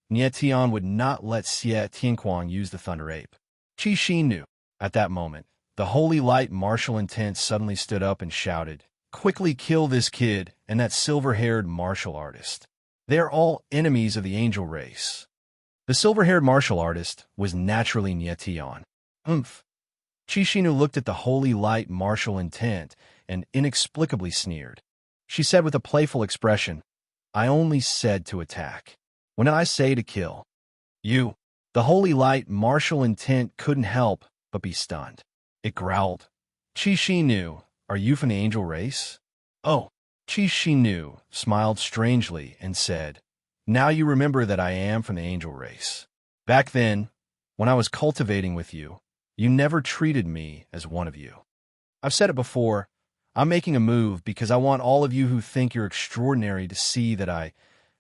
Nie Tian would not let Xie Tianquang use the Thunder Ape. Qi Shinu. At that moment, the Holy Light martial intent suddenly stood up and shouted, "Quickly kill this kid and that silver-haired martial artist. They are all enemies of the angel race." The silver-haired martial artist was naturally Nie Tian. Qi Shinu looked at the Holy Light martial intent and inexplicably sneered. She said with a playful expression, "I only said to attack. When did I say to kill? You." The Holy Light martial intent couldn't help but be stunned. It growled. Chi Shinu, are you from the angel race? Oh, Chi Shinu smiled strangely and said, now you remember that I am from the angel race. Back then, when I was cultivating with you, you never treated me as one of you. I've said it before, I'm making a move because I want all of you who think you're extraordinary to see that I,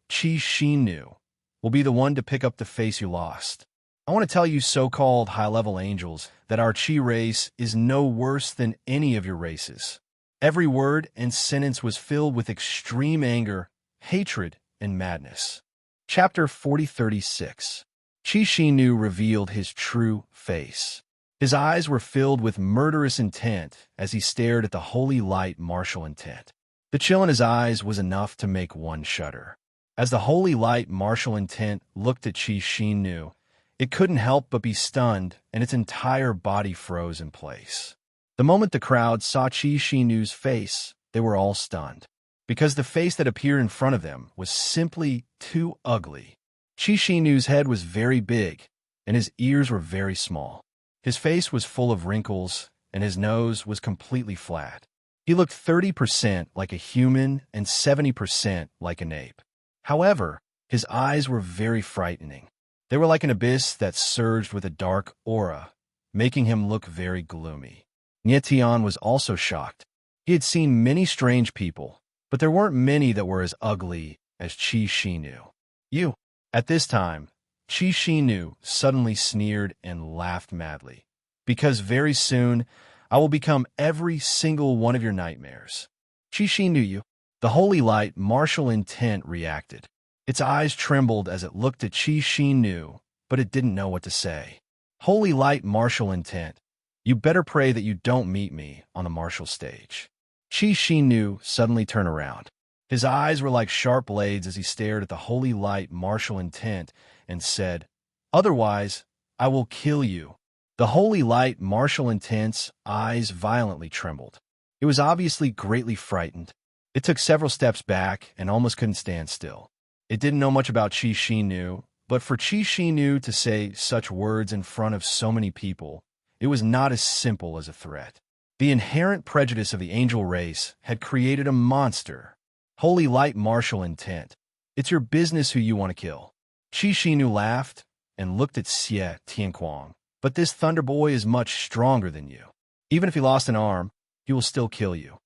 Chi Shinu, will be the one to pick up the face you lost. I want to tell you so-called high-level angels that our Chi race is no worse than any of your races. Every word and sentence was filled with extreme anger, hatred, and madness. Chapter 4036. Chi Shinu revealed his true face. His eyes were filled with murderous intent as he stared at the holy light martial intent. The chill in his eyes was enough to make one shudder. As the holy light martial intent looked at Chi Shinu, it couldn't help but be stunned, and its entire body froze in place. The moment the crowd saw Chi Shinu's face, they were all stunned, because the face that appeared in front of them was simply too ugly. Chi Shinu's head was very big, and his ears were very small. His face was full of wrinkles, and his nose was completely flat. He looked 30% like a human and 70% like an ape. However, his eyes were very frightening. They were like an abyss that surged with a dark aura, making him look very gloomy. Nietian was also shocked. He had seen many strange people, but there weren't many that were as ugly as Chi Shinu. You. At this time, Chi Shinu suddenly sneered and laughed madly. Because very soon, I will become every single one of your nightmares. Chi Shinu, you. The holy light martial intent reacted. Its eyes trembled as it looked at Chi Shinu, but it didn't know what to say. Holy light martial intent, you better pray that you don't meet me on the martial stage. Chi Shinu suddenly turned around. His eyes were like sharp blades as he stared at the holy light martial intent and said, otherwise, I will kill you. The holy light martial intent's eyes violently trembled. It was obviously greatly frightened. It took several steps back and almost couldn't stand still. It didn't know much about Chi Shinu, but for Chi Shinu to say such words in front of so many people, it was not as simple as a threat. The inherent prejudice of the angel race had created a monster. Holy light martial intent. It's your business who you want to kill. Chi Shinu laughed and looked at Xie Tianquang. But this Thunder Boy is much stronger than you. Even if he lost an arm, he will still kill you.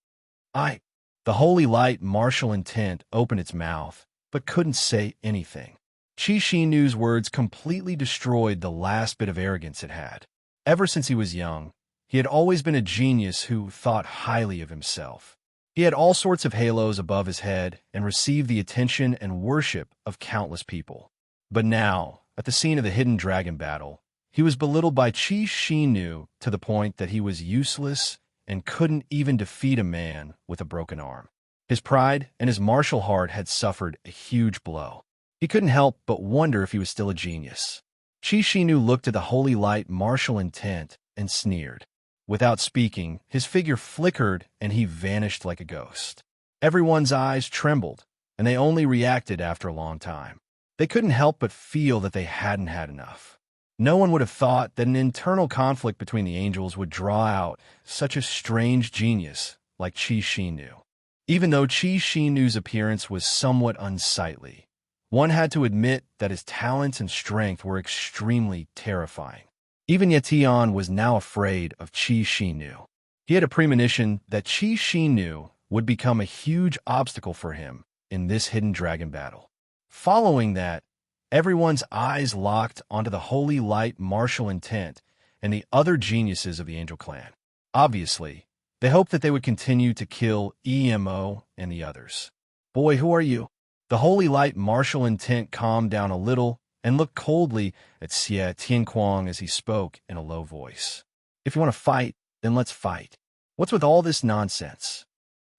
The holy light martial intent opened its mouth, but couldn't say anything. Chi Shinu's words completely destroyed the last bit of arrogance it had. Ever since he was young, he had always been a genius who thought highly of himself. He had all sorts of halos above his head and received the attention and worship of countless people. But now, at the scene of the hidden dragon battle, he was belittled by Chi Shinu to the point that he was useless and couldn't even defeat a man with a broken arm. His pride and his martial heart had suffered a huge blow. He couldn't help but wonder if he was still a genius. Chi Shinu looked at the holy light martial intent and sneered. Without speaking, his figure flickered and he vanished like a ghost. Everyone's eyes trembled, and they only reacted after a long time. They couldn't help but feel that they hadn't had enough. No one would have thought that an internal conflict between the angels would draw out such a strange genius like Chi Shinu. Even though Chi Shinu's appearance was somewhat unsightly, one had to admit that his talents and strength were extremely terrifying. Even Yetian was now afraid of Chi Shinu. He had a premonition that Chi Shinu would become a huge obstacle for him in this hidden dragon battle. Following that, everyone's eyes locked onto the holy light martial intent and the other geniuses of the angel clan. Obviously, they hoped that they would continue to kill EMO and the others. Boy, who are you? The holy light martial intent calmed down a little and looked coldly at Xie Tianquang as he spoke in a low voice. If you want to fight, then let's fight. What's with all this nonsense?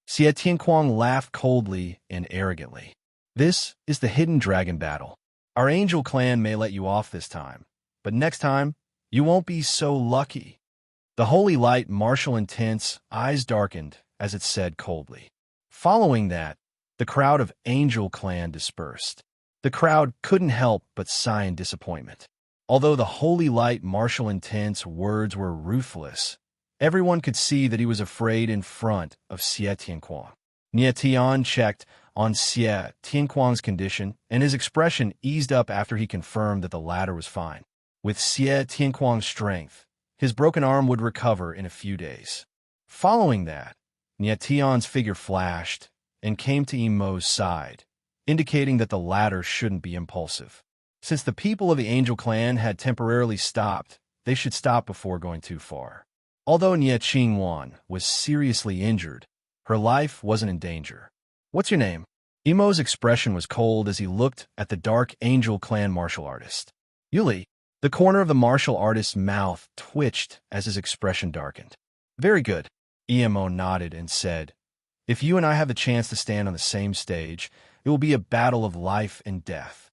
Xie Tianquang laughed coldly and arrogantly. This is the hidden dragon battle. Our angel clan may let you off this time, but next time, you won't be so lucky. The holy light martial intent's eyes darkened as it said coldly. Following that, the crowd of angel clan dispersed. The crowd couldn't help but sigh in disappointment. Although the holy light martial intent's words were ruthless, Everyone could see that he was afraid in front of Xie Tianquan. Nie Tian checked on Xie Tianquan's condition, and his expression eased up after he confirmed that the latter was fine. With Xie Tianquan's strength, his broken arm would recover in a few days. Following that, Nie Tian's figure flashed and came to Emo's side, indicating that the latter shouldn't be impulsive. Since the people of the Angel Clan had temporarily stopped, they should stop before going too far. Although Nie Qingwan was seriously injured, her life wasn't in danger. "What's your name?" Emo's expression was cold as he looked at the Dark Angel Clan martial artist. "Yuli." The corner of the martial artist's mouth twitched as his expression darkened. "Very good." Emo nodded and said, "If you and I have the chance to stand on the same stage, it will be a battle of life and death.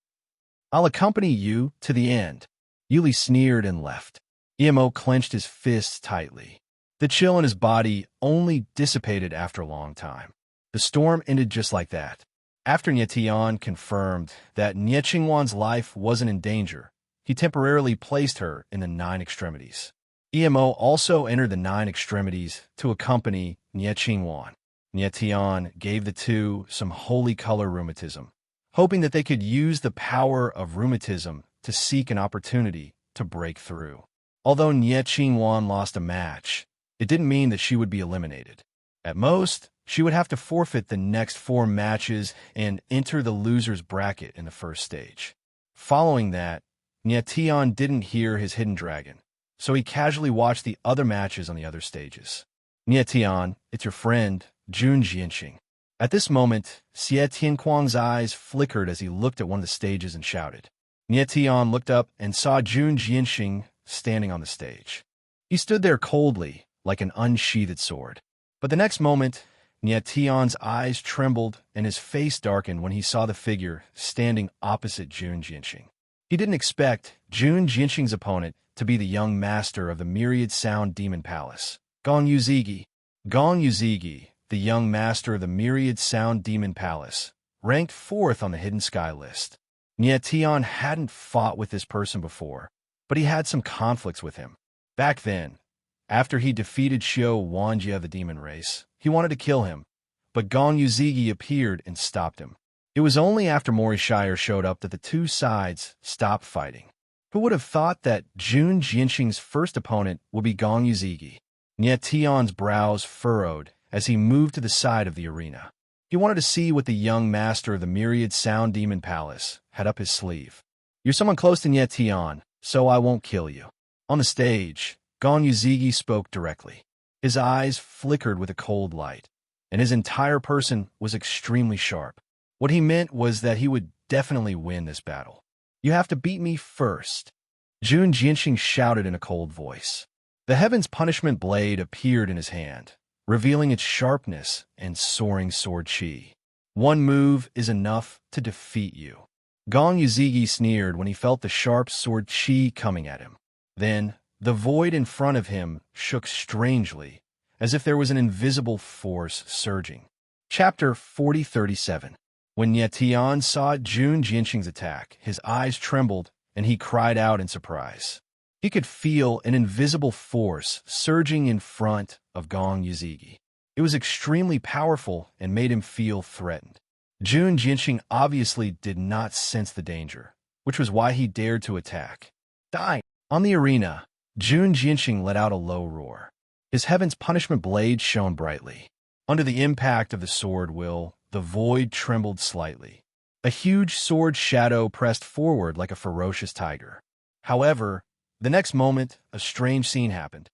I'll accompany you to the end." Yuli sneered and left. Emo clenched his fists tightly. The chill in his body only dissipated after a long time. The storm ended just like that. After Nie Tian confirmed that Nie Qingwan's life wasn't in danger, he temporarily placed her in the 9 extremities. Emo also entered the 9 extremities to accompany Nie Qingwan. Nie Tian gave the two some holy color rheumatism, hoping that they could use the power of rheumatism to seek an opportunity to break through. Although Nie Qingwan lost a match, it didn't mean that she would be eliminated. At most, she would have to forfeit the next 4 matches and enter the loser's bracket in the first stage. Following that, Nie Tian didn't hear his hidden dragon, so he casually watched the other matches on the other stages. "Nie Tian, it's your friend, Jun Jianxing." At this moment, Xie Tianquan's eyes flickered as he looked at one of the stages and shouted. Nie Tian looked up and saw Jun Jianxing standing on the stage. He stood there coldly, like an unsheathed sword. But the next moment, Nie Tian's eyes trembled and his face darkened when he saw the figure standing opposite Jun Jianxing. He didn't expect Jun Jianxing's opponent to be the young master of the Myriad Sound Demon Palace, Gong Yuzigi. Gong Yuzigi, the young master of the Myriad Sound Demon Palace, ranked 4th on the Hidden Sky list. Nie Tian hadn't fought with this person before, but he had some conflicts with him. Back then, after he defeated Xiao Wanjie of the demon race, he wanted to kill him, but Gong Yuzigi appeared and stopped him. It was only after Morishire showed up that the two sides stopped fighting. Who would have thought that Jun Jianxing's first opponent would be Gong Yuzigi? Nie Tian's brows furrowed as he moved to the side of the arena. He wanted to see what the young master of the Myriad Sound Demon Palace had up his sleeve. "You're someone close to Nie Tian, so I won't kill you." On the stage, Gong Yuzigi spoke directly. His eyes flickered with a cold light, and his entire person was extremely sharp. What he meant was that he would definitely win this battle. "You have to beat me first," Jun Jianxing shouted in a cold voice. The Heaven's Punishment Blade appeared in his hand, revealing its sharpness and soaring sword chi. "One move is enough to defeat you." Gong Yuzigi sneered when he felt the sharp sword chi coming at him. Then, the void in front of him shook strangely, as if there was an invisible force surging. Chapter 4037. When Nie Tian saw Jun Jianxing's attack, his eyes trembled and he cried out in surprise. He could feel an invisible force surging in front of Gong Yuzigi. It was extremely powerful and made him feel threatened. Jun Jianxing obviously did not sense the danger, which was why he dared to attack. "Die!" On the arena, Jun Jianxing let out a low roar. His Heaven's Punishment Blade shone brightly. Under the impact of the sword will, the void trembled slightly. A huge sword shadow pressed forward like a ferocious tiger. However, the next moment, a strange scene happened.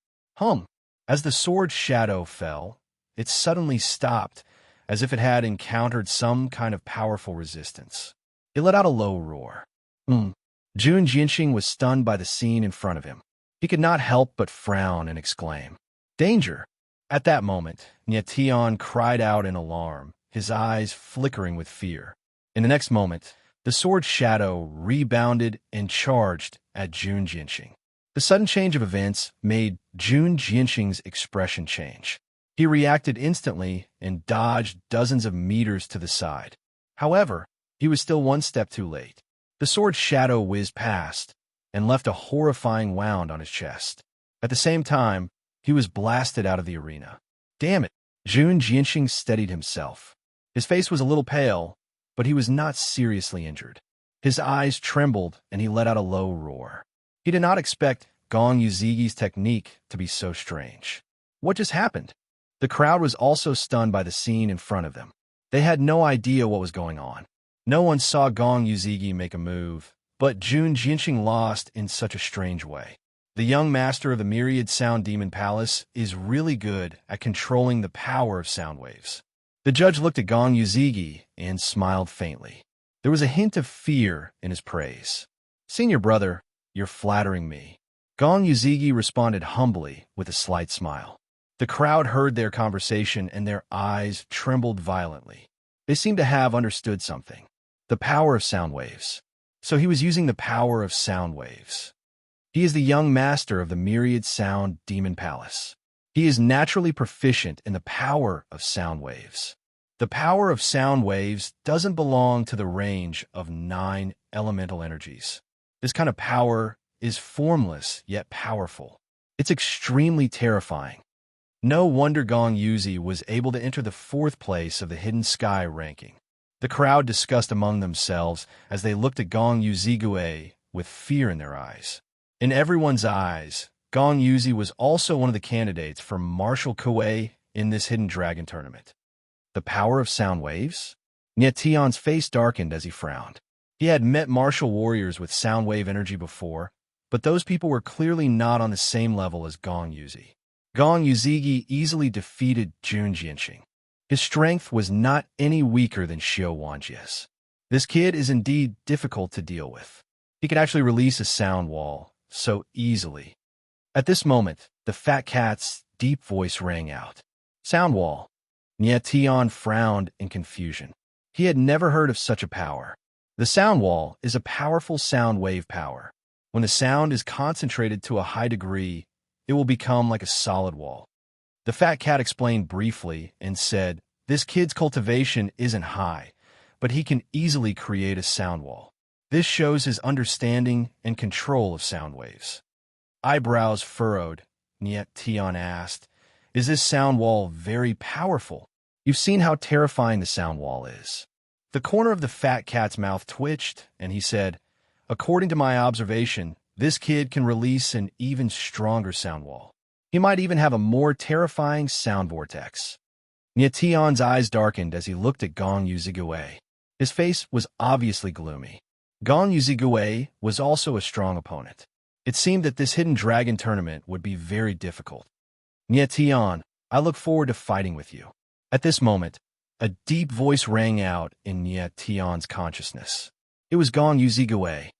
As the sword shadow fell, it suddenly stopped, as if it had encountered some kind of powerful resistance. It let out a low roar. Jun Jianxing was stunned by the scene in front of him. He could not help but frown and exclaim, "Danger!" At that moment, Nie Tian cried out in alarm, his eyes flickering with fear. In the next moment, the sword shadow rebounded and charged at Jun Jianxing. The sudden change of events made Jun Jianxing's expression change. He reacted instantly and dodged dozens of meters to the side. However, he was still one step too late. The sword shadow whizzed past and left a horrifying wound on his chest. At the same time, he was blasted out of the arena. Damn it! Jun Jianxing steadied himself. His face was a little pale, but he was not seriously injured. His eyes trembled, and he let out a low roar. He did not expect Gong Yuzigi's technique to be so strange. What just happened? The crowd was also stunned by the scene in front of them. They had no idea what was going on. No one saw Gong Yuzigi make a move, but Jun Jianxing lost in such a strange way. The young master of the Myriad Sound Demon Palace is really good at controlling the power of sound waves. The judge looked at Gong Yuzigi and smiled faintly. There was a hint of fear in his praise. "Senior brother, you're flattering me." Gong Yuzigi responded humbly with a slight smile. The crowd heard their conversation and their eyes trembled violently. They seemed to have understood something. The power of sound waves. So he was using the power of sound waves. He is the young master of the Myriad Sound Demon Palace. He is naturally proficient in the power of sound waves. The power of sound waves doesn't belong to the range of 9 elemental energies. This kind of power is formless yet powerful. It's extremely terrifying. No wonder Gong Yuzi was able to enter the 4th place of the Hidden Sky ranking. The crowd discussed among themselves as they looked at Gong Yuzigue with fear in their eyes. In everyone's eyes, Gong Yuzi was also one of the candidates for Martial Kuei in this Hidden Dragon tournament. The power of sound waves? Nye Tian's face darkened as he frowned. He had met martial warriors with sound wave energy before, but those people were clearly not on the same level as Gong Yuzi. Gong Yuzigi easily defeated Jun Jianxing. His strength was not any weaker than Xiao Wanjie's. This kid is indeed difficult to deal with. He can actually release a sound wall so easily. At this moment, the fat cat's deep voice rang out. "Sound wall." Nye Tian frowned in confusion. He had never heard of such a power. The sound wall is a powerful sound wave power. When the sound is concentrated to a high degree, it will become like a solid wall. The fat cat explained briefly and said, "This kid's cultivation isn't high, but he can easily create a sound wall. This shows his understanding and control of sound waves." Eyebrows furrowed, Nye Tian asked, "Is this sound wall very powerful? You've seen how terrifying the sound wall is." The corner of the fat cat's mouth twitched, and he said, "According to my observation, this kid can release an even stronger sound wall. He might even have a more terrifying sound vortex." Nye Tian's eyes darkened as he looked at Gong Yuzigue. His face was obviously gloomy. Gong Yuzigue was also a strong opponent. It seemed that this Hidden Dragon tournament would be very difficult. "Nye Tian, I look forward to fighting with you." At this moment, a deep voice rang out in Nye Tian's consciousness. It was Gong Yuzigue.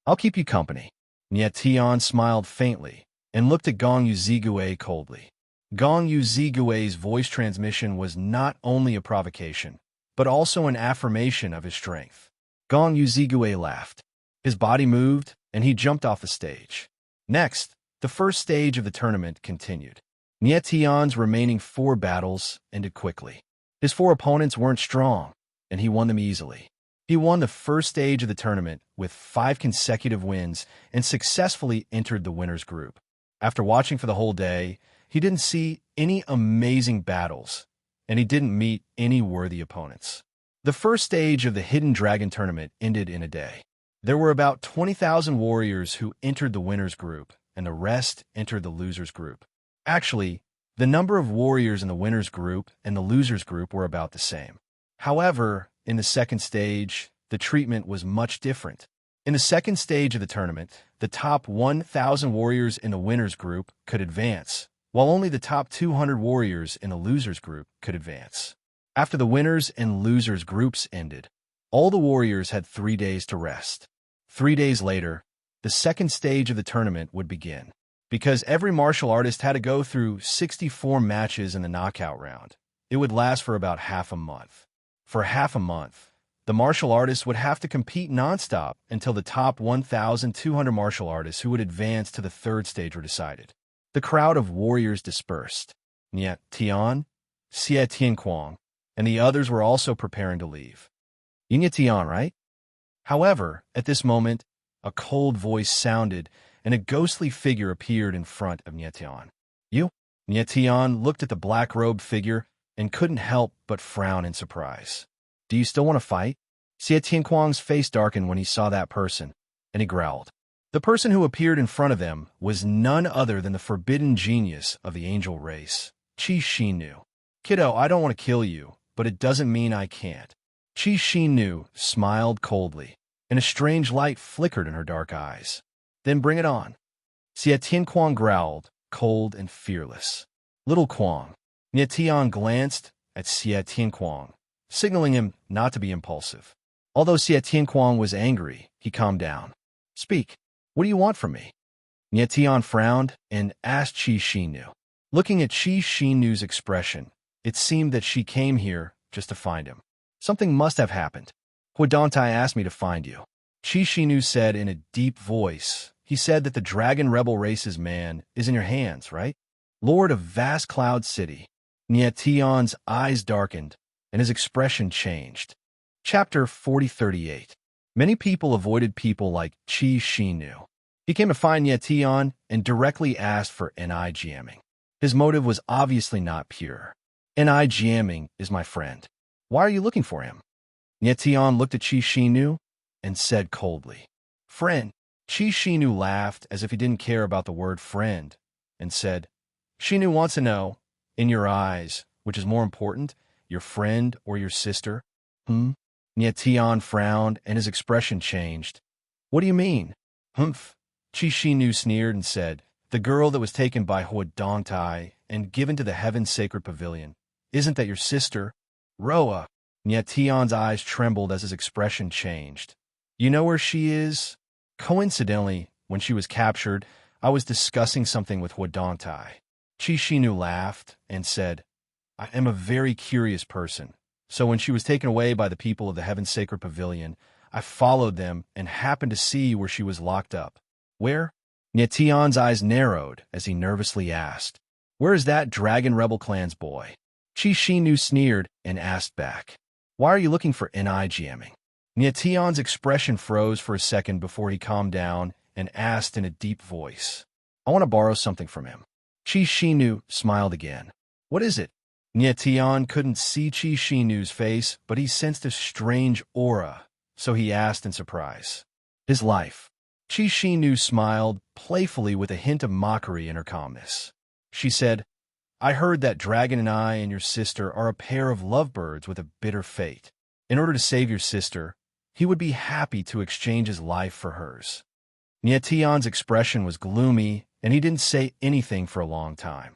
"I'll keep you company." Nye Tian smiled faintly and looked at Gong Yuzigue coldly. Gong Yuzigue's voice transmission was not only a provocation, but also an affirmation of his strength. Gong Yuzigue laughed. His body moved, and he jumped off the stage. Next, the first stage of the tournament continued. Nye Tian's remaining 4 battles ended quickly. His 4 opponents weren't strong, and he won them easily. He won the first stage of the tournament with 5 consecutive wins and successfully entered the winner's group. After watching for the whole day, he didn't see any amazing battles, and he didn't meet any worthy opponents. The first stage of the Hidden Dragon tournament ended in a day. There were about 20,000 warriors who entered the winner's group, and the rest entered the loser's group. Actually, the number of warriors in the winner's group and the loser's group were about the same. However, in the second stage, the treatment was much different. In the second stage of the tournament, the top 1,000 warriors in the winner's group could advance, while only the top 200 warriors in the loser's group could advance. After the winners and losers groups ended, all the warriors had 3 days to rest. 3 days later, the second stage of the tournament would begin. Because every martial artist had to go through 64 matches in the knockout round, it would last for about half a month. For half a month, the martial artists would have to compete nonstop until the top 1,200 martial artists who would advance to the third stage were decided. The crowd of warriors dispersed. Nye Tian, Xie Tianquang, and the others were also preparing to leave. "Nye Tian, right?" However, at this moment, a cold voice sounded, and a ghostly figure appeared in front of Nye Tian. "You?" Tian looked at the black-robed figure and couldn't help but frown in surprise. Do you still want to fight? Tianquang's face darkened when he saw that person, and he growled. The person who appeared in front of them was none other than the forbidden genius of the angel race, Qi Xinu. Kiddo, I don't want to kill you, but it doesn't mean I can't. Qi Xinu smiled coldly, and a strange light flickered in her dark eyes. Then bring it on. Tianquang growled, cold and fearless. Little Quang. Tian glanced at Tianquang, signaling him not to be impulsive. Although Tianquang was angry, he calmed down. Speak. What do you want from me? Tian frowned and asked Qi Xinu. Looking at Qi Xinu's expression, it seemed that she came here just to find him. Something must have happened. Huadantai asked me to find you. Qi Xinu said in a deep voice. He said that the Dragon Rebel race's man is in your hands, right? Lord of Vast Cloud City. Tian's eyes darkened, and his expression changed. Chapter 4038. Many people avoided people like Qi Xinu. He came to find Tian and directly asked for Ni jamming. His motive was obviously not pure. Ni jamming is my friend. Why are you looking for him? Tian looked at Qi Xinu and said coldly, Friend. Qi Xinu laughed as if he didn't care about the word friend and said, Xinu wants to know, in your eyes, which is more important, your friend or your sister? Tian frowned and his expression changed. What do you mean? Humph. Qi Xinu sneered and said, the girl that was taken by Huadantai and given to the Heaven's Sacred Pavilion. Isn't that your sister? Roa. Tian's eyes trembled as his expression changed. You know where she is? Coincidentally, when she was captured, I was discussing something with Huadantai. Qi Xinu laughed and said, I am a very curious person. So when she was taken away by the people of the Heaven's Sacred Pavilion, I followed them and happened to see where she was locked up. Where? Tian's eyes narrowed as he nervously asked, Where is that Dragon Rebel clan's boy? Qi Xinu sneered and asked back, Why are you looking for Ni jamming? Tian's expression froze for a second before he calmed down and asked in a deep voice, I want to borrow something from him. Qi Xinu smiled again. What is it? Tian couldn't see Qi Xinu's face, but he sensed a strange aura, so he asked in surprise. His life. Qi Xinu smiled playfully with a hint of mockery in her calmness. She said, I heard that Dragon and I and your sister are a pair of lovebirds with a bitter fate. In order to save your sister, he would be happy to exchange his life for hers. Tian's expression was gloomy, and he didn't say anything for a long time.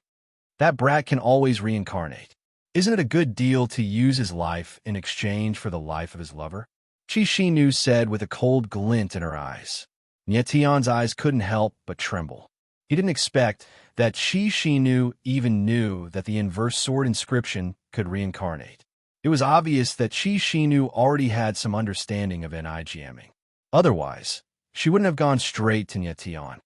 That brat can always reincarnate. Isn't it a good deal to use his life in exchange for the life of his lover? Qi Xinu said with a cold glint in her eyes. Tian's eyes couldn't help but tremble. He didn't expect that Qi Xinu even knew that the inverse sword inscription could reincarnate. It was obvious that Qi Xinu already had some understanding of Ni jamming. Otherwise, she wouldn't have gone straight to Tian.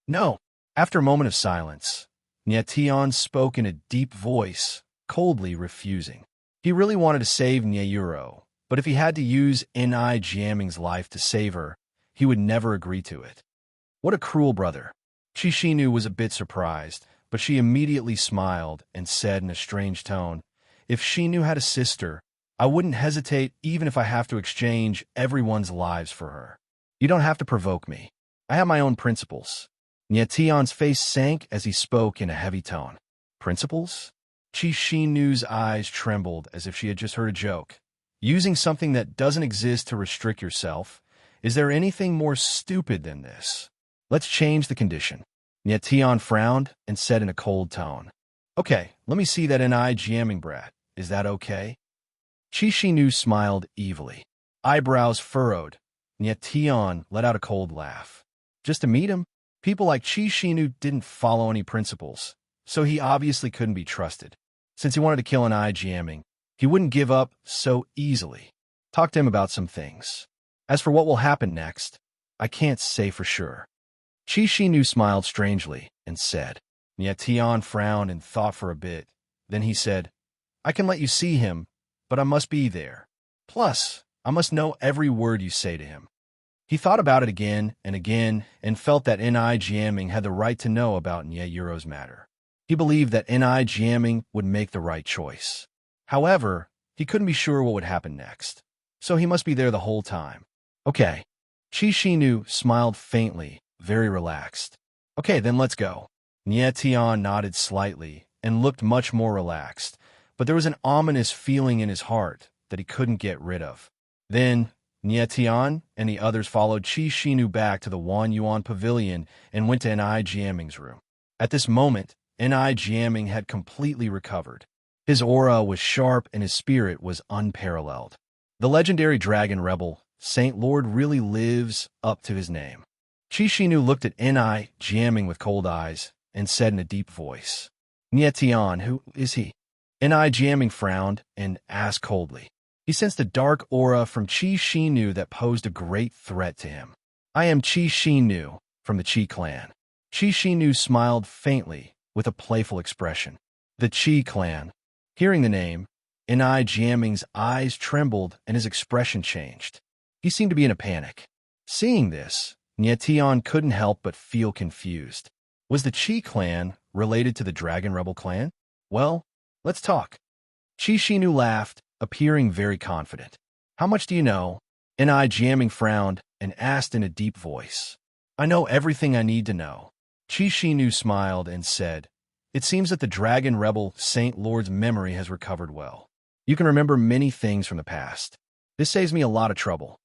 No. After a moment of silence, Tian spoke in a deep voice, coldly refusing. He really wanted to save Nyuro, but if he had to use Ni jamming's life to save her, he would never agree to it. What a cruel brother. Qi Xinu was a bit surprised, but she immediately smiled and said in a strange tone, If Xinu had a sister, I wouldn't hesitate even if I have to exchange everyone's lives for her. You don't have to provoke me. I have my own principles. Tian's face sank as he spoke in a heavy tone. Principles? Qi Xinu's eyes trembled as if she had just heard a joke. Using something that doesn't exist to restrict yourself? Is there anything more stupid than this? Let's change the condition. Tian frowned and said in a cold tone, Okay, let me see that Ni jamming brat. Is that okay? Qi Xinu smiled evilly. Eyebrows furrowed. Tian let out a cold laugh. Just to meet him? People like Qi Xinu didn't follow any principles, so he obviously couldn't be trusted. Since he wanted to kill Ni jamming, he wouldn't give up so easily. Talk to him about some things. As for what will happen next, I can't say for sure. Qi Xinu smiled strangely and said. Tian frowned and thought for a bit. Then he said, I can let you see him, but I must be there. Plus, I must know every word you say to him. He thought about it again and felt that Ni jamming had the right to know about Nyeuro's matter. He believed that Ni jamming would make the right choice. However, he couldn't be sure what would happen next, so he must be there the whole time. Okay. Chi Shinu smiled faintly, very relaxed. Okay, then let's go. Nie Tian nodded slightly and looked much more relaxed, but there was an ominous feeling in his heart that he couldn't get rid of. Then, Nie Tian and the others followed Chi Shinu back to the Wan Yuan pavilion and went to Ni Jiaming's room. At this moment, Ni Jiaming had completely recovered. His aura was sharp and his spirit was unparalleled. The legendary dragon rebel, Saint Lord, really lives up to his name. Chi Shinu looked at Ni Jiaming with cold eyes and said in a deep voice, Nie Tian, who is he? Ni Jiaming frowned and asked coldly. He sensed a dark aura from Chi Shinu that posed a great threat to him. I am Chi Shinu from the Qi clan. Chi Shinu smiled faintly with a playful expression. The Qi clan. Hearing the name, Ni Jiaming's eyes trembled and his expression changed. He seemed to be in a panic. Seeing this, Nie Tian couldn't help but feel confused. Was the Qi clan related to the Dragon Rebel clan? Well, let's talk. Chi Shinu laughed, appearing very confident. How much do you know? Ni Jiaming frowned and asked in a deep voice. I know everything I need to know. Chi Shinu smiled and said, It seems that the Dragon Rebel Saint Lord's memory has recovered well. You can remember many things from the past. This saves me a lot of trouble.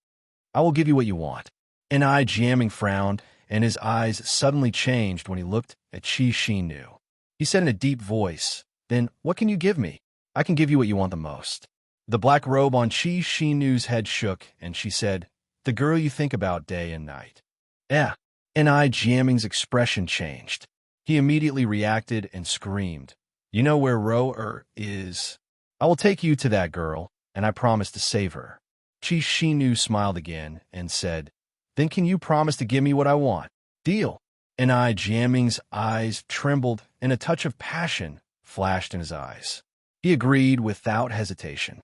I will give you what you want. Ni Jiaming frowned, and his eyes suddenly changed when he looked at Chi Shinu. He said in a deep voice, Then what can you give me? I can give you what you want the most. The black robe on Chi Shinu's head shook, and she said, The girl you think about day and night. Ni Jiaming's expression changed. He immediately reacted and screamed, You know where Ro-er is? I will take you to that girl, and I promise to save her. Chi Shinu smiled again and said, Then can you promise to give me what I want? Deal. Ni Jiaming's eyes trembled and a touch of passion flashed in his eyes. He agreed without hesitation.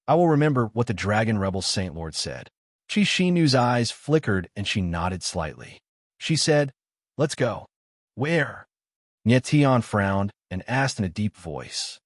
I will remember what the Dragon Rebel Saint Lord said. Chi Shinu's eyes flickered and she nodded slightly. She said, Let's go. Where? Nie Tian frowned and asked in a deep voice.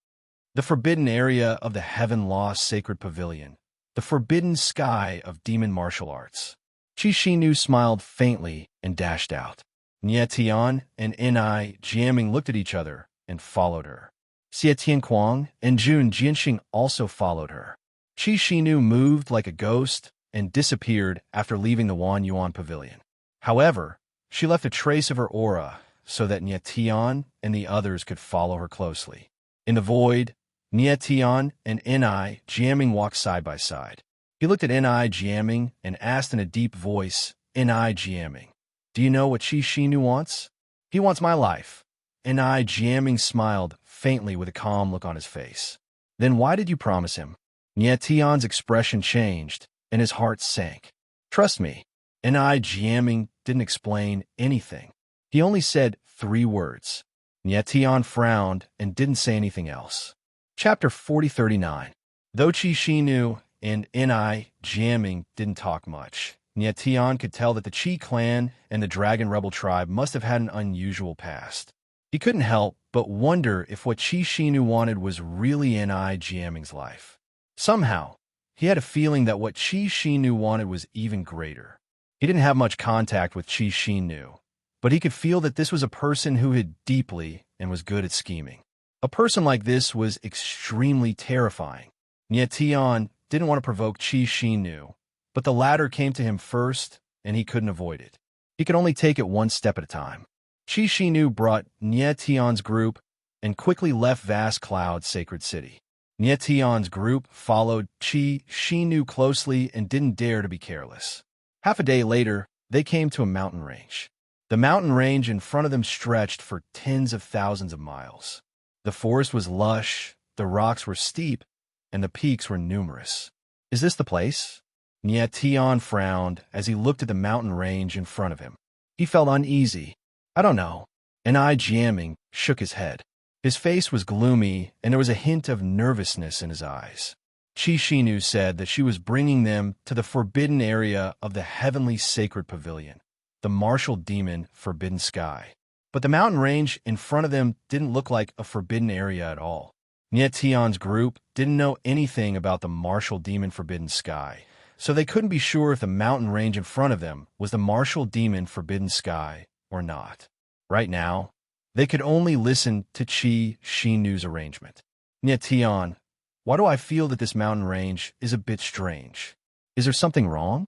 The forbidden area of the heaven-lost sacred pavilion. The forbidden sky of demon martial arts. Chi Shinu smiled faintly and dashed out. Nie Tian and Ni Jiaming looked at each other and followed her. Xie Tianquang and Jun Jianxing also followed her. Chi Shinu moved like a ghost and disappeared after leaving the Wan Yuan pavilion. However, she left a trace of her aura so that Nie Tian and the others could follow her closely. In the void, Nie Tian and Ni Jiaming walked side by side. He looked at Ni Jiaming and asked in a deep voice, Ni Jiaming, do you know what Chi Shinu wants? He wants my life. Ni Jiaming smiled faintly with a calm look on his face. Then why did you promise him? Nie Tian's expression changed, and his heart sank. Trust me, Ni Jiaming didn't explain anything. He only said 3 words. Nie Tian frowned and didn't say anything else. Chapter 4039. Though Chi Shinu and Ni Jiaming didn't talk much, Nie Tian could tell that the Qi clan and the Dragon Rebel tribe must have had an unusual past. He couldn't help but wonder if what Chi Shinu wanted was really Ni Jiaming's life. Somehow, he had a feeling that what Chi Shinu wanted was even greater. He didn't have much contact with Chi Shinu, but he could feel that this was a person who hid deeply and was good at scheming. A person like this was extremely terrifying. Nie Tian didn't want to provoke Chi Shinu, but the latter came to him first, and he couldn't avoid it. He could only take it one step at a time. Chi Shinu brought Nie Tian's group and quickly left Vast Cloud's sacred city. Nie Tian's group followed Chi Shinu closely and didn't dare to be careless. Half a day later, they came to a mountain range. The mountain range in front of them stretched for tens of thousands of miles. The forest was lush, the rocks were steep, and the peaks were numerous. Is this the place? Nie Tian frowned as he looked at the mountain range in front of him. He felt uneasy. I don't know. Ni Jiaming shook his head. His face was gloomy, and there was a hint of nervousness in his eyes. Chi Shinu said that she was bringing them to the forbidden area of the heavenly sacred pavilion, the martial demon forbidden sky. But the mountain range in front of them didn't look like a forbidden area at all. Nietion's group didn't know anything about the martial demon forbidden sky, so they couldn't be sure if the mountain range in front of them was the martial demon forbidden sky or not. Right now, they could only listen to Qi Xinu's arrangement. Nietion, why do I feel that this mountain range is a bit strange? Is there something wrong?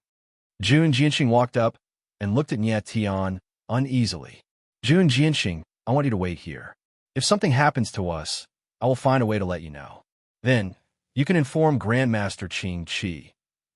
Jun Jianxing walked up and looked at Nietion uneasily. Jun Jianxing, I want you to wait here. If something happens to us, I will find a way to let you know. Then, you can inform Grandmaster Qing Qi.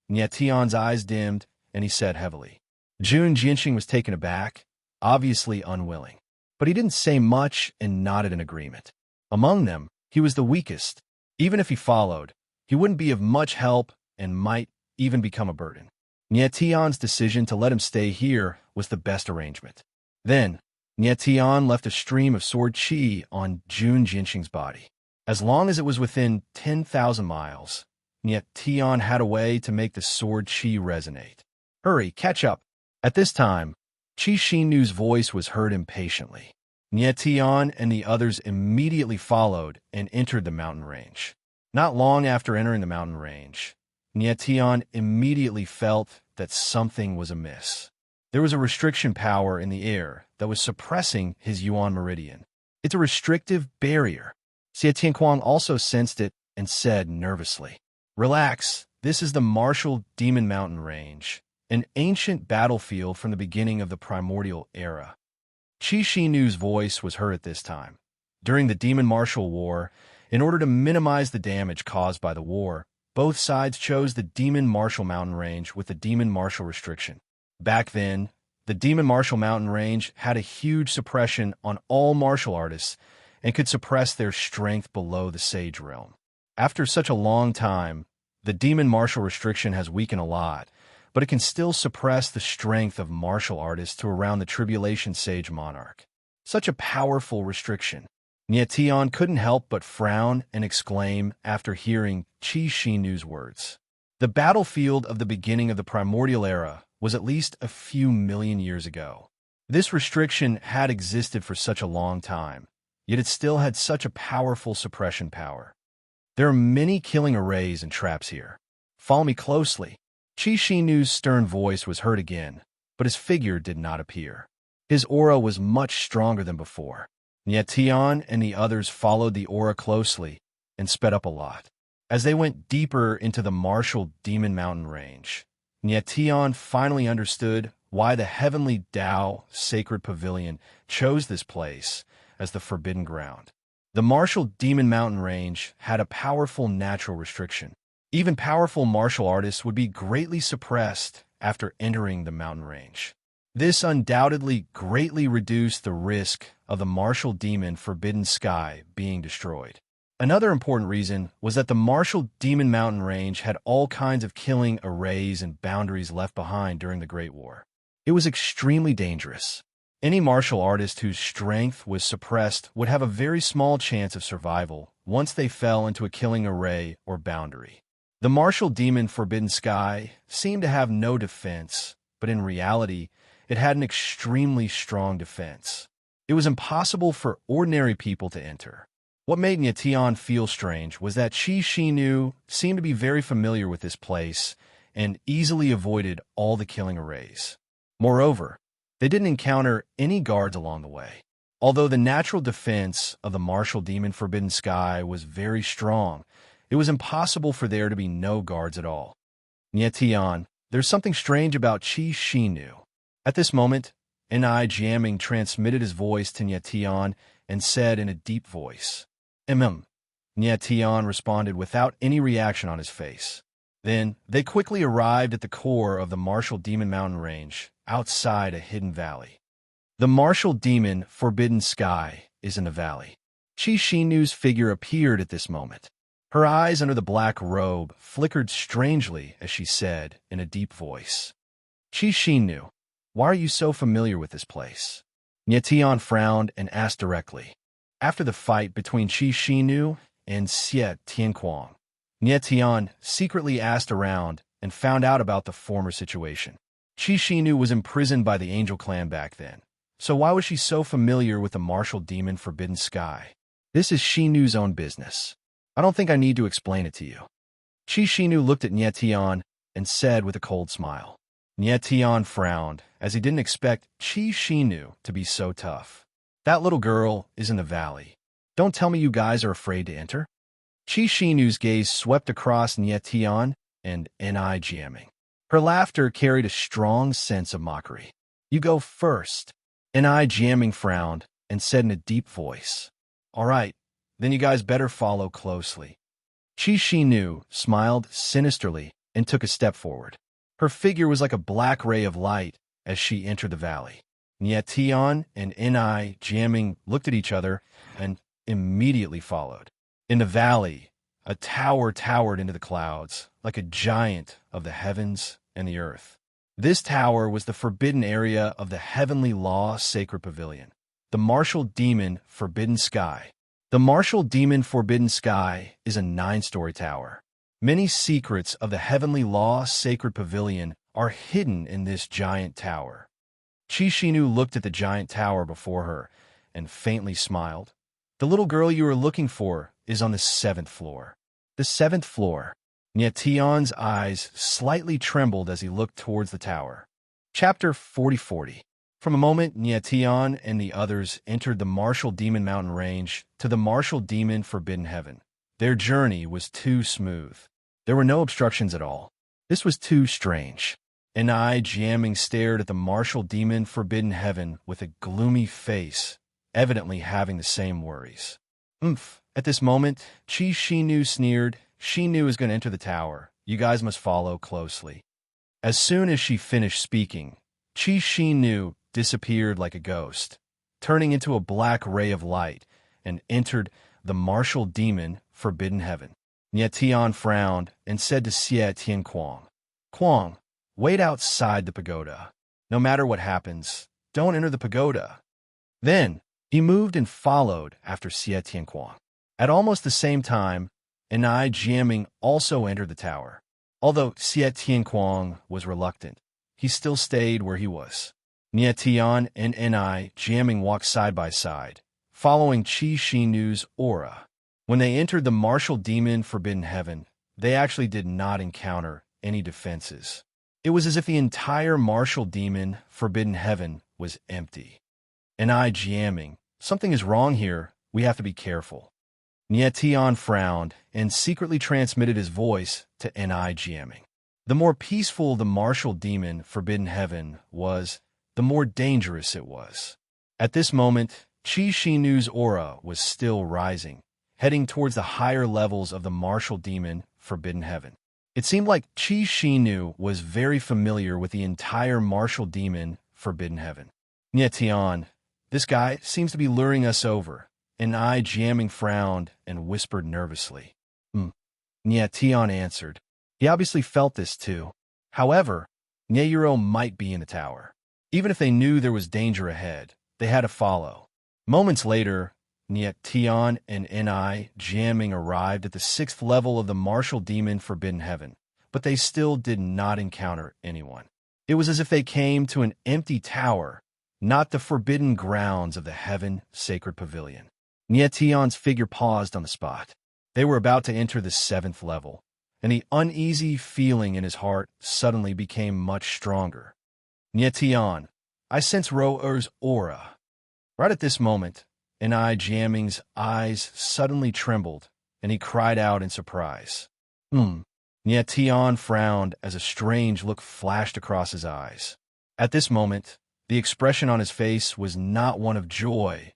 Nietion's eyes dimmed, and he said heavily. Jun Jianxing was taken aback, obviously unwilling. But he didn't say much and nodded in agreement. Among them, he was the weakest. Even if he followed, he wouldn't be of much help and might even become a burden. Nietion's decision to let him stay here was the best arrangement. Then, Nietion left a stream of sword qi on Jun Jianxing's body. As long as it was within 10,000 miles, Nietion had a way to make the sword qi resonate. Hurry, catch up. At this time, Qi Xinu's voice was heard impatiently. Nietion and the others immediately followed and entered the mountain range. Not long after entering the mountain range, Nietion immediately felt that something was amiss. There was a restriction power in the air that was suppressing his Yuan meridian. It's a restrictive barrier. Xie Tianquang also sensed it and said nervously, "Relax, this is the martial demon mountain range, an ancient battlefield from the beginning of the primordial era." Qi Xinu's voice was heard at this time. During the demon martial war, in order to minimize the damage caused by the war, both sides chose the demon martial mountain range with the demon martial restriction. Back then, the demon martial mountain range had a huge suppression on all martial artists and could suppress their strength below the sage realm. After such a long time, the demon martial restriction has weakened a lot, but it can still suppress the strength of martial artists to around the tribulation sage monarch. Such a powerful restriction. Nietion couldn't help but frown and exclaim after hearing Qi Xinu's words. The battlefield of the beginning of the primordial era was at least a few million years ago. This restriction had existed for such a long time, yet it still had such a powerful suppression power. There are many killing arrays and traps here. Follow me closely. Qi Xinu's stern voice was heard again, but his figure did not appear. His aura was much stronger than before. Nietion and the others followed the aura closely and sped up a lot. As they went deeper into the martial demon mountain range, Nietion finally understood why the heavenly Tao sacred pavilion chose this place as the forbidden ground. The martial demon mountain range had a powerful natural restriction. Even powerful martial artists would be greatly suppressed after entering the mountain range. This undoubtedly greatly reduced the risk of the martial demon forbidden sky being destroyed. Another important reason was that the martial demon mountain range had all kinds of killing arrays and boundaries left behind during the Great War. It was extremely dangerous. Any martial artist whose strength was suppressed would have a very small chance of survival once they fell into a killing array or boundary. The martial demon forbidden sky seemed to have no defense, but in reality, it had an extremely strong defense. It was impossible for ordinary people to enter. What made Nietion feel strange was that Qi Xinu seemed to be very familiar with this place and easily avoided all the killing arrays. Moreover, they didn't encounter any guards along the way. Although the natural defense of the martial demon forbidden sky was very strong, it was impossible for there to be no guards at all. Nietion, there's something strange about Qi Xinu. At this moment, Ni Jiaming transmitted his voice to Nietion and said in a deep voice, Nietion responded without any reaction on his face. Then, they quickly arrived at the core of the martial demon mountain range, outside a hidden valley. The martial demon forbidden sky is in the valley. Qi Xinu's figure appeared at this moment. Her eyes under the black robe flickered strangely as she said in a deep voice, "Qi Xinu, why are you so familiar with this place?" Nietion frowned and asked directly. After the fight between Qi Xinu and Xie Tianquang, Nietion secretly asked around and found out about the former situation. Qi Xinu was imprisoned by the Angel clan back then, So why was she so familiar with the martial demon Forbidden Sky? This is Shinu's own business. I don't think I need to explain it to you. Chi Shinu looked at Nie Tian and said with a cold smile. Nie Tian frowned, as he didn't expect Chi Shinu to be so tough. That little girl is in the valley. Don't tell me you guys are afraid to enter? Chi Shinu's gaze swept across Nie Tian and Ni jamming. Her laughter carried a strong sense of mockery. You go first. Ni jamming frowned and said in a deep voice. All right, then you guys better follow closely. Chi Shinu smiled sinisterly and took a step forward. Her figure was like a black ray of light as she entered the valley. Nie Tian and Ni jamming looked at each other and immediately followed. In the valley, a tower towered into the clouds, like a giant of the heavens and the earth. This tower was the forbidden area of the Heavenly Law Sacred Pavilion, the martial demon Forbidden Sky. The martial demon Forbidden Sky is a 9-story tower. Many secrets of the Heavenly Law Sacred Pavilion are hidden in this giant tower. Chi Shinu looked at the giant tower before her and faintly smiled. The little girl you are looking for is on the 7th floor. The 7th floor. Nie Tian's eyes slightly trembled as he looked towards the tower. Chapter 40:40. From a moment Nie Tian and the others entered the martial demon mountain range to the martial demon Forbidden Heaven. Their journey was too smooth. There were no obstructions at all. This was too strange. Ni jamming stared at the martial demon Forbidden Heaven with a gloomy face, evidently having the same worries. At this moment, Chi Shinu sneered. Shinu is going to enter the tower. You guys must follow closely. As soon as she finished speaking, Chi Shinu disappeared like a ghost, turning into a black ray of light, and entered the martial demon Forbidden Heaven. Nie Tian frowned and said to Xie Tianquang, Quang, wait outside the pagoda. No matter what happens, don't enter the pagoda. Then he moved and followed after Xie Tianquang. At almost the same time, Ni jamming also entered the tower. Although Xie Tianquang was reluctant, he still stayed where he was. Nie Tian and Ni jamming walked side by side, following Chi Shinu's aura. When they entered the martial demon Forbidden Heaven, they actually did not encounter any defenses. It was as if the entire martial demon Forbidden Heaven was empty. Ni jamming, something is wrong here, we have to be careful. Nie Tian frowned and secretly transmitted his voice to Ni jamming. The more peaceful the martial demon Forbidden Heaven was, the more dangerous it was. At this moment, Chi Shinu's aura was still rising, heading towards the higher levels of the martial demon Forbidden Heaven. It seemed like Chi Shinu was very familiar with the entire martial demon Forbidden Heaven. Nie Tian, this guy seems to be luring us over. Ni jamming frowned and whispered nervously. Nie Tian answered. He obviously felt this too. However, Nyuro might be in the tower. Even if they knew there was danger ahead, they had to follow. Moments later, Nie Tian and Ni jamming arrived at the 6th level of the martial demon Forbidden Heaven, but they still did not encounter anyone. It was as if they came to an empty tower, not the forbidden grounds of the Heaven Sacred Pavilion. Nie Tian's figure paused on the spot. They were about to enter the 7th level, and the uneasy feeling in his heart suddenly became much stronger. Nie Tian, I sense Ro-Er's aura. Right at this moment, Ni jamming's eyes suddenly trembled, and he cried out in surprise. Nie Tian frowned as a strange look flashed across his eyes. At this moment, the expression on his face was not one of joy,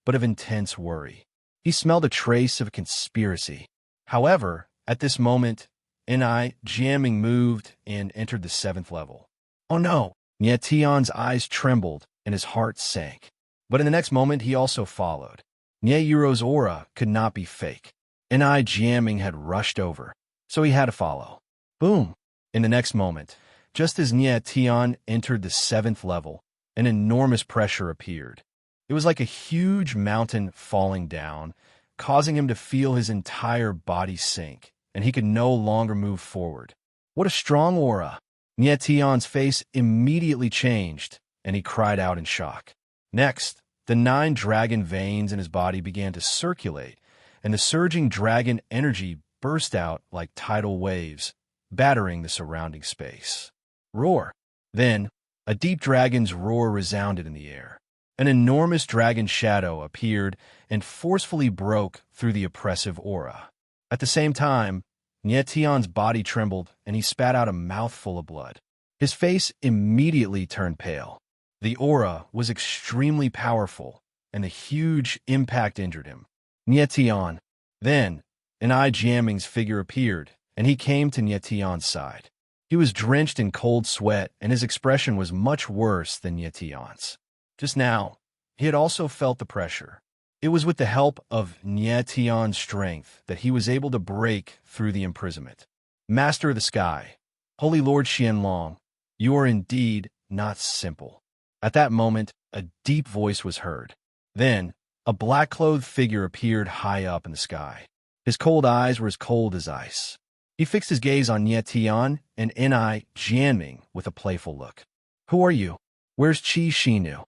but of intense worry. He smelled a trace of a conspiracy. However, at this moment, Ni jamming moved and entered the 7th level. Oh no! Nie Tian's eyes trembled and his heart sank. But in the next moment, he also followed. Nyuro's aura could not be fake. Ni jamming had rushed over, so he had to follow. Boom! In the next moment, just as Nie Tian entered the 7th level, an enormous pressure appeared. It was like a huge mountain falling down, causing him to feel his entire body sink, and he could no longer move forward. What a strong aura! Nie Tian's face immediately changed, and he cried out in shock. Next, the 9 dragon veins in his body began to circulate, and the surging dragon energy burst out like tidal waves, battering the surrounding space. Roar! Then, a deep dragon's roar resounded in the air. An enormous dragon shadow appeared and forcefully broke through the oppressive aura. At the same time, Nietion's body trembled and he spat out a mouthful of blood. His face immediately turned pale. The aura was extremely powerful, and the huge impact injured him. Nietion. Then, an eye jamming's figure appeared, and he came to Nietion's side. He was drenched in cold sweat, and his expression was much worse than Nietion's. Just now, he had also felt the pressure. It was with the help of Nietion's strength that he was able to break through the imprisonment. Master of the Sky, Holy Lord Xianlong, you are indeed not simple. At that moment, a deep voice was heard. Then, a black-clothed figure appeared high up in the sky. His cold eyes were as cold as ice. He fixed his gaze on Nietion and Ni Jianming with a playful look. Who are you? Where's Qi Shinu?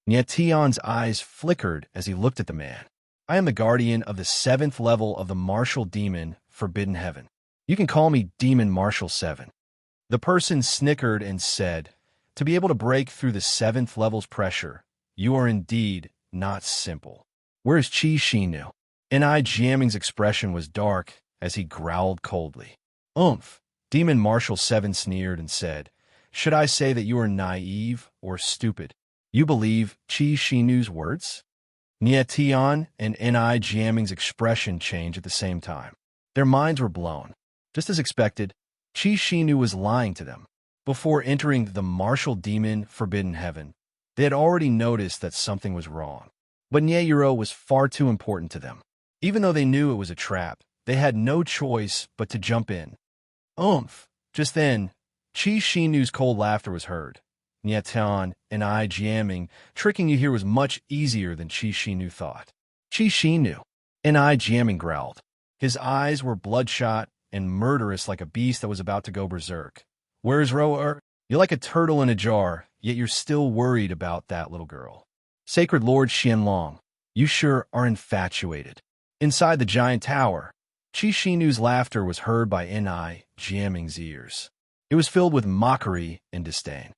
Nietion's eyes flickered as he looked at the man. I am the guardian of the 7th level of the martial demon, Forbidden Heaven. You can call me Demon Martial 7. The person snickered and said, to be able to break through the 7th level's pressure, you are indeed not simple. Where is Qi Shinu? Ni Jianming's expression was dark as he growled coldly. Oomph! Demon Martial 7 sneered and said, should I say that you are naive or stupid? You believe Qi Shinu's words? Nietion and Ni Jianming's expression changed at the same time. Their minds were blown. Just as expected, Qi Shinu was lying to them. Before entering the martial demon Forbidden Heaven, they had already noticed that something was wrong. But Nieyuro was far too important to them. Even though they knew it was a trap, they had no choice but to jump in. Oomph! Just then, Qi Shinu's cold laughter was heard. Nietion and I Jianming, tricking you here was much easier than Qi Shinu thought. Qi Shinu, and I Jianming growled. His eyes were bloodshot and murderous like a beast that was about to go berserk. Where's Roer? You're like a turtle in a jar, yet you're still worried about that little girl. Sacred Lord Xianlong, you sure are infatuated. Inside the giant tower, Qi Shinu's laughter was heard by Ni Jianming's ears. It was filled with mockery and disdain.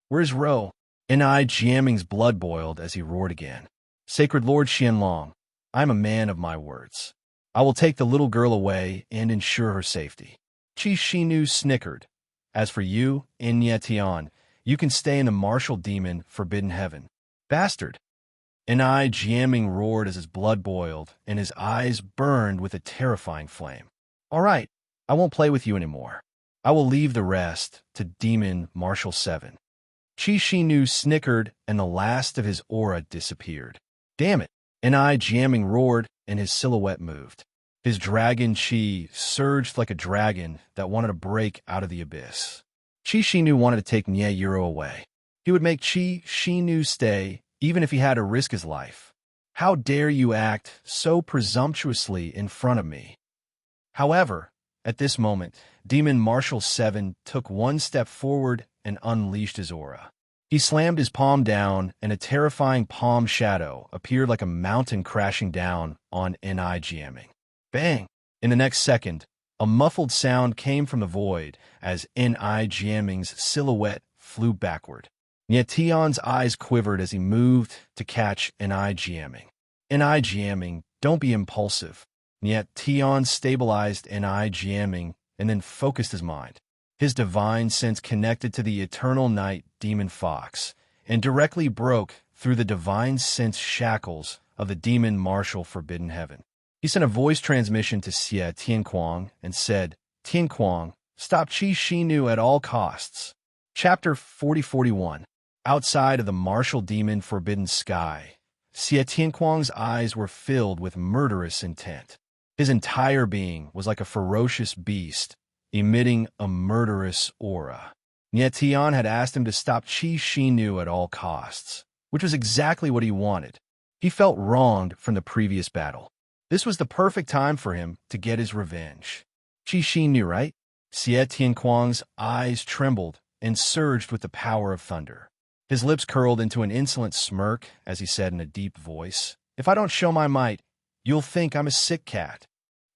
Where's Ro? Ni Jianming's blood boiled as he roared again. Sacred Lord Xianlong, I'm a man of my words. I will take the little girl away and ensure her safety. Qi Shinu snickered. As for you, Nietion, you can stay in the martial demon Forbidden Heaven. Bastard! Ni Jianming roared as his blood boiled, and his eyes burned with a terrifying flame. All right, I won't play with you anymore. I will leave the rest to Demon Martial 7. Qi Shinu snickered, and the last of his aura disappeared. Damn it! Ni Jianming roared, and his silhouette moved. His dragon Qi surged like a dragon that wanted to break out of the abyss. Qi Shinu wanted to take Nieyuro away. He would make Qi Shinu stay, even if he had to risk his life. How dare you act so presumptuously in front of me? However, at this moment, Demon Martial 7 took one step forward and unleashed his aura. He slammed his palm down, and a terrifying palm shadow appeared like a mountain crashing down on Ni Jianming. Bang! In the next second, a muffled sound came from the void as Ni Jianming's silhouette flew backward. Nietion's eyes quivered as he moved to catch Ni Jianming. Ni Jianming, don't be impulsive. Nietion stabilized Ni Jianming and then focused his mind. His divine sense connected to the eternal night demon fox and directly broke through the divine sense shackles of the demon martial Forbidden Heaven. He sent a voice transmission to Xie Tianquang and said, Tianquang, stop Qi Shinu at all costs. Chapter 4041. Outside of the martial demon Forbidden Sky, Xie Tianquang's eyes were filled with murderous intent. His entire being was like a ferocious beast, emitting a murderous aura. Nietion had asked him to stop Qi Shinu at all costs, which was exactly what he wanted. He felt wronged from the previous battle. This was the perfect time for him to get his revenge. Qi Shinu, right? Xie Tianquang's eyes trembled and surged with the power of thunder. His lips curled into an insolent smirk as he said in a deep voice, "If I don't show my might, you'll think I'm a sick cat."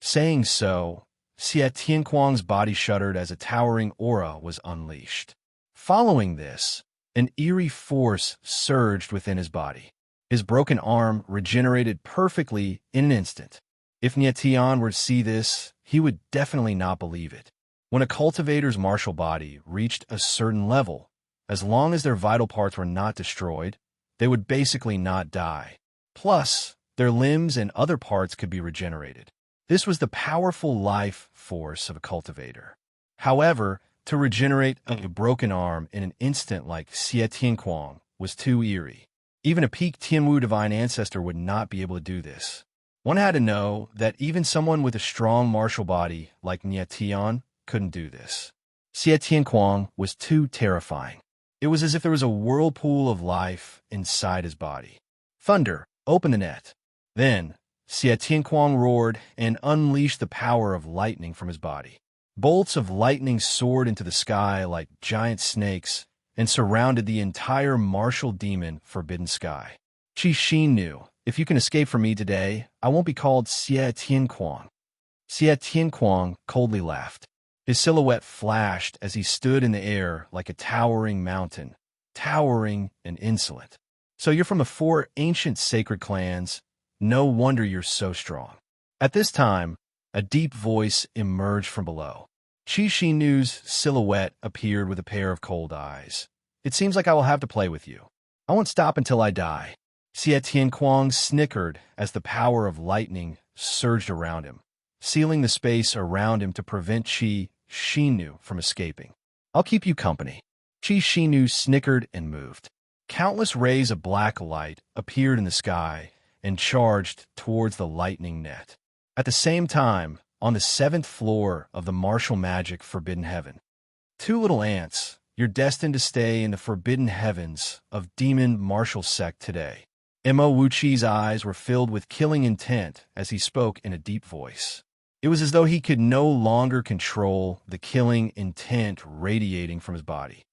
Saying so, Xie Tianquang's body shuddered as a towering aura was unleashed. Following this, an eerie force surged within his body. His broken arm regenerated perfectly in an instant. If Nie Tian were to see this, he would definitely not believe it. When a cultivator's martial body reached a certain level, as long as their vital parts were not destroyed, they would basically not die. Plus, their limbs and other parts could be regenerated. This was the powerful life force of a cultivator. However, to regenerate a broken arm in an instant like Xie Tianquang was too eerie. Even a peak Tianwu divine ancestor would not be able to do this. One had to know that even someone with a strong martial body like Nie Tian couldn't do this. Xie Tianquang was too terrifying. It was as if there was a whirlpool of life inside his body. "Thunder, open the net." Then, Xie Tianquang roared and unleashed the power of lightning from his body. Bolts of lightning soared into the sky like giant snakes and surrounded the entire martial demon Forbidden Sky. Qi Xin knew, "If you can escape from me today, I won't be called Xie Tianquang." Xie Tianquang coldly laughed. His silhouette flashed as he stood in the air like a towering mountain, towering and insolent. "So you're from the 4 ancient sacred clans. No wonder you're so strong." At this time, a deep voice emerged from below. Qi Xinu's silhouette appeared with a pair of cold eyes. "It seems like I will have to play with you. I won't stop until I die." Xie Tianquang snickered as the power of lightning surged around him, sealing the space around him to prevent Qi Xinu from escaping. "I'll keep you company." Qi Xinu snickered and moved. Countless rays of black light appeared in the sky and charged towards the lightning net. At the same time, on the 7th floor of the martial magic Forbidden Heaven, 2 little ants, you're destined to stay in the Forbidden Heavens of Demon Martial Sect today. Mo Wuqi's eyes were filled with killing intent as he spoke in a deep voice. It was as though he could no longer control the killing intent radiating from his body.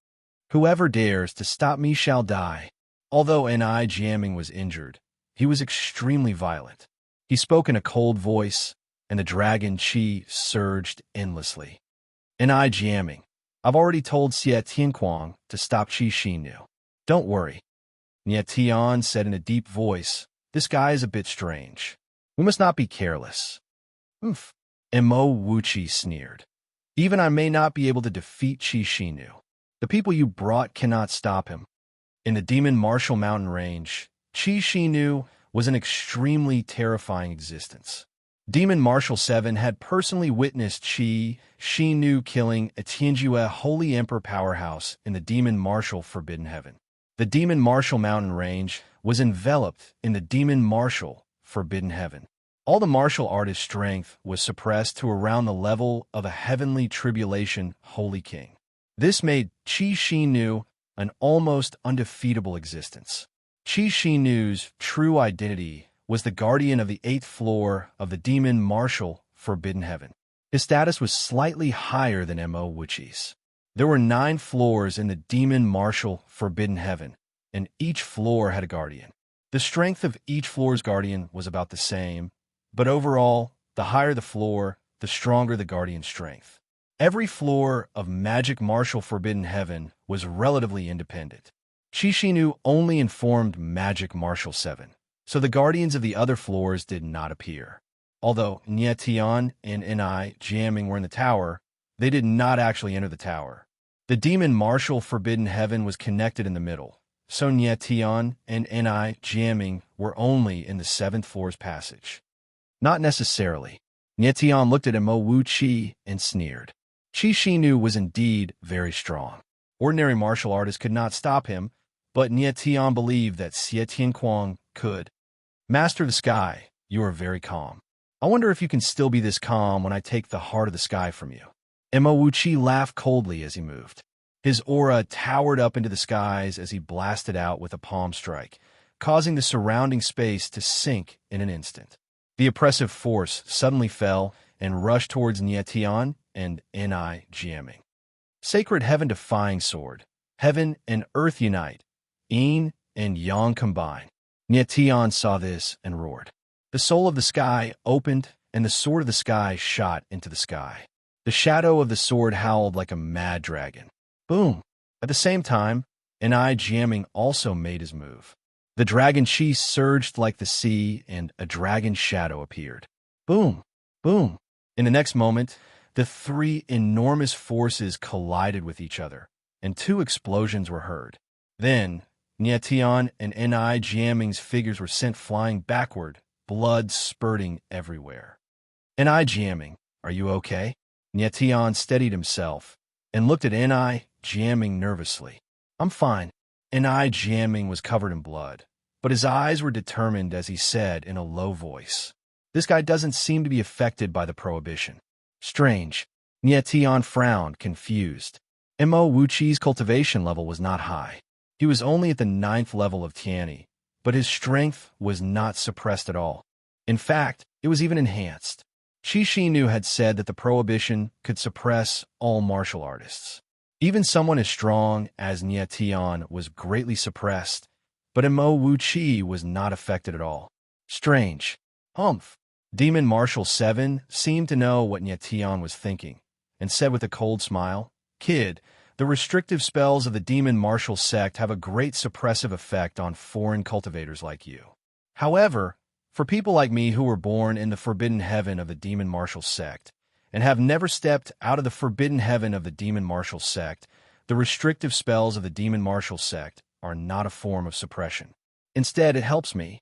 "Whoever dares to stop me shall die." Although Ni Jiaming was injured, he was extremely violent. He spoke in a cold voice, and the dragon Qi surged endlessly. "Ni Jiaming, I've already told Xie Tianquang to stop Qi Xinu. Don't worry." Nie Tian said in a deep voice, "This guy is a bit strange. We must not be careless." "Oof." Mo Wuqi sneered. "Even I may not be able to defeat Qi Xinu. The people you brought cannot stop him." In the Demon Martial Mountain Range, Qi Xinu was an extremely terrifying existence. Demon Martial 7 had personally witnessed Qi Xinu killing a Tianjue Holy Emperor powerhouse in the Demon Martial Forbidden Heaven. The Demon Martial Mountain Range was enveloped in the Demon Martial Forbidden Heaven. All the martial artist's strength was suppressed to around the level of a heavenly tribulation holy king. This made Qi Xinu an almost undefeatable existence. Qi Xinu's true identity was the guardian of the 8th floor of the Demon Martial Forbidden Heaven. His status was slightly higher than Mo Wuqi's. There were 9 floors in the Demon Martial Forbidden Heaven, and each floor had a guardian. The strength of each floor's guardian was about the same, but overall, the higher the floor, the stronger the guardian's strength. Every floor of Magic Martial Forbidden Heaven was relatively independent. Qi Xinu only informed Magic Martial 7, so the guardians of the other floors did not appear. Although Nie Tian and Ni Jiaming were in the tower, they did not actually enter the tower. The Demon Martial Forbidden Heaven was connected in the middle, so Nie Tian and Ni Jiaming were only in the 7th floor's passage. Not necessarily. Nie Tian looked at Mo Wuqi and sneered. Qi Xinu was indeed very strong. Ordinary martial artists could not stop him, but Nie Tian believed that Xie Tianquang could. "Master of the Sky, you are very calm. I wonder if you can still be this calm when I take the heart of the sky from you." Mo Wuqi laughed coldly as he moved. His aura towered up into the skies as he blasted out with a palm strike, causing the surrounding space to sink in an instant. The oppressive force suddenly fell and rushed towards Nie Tian and Ni Jiaming. Sacred Heaven Defying Sword. Heaven and Earth unite. yin and yang combine. Nietian saw this and roared. The soul of the sky opened, and the sword of the sky shot into the sky. The shadow of the sword howled like a mad dragon. Boom! At the same time, an eye jamming also made his move. The dragon chi surged like the sea, and a dragon shadow appeared. Boom! Boom! In the next moment, the three enormous forces collided with each other, and two explosions were heard. Then, Nietian and Ni Jiaming's figures were sent flying backward, blood spurting everywhere. Ni Jiaming, are you okay? Nietian steadied himself and looked at Ni Jiaming nervously. I'm fine. Ni Jiaming was covered in blood, but his eyes were determined as he said in a low voice, "This guy doesn't seem to be affected by the prohibition." Strange. Nietian frowned, confused. Mo Wuqi's cultivation level was not high. He was only at the 9th level of Tianyi, but his strength was not suppressed at all. In fact, it was even enhanced. Qi Xinu had said that the prohibition could suppress all martial artists. Even someone as strong as Nietian was greatly suppressed, but Mo Wuqi was not affected at all. Strange. Humph. Demon Marshal 7 seemed to know what Nietian was thinking, and said with a cold smile, "Kid, the restrictive spells of the Demon Martial sect have a great suppressive effect on foreign cultivators like you. However, for people like me who were born in the forbidden heaven of the Demon Martial sect, and have never stepped out of the forbidden heaven of the Demon Martial sect, the restrictive spells of the Demon Martial sect are not a form of suppression. Instead, it helps me."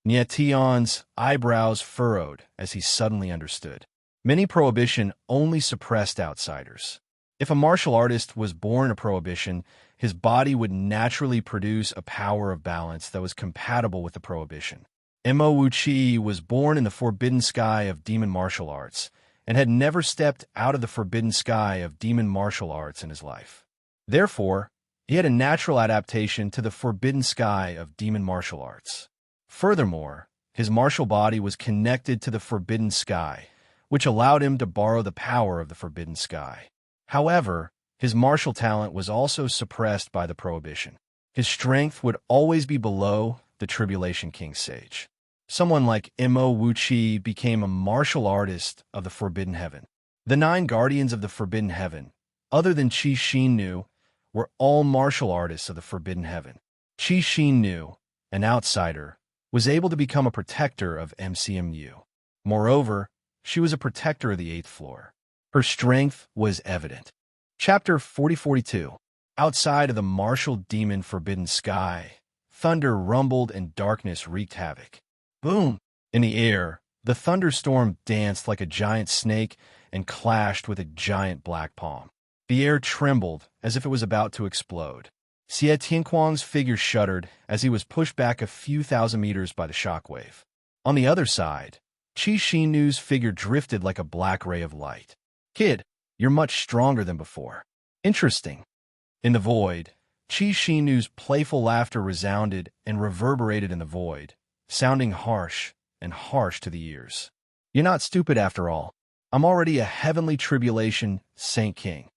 Nietian's eyebrows furrowed as he suddenly understood. Many prohibition only suppressed outsiders. If a martial artist was born a prohibition, his body would naturally produce a power of balance that was compatible with the prohibition. Mo Wuqi was born in the forbidden sky of demon martial arts, and had never stepped out of the forbidden sky of demon martial arts in his life. Therefore, he had a natural adaptation to the forbidden sky of demon martial arts. Furthermore, his martial body was connected to the forbidden sky, which allowed him to borrow the power of the forbidden sky. However, his martial talent was also suppressed by the prohibition. His strength would always be below the Tribulation King Sage. Someone like Mo Wuqi became a martial artist of the Forbidden Heaven. The 9 guardians of the Forbidden Heaven, other than Qi Xinu, were all martial artists of the Forbidden Heaven. Qi Xinu, an outsider, was able to become a protector of MCMU. Moreover, she was a protector of the 8th floor. Her strength was evident. Chapter 4042. Outside of the martial demon forbidden sky, thunder rumbled and darkness wreaked havoc. Boom! In the air, the thunderstorm danced like a giant snake and clashed with a giant black palm. The air trembled as if it was about to explode. Xie Tianquang's figure shuddered as he was pushed back a few thousand meters by the shockwave. On the other side, Qi Xinu's figure drifted like a black ray of light. "Kid, you're much stronger than before." "Interesting." In the void, Qi Xinu's playful laughter resounded and reverberated in the void, sounding harsh and harsh to the ears. "You're not stupid after all. I'm already a heavenly tribulation Saint King."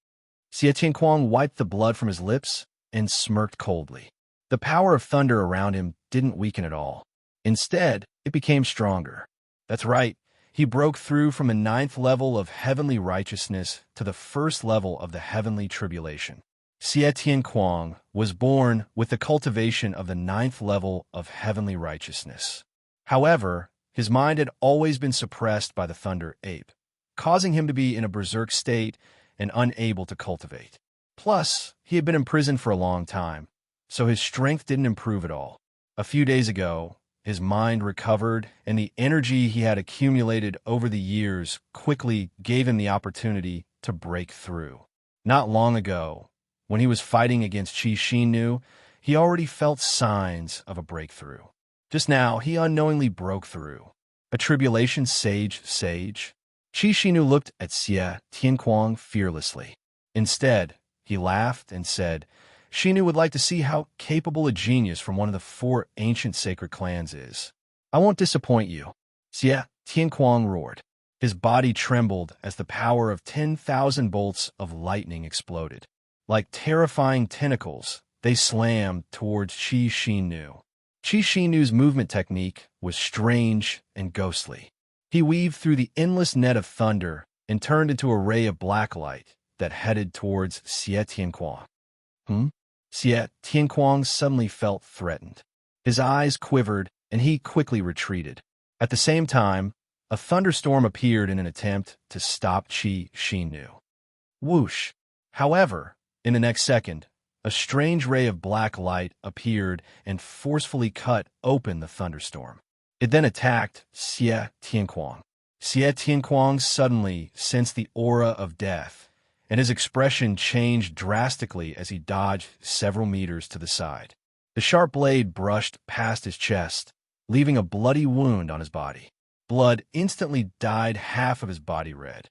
Xie Tianquang wiped the blood from his lips and smirked coldly. The power of thunder around him didn't weaken at all. Instead, it became stronger. That's right, he broke through from the 9th level of heavenly righteousness to the 1st level of the heavenly tribulation. Xie Tianquang was born with the cultivation of the 9th level of heavenly righteousness. However, his mind had always been suppressed by the thunder ape, causing him to be in a berserk state and unable to cultivate. Plus, he had been imprisoned for a long time, so his strength didn't improve at all. A few days ago, his mind recovered, and the energy he had accumulated over the years quickly gave him the opportunity to break through. Not long ago, when he was fighting against Qi Xinu, he already felt signs of a breakthrough. Just now, he unknowingly broke through. A tribulation sage? Qi Xinu looked at Xie Tianquang fearlessly. Instead, he laughed and said, "Xinu would like to see how capable a genius from one of the 4 ancient sacred clans is. I won't disappoint you." Xie Tianquang roared. His body trembled as the power of 10,000 bolts of lightning exploded. Like terrifying tentacles, they slammed towards Qi Xinu. Qi Xinu's movement technique was strange and ghostly. He weaved through the endless net of thunder and turned into a ray of black light that headed towards Xie Tianquang. Xie Tianquang suddenly felt threatened. His eyes quivered, and he quickly retreated. At the same time, a thunderstorm appeared in an attempt to stop Qi Xinu. Whoosh! However, in the next second, a strange ray of black light appeared and forcefully cut open the thunderstorm. It then attacked Xie Tianquang. Xie Tianquang suddenly sensed the aura of death, and his expression changed drastically as he dodged several meters to the side. The sharp blade brushed past his chest, leaving a bloody wound on his body. Blood instantly dyed half of his body red.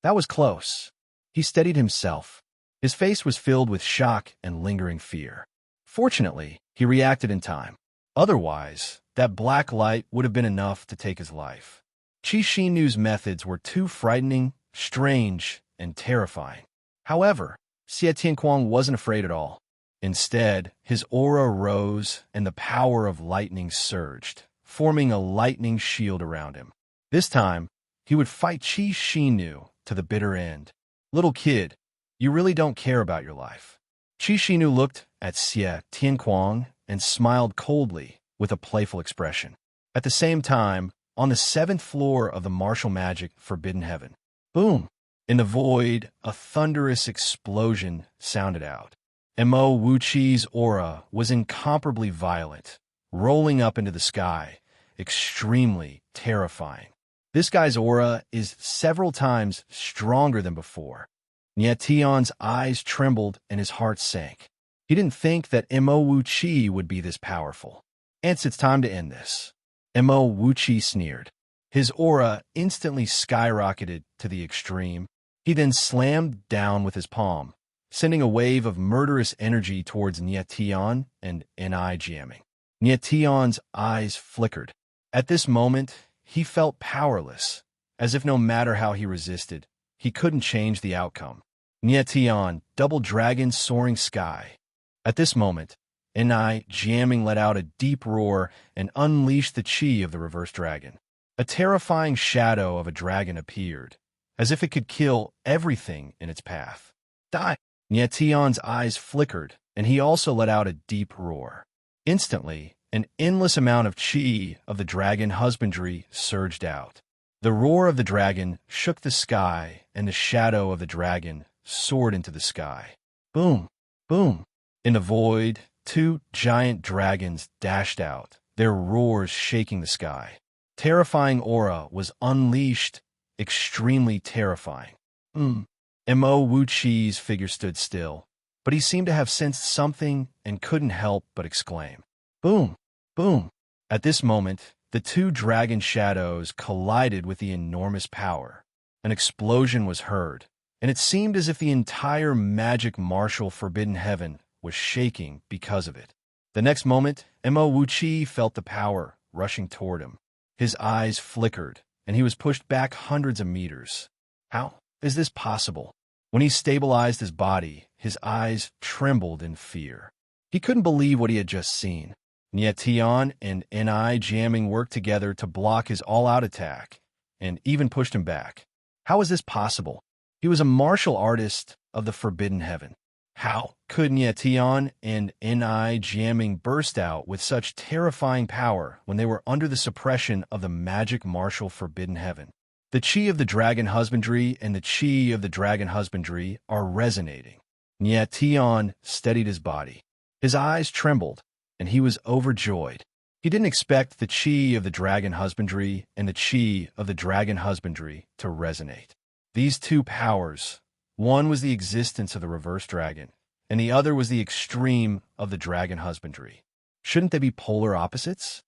That was close. He steadied himself. His face was filled with shock and lingering fear. Fortunately, he reacted in time. Otherwise, that black light would have been enough to take his life. Qi Xinu's methods were too frightening, strange, and terrifying. However, Xie Tianquang wasn't afraid at all. Instead, his aura rose and the power of lightning surged, forming a lightning shield around him. This time, he would fight Qi Xinu to the bitter end. Little kid, you really don't care about your life. Qi Xinu looked at Xie Tianquang and smiled coldly with a playful expression. At the same time, on the 7th floor of the martial magic Forbidden Heaven, boom! In the void, a thunderous explosion sounded out. Mo Wuqi's aura was incomparably violent, rolling up into the sky, extremely terrifying. This guy's aura is several times stronger than before. Nie Tian's eyes trembled and his heart sank. He didn't think that Mo Wuqi would be this powerful. It's time to end this. Mo Wuqi sneered. His aura instantly skyrocketed to the extreme. He then slammed down with his palm, sending a wave of murderous energy towards Nie Tian and Ni jamming. Nie Tian's eyes flickered. At this moment, he felt powerless, as if no matter how he resisted, he couldn't change the outcome. Nie Tian, double dragon soaring sky. At this moment, Ni jamming let out a deep roar and unleashed the chi of the reverse dragon. A terrifying shadow of a dragon appeared, as if it could kill everything in its path. Die! Nie Tian's eyes flickered, and he also let out a deep roar. Instantly, an endless amount of chi of the dragon husbandry surged out. The roar of the dragon shook the sky, and the shadow of the dragon soared into the sky. Boom! Boom! In the void, 2 giant dragons dashed out, their roars shaking the sky. Terrifying aura was unleashed, extremely terrifying. Mo Wuqi's figure stood still, but he seemed to have sensed something and couldn't help but exclaim. Boom! Boom! At this moment, the 2 dragon shadows collided with the enormous power. An explosion was heard, and it seemed as if the entire magic martial Forbidden Heaven was shaking because of it. The next moment, Mo Wuqi felt the power rushing toward him. His eyes flickered, and he was pushed back hundreds of meters. How is this possible? When he stabilized his body, his eyes trembled in fear. He couldn't believe what he had just seen. Nie Tian and Ni jamming worked together to block his all-out attack, and even pushed him back. How was this possible? He was a martial artist of the Forbidden Heaven. How could Nie Tian and Ni jamming burst out with such terrifying power when they were under the suppression of the magic martial Forbidden Heaven? The chi of the dragon husbandry and the chi of the dragon husbandry are resonating. Nie Tian steadied his body. His eyes trembled, and he was overjoyed. He didn't expect the chi of the dragon husbandry and the chi of the dragon husbandry to resonate. These 2 powers, one was the existence of the reverse dragon, and the other was the extreme of the dragon husbandry. Shouldn't they be polar opposites?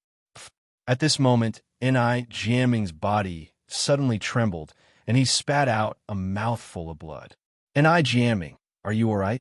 At this moment, Ni jamming's body suddenly trembled, and he spat out a mouthful of blood. Ni jamming, are you all right?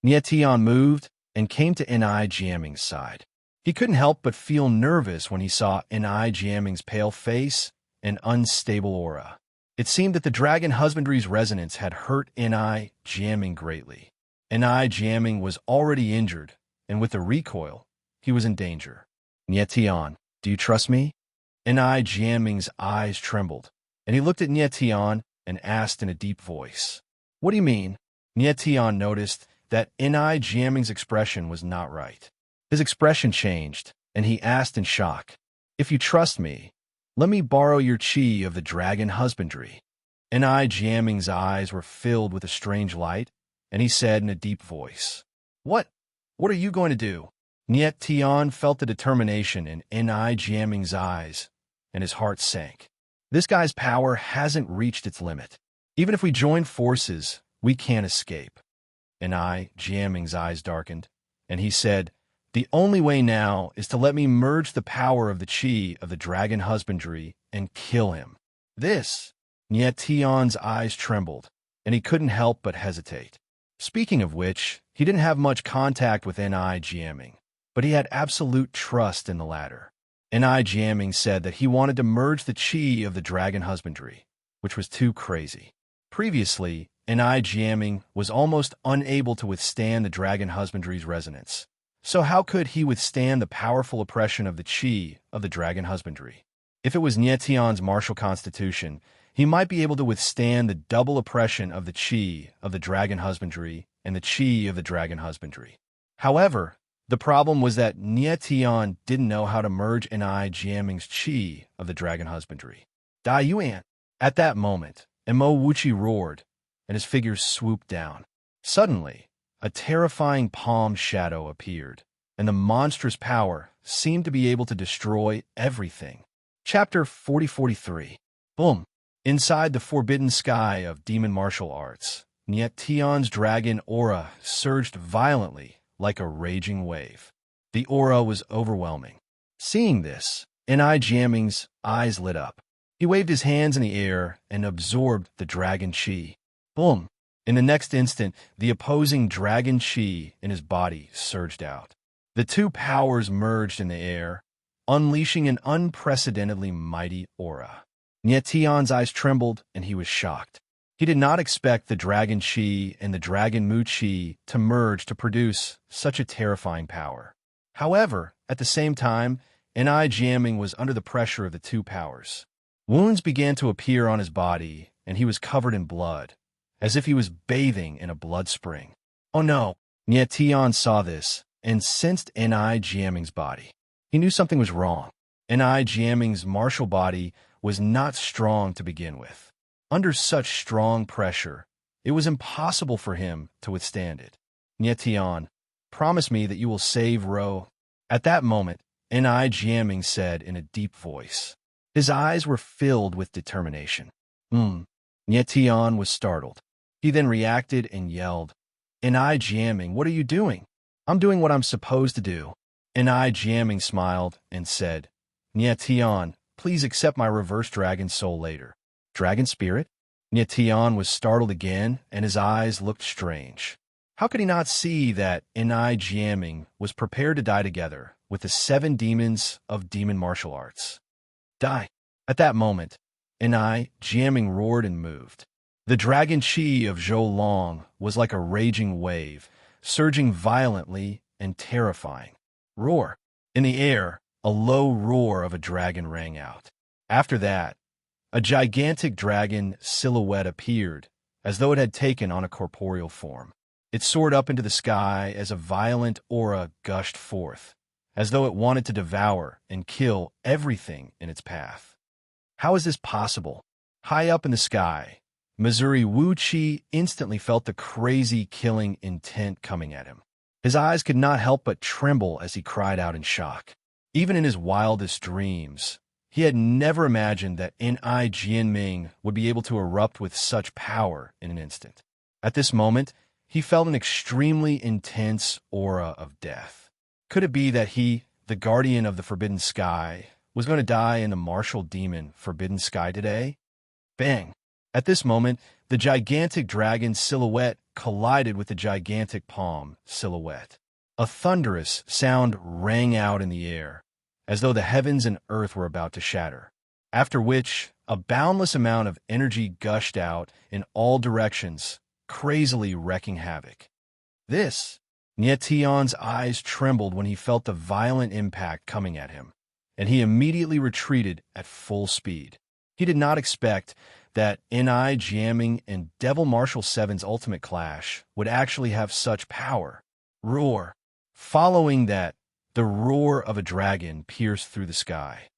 Nie Tian moved and came to Ni jamming's side. He couldn't help but feel nervous when he saw Ni jamming's pale face and unstable aura. It seemed that the dragon husbandry's resonance had hurt Ni jamming greatly. Ni jamming was already injured and with the recoil, he was in danger. Nietian, do you trust me? Enai Jianming's eyes trembled, and he looked at Nietian and asked in a deep voice, "What do you mean?" Nietian noticed that Enai Jianming's expression was not right. His expression changed, and he asked in shock, "If you trust me, let me borrow your chi of the dragon husbandry." Enai Jianming's eyes were filled with a strange light, and he said in a deep voice, "What? What are you going to do?" Niet Tian felt the determination in Enai Jianming's eyes, and his heart sank. This guy's power hasn't reached its limit. Even if we join forces, we can't escape. Enai Jianming's eyes darkened, and he said, "The only way now is to let me merge the power of the chi of the dragon husbandry and kill him." This, Niet Tian's eyes trembled, and he couldn't help but hesitate. Speaking of which, he didn't have much contact with Enai Jianming, but he had absolute trust in the latter. Enai Jianming said that he wanted to merge the chi of the dragon husbandry, which was too crazy. Previously, Enai Jianming was almost unable to withstand the dragon husbandry's resonance. So how could he withstand the powerful oppression of the chi of the dragon husbandry? If it was Nietian's martial constitution, he might be able to withstand the double oppression of the chi of the dragon husbandry and the chi of the dragon husbandry. However, the problem was that Nietian didn't know how to merge Enai Jianming's chi of the dragon husbandry. Dai Yuan! At that moment, Mo Wuchi roared, and his figure swooped down. Suddenly, a terrifying palm shadow appeared, and the monstrous power seemed to be able to destroy everything. Chapter 4043. Boom! Inside the forbidden sky of demon martial arts, Niet Tian's dragon aura surged violently like a raging wave. The aura was overwhelming. Seeing this, Enai Jianming's eyes lit up. He waved his hands in the air and absorbed the dragon chi. Boom! In the next instant, the opposing dragon chi in his body surged out. The two powers merged in the air, unleashing an unprecedentedly mighty aura. Niet Tian's eyes trembled, and he was shocked. He did not expect the dragon chi and the dragon mu chi to merge to produce such a terrifying power. However, at the same time, Enai Jianming was under the pressure of the two powers. Wounds began to appear on his body, and he was covered in blood, as if he was bathing in a blood spring. Oh no! Niet Tian saw this and sensed Enai Jianming's body. He knew something was wrong. Enai Jianming's martial body was not strong to begin with. Under such strong pressure, it was impossible for him to withstand it. Niet Tian, promise me that you will save Ro. At that moment, Enai Jianming said in a deep voice. His eyes were filled with determination. Niet Tian was startled. He then reacted and yelled, Enai Jianming, what are you doing? I'm doing what I'm supposed to do. Enai Jianming smiled and said, Niet Tian, please accept my reverse dragon soul later. Dragon spirit? Niet Tian was startled again, and his eyes looked strange. How could he not see that Enai Jianming was prepared to die together with the 7 demons of demon martial arts? Die! At that moment, Enai Jianming roared and moved. The dragon chi of Zhou Long was like a raging wave, surging violently and terrifying. Roar! In the air, a low roar of a dragon rang out. After that, a gigantic dragon silhouette appeared, as though it had taken on a corporeal form. It soared up into the sky as a violent aura gushed forth, as though it wanted to devour and kill everything in its path. How is this possible? High up in the sky, Missouri Wu Chi instantly felt the crazy killing intent coming at him. His eyes could not help but tremble as he cried out in shock. Even in his wildest dreams, he had never imagined that Enai Jianming would be able to erupt with such power in an instant. At this moment, he felt an extremely intense aura of death. Could it be that he, the guardian of the Forbidden Sky, was going to die in the martial demon Forbidden Sky today? Bang! At this moment, the gigantic dragon silhouette collided with the gigantic palm silhouette. A thunderous sound rang out in the air, as though the heavens and earth were about to shatter, after which a boundless amount of energy gushed out in all directions, crazily wreaking havoc. This, Nie Tian's eyes trembled when he felt the violent impact coming at him, and he immediately retreated at full speed. He did not expect that Ni jamming and Devil Marshal 7's ultimate clash would actually have such power. Roar. Following that, the roar of a dragon pierced through the sky.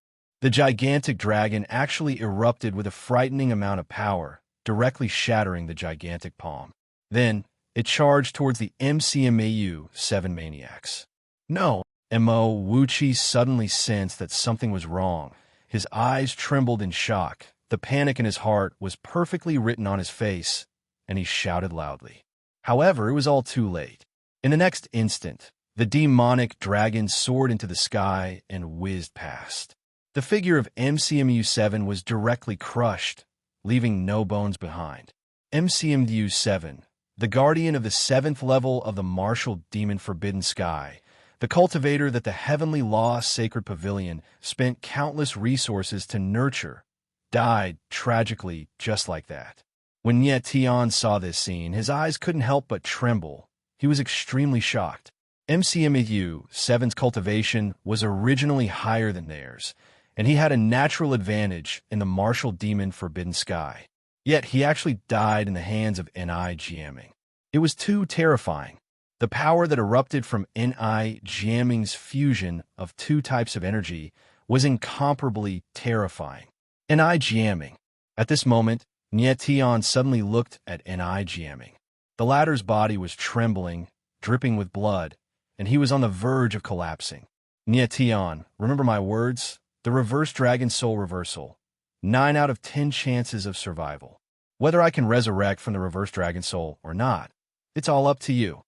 The gigantic dragon actually erupted with a frightening amount of power, directly shattering the gigantic palm. Then, it charged towards the MCMAU 7 maniacs. No! Mo Wuchi suddenly sensed that something was wrong. His eyes trembled in shock. The panic in his heart was perfectly written on his face, and he shouted loudly. However, it was all too late. In the next instant, the demonic dragon soared into the sky and whizzed past. The figure of MCMU-7 was directly crushed, leaving no bones behind. MCMU-7, the guardian of the 7th level of the martial demon Forbidden Sky, the cultivator that the Heavenly Law Sacred Pavilion spent countless resources to nurture, died tragically just like that. When Nie Tian saw this scene, his eyes couldn't help but tremble. He was extremely shocked. MCMU-7's cultivation was originally higher than theirs, and he had a natural advantage in the martial demon Forbidden Sky. Yet he actually died in the hands of Ni jamming. It was too terrifying. The power that erupted from Ni jamming's fusion of two types of energy was incomparably terrifying. Ni jamming. At this moment, Nie Tian suddenly looked at Ni jamming. The latter's body was trembling, dripping with blood, and he was on the verge of collapsing. Nie Tian, remember my words? The reverse dragon soul reversal. 9 out of 10 chances of survival. Whether I can resurrect from the reverse dragon soul or not, it's all up to you.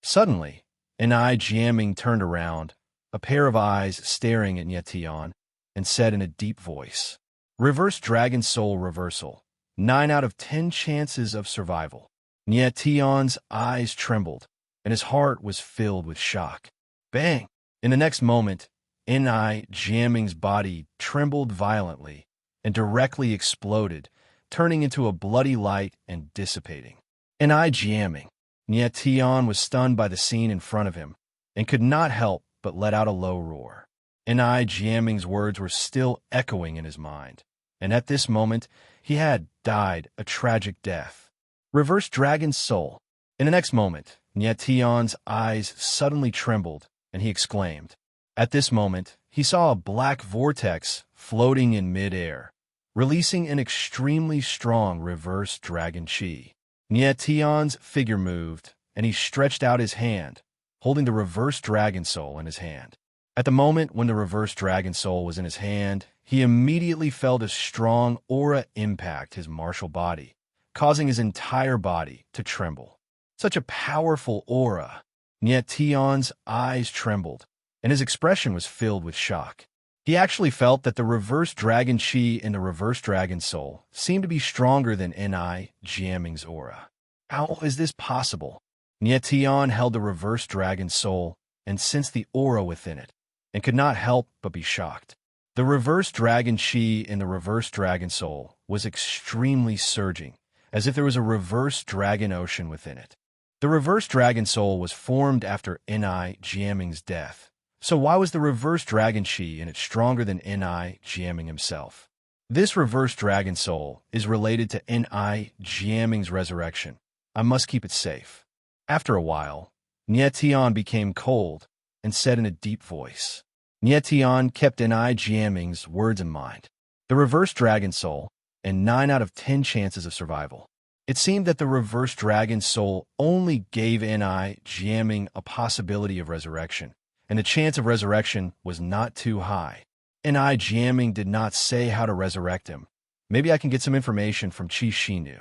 Suddenly, Ni jamming turned around, a pair of eyes staring at Nie Tian, and said in a deep voice, Reverse dragon soul reversal. 9 out of 10 chances of survival. Nie Tian's eyes trembled, and his heart was filled with shock. Bang! In the next moment, Ni jamming's body trembled violently and directly exploded, turning into a bloody light and dissipating. Ni jamming. Nie Tian was stunned by the scene in front of him and could not help but let out a low roar. Ni jamming's words were still echoing in his mind, and at this moment, he had died a tragic death. Reverse dragon soul. In the next moment, Nie Tian's eyes suddenly trembled, and he exclaimed. At this moment, he saw a black vortex floating in mid-air, releasing an extremely strong reverse dragon chi. Nie Tian's figure moved, and he stretched out his hand, holding the reverse dragon soul in his hand. At the moment when the reverse dragon soul was in his hand, he immediately felt a strong aura impact his martial body, causing his entire body to tremble. Such a powerful aura. Nie Tian's eyes trembled, and his expression was filled with shock. He actually felt that the reverse dragon chi in the reverse dragon soul seemed to be stronger than Ni jamming's aura. How is this possible? Nie Tian held the reverse dragon soul and sensed the aura within it, and could not help but be shocked. The reverse dragon chi in the reverse dragon soul was extremely surging, as if there was a reverse dragon ocean within it. The reverse dragon soul was formed after Ni jamming's death. So why was the reverse dragon chi in it stronger than Ni jamming himself? This reverse dragon soul is related to Ni jamming's resurrection. I must keep it safe. After a while, Nie Tian became cold and said in a deep voice. Nie Tian kept Ni jamming's words in mind. The reverse dragon soul, and 9 out of 10 chances of survival. It seemed that the reverse dragon soul only gave Ni jamming a possibility of resurrection, and the chance of resurrection was not too high. Ni jamming did not say how to resurrect him. Maybe I can get some information from Qi Shinu.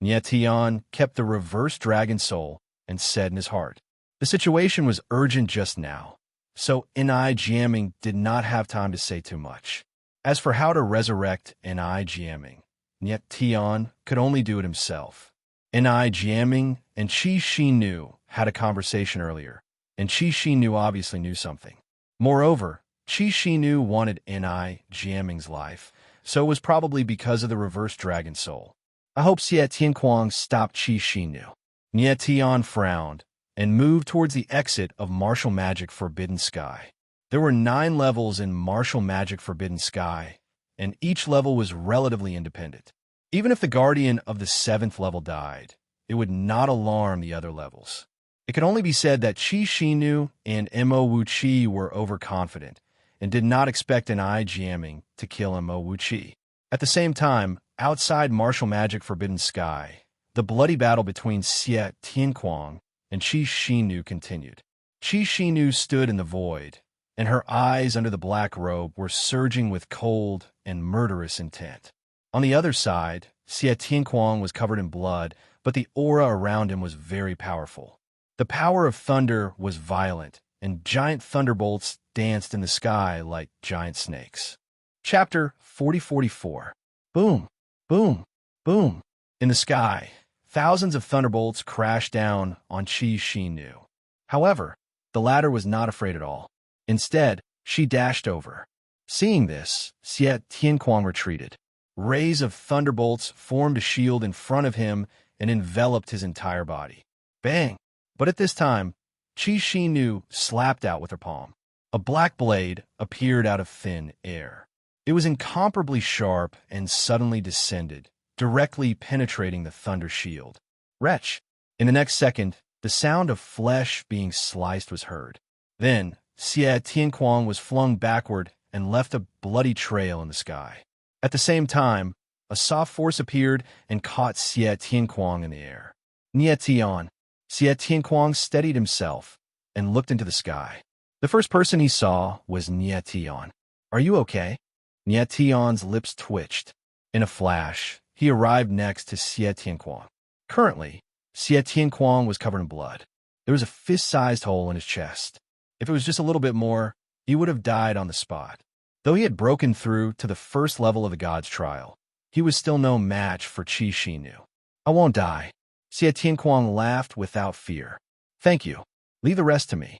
Nie Tian kept the reverse dragon soul and said in his heart. The situation was urgent just now, so Ni jamming did not have time to say too much. As for how to resurrect Ni jamming, Nie Tian could only do it himself. Ni jamming and Qi Shinu had a conversation earlier, and Qi Shinu obviously knew something. Moreover, Qi Shinu wanted Ni jamming's life, so it was probably because of the reverse dragon soul. I hope Xie Tianquang stopped Qi Shinu. Nie Tian frowned, and moved towards the exit of Martial Magic Forbidden Sky. There were 9 levels in Martial Magic Forbidden Sky, and each level was relatively independent. Even if the guardian of the 7th level died, it would not alarm the other levels. It could only be said that Qi Shinu and Mo Wuqi were overconfident and did not expect an eye jamming to kill Mo Wuqi. At the same time, outside Martial Magic Forbidden Sky, the bloody battle between Xie Tianquang and Qi Shinu continued. Qi Shinu stood in the void, and her eyes under the black robe were surging with cold and murderous intent. On the other side, Xie Tianquang was covered in blood, but the aura around him was very powerful. The power of thunder was violent, and giant thunderbolts danced in the sky like giant snakes. Chapter 4044. Boom, boom, boom. In the sky, thousands of thunderbolts crashed down on Qi Shinu. However, the latter was not afraid at all. Instead, she dashed over. Seeing this, Xie Tianquang retreated. Rays of thunderbolts formed a shield in front of him and enveloped his entire body. Bang! But at this time, Qi Shinu slapped out with her palm. A black blade appeared out of thin air. It was incomparably sharp and suddenly descended, directly penetrating the thunder shield. Wretch! In the next second, the sound of flesh being sliced was heard. Then, Xie Tianquang was flung backward and left a bloody trail in the sky. At the same time, a soft force appeared and caught Xie Tianquang in the air. Nie Tian. Xie Tianquang steadied himself and looked into the sky. The first person he saw was Nie Tian. Are you okay? Nie Tian's lips twitched. In a flash, he arrived next to Xie Tianquang. Currently, Xie Tianquang was covered in blood. There was a fist-sized hole in his chest. If it was just a little bit more, he would have died on the spot. Though he had broken through to the first level of the God's trial, he was still no match for Qi Shinu. I won't die. Xie Tianquang laughed without fear. Thank you. Leave the rest to me.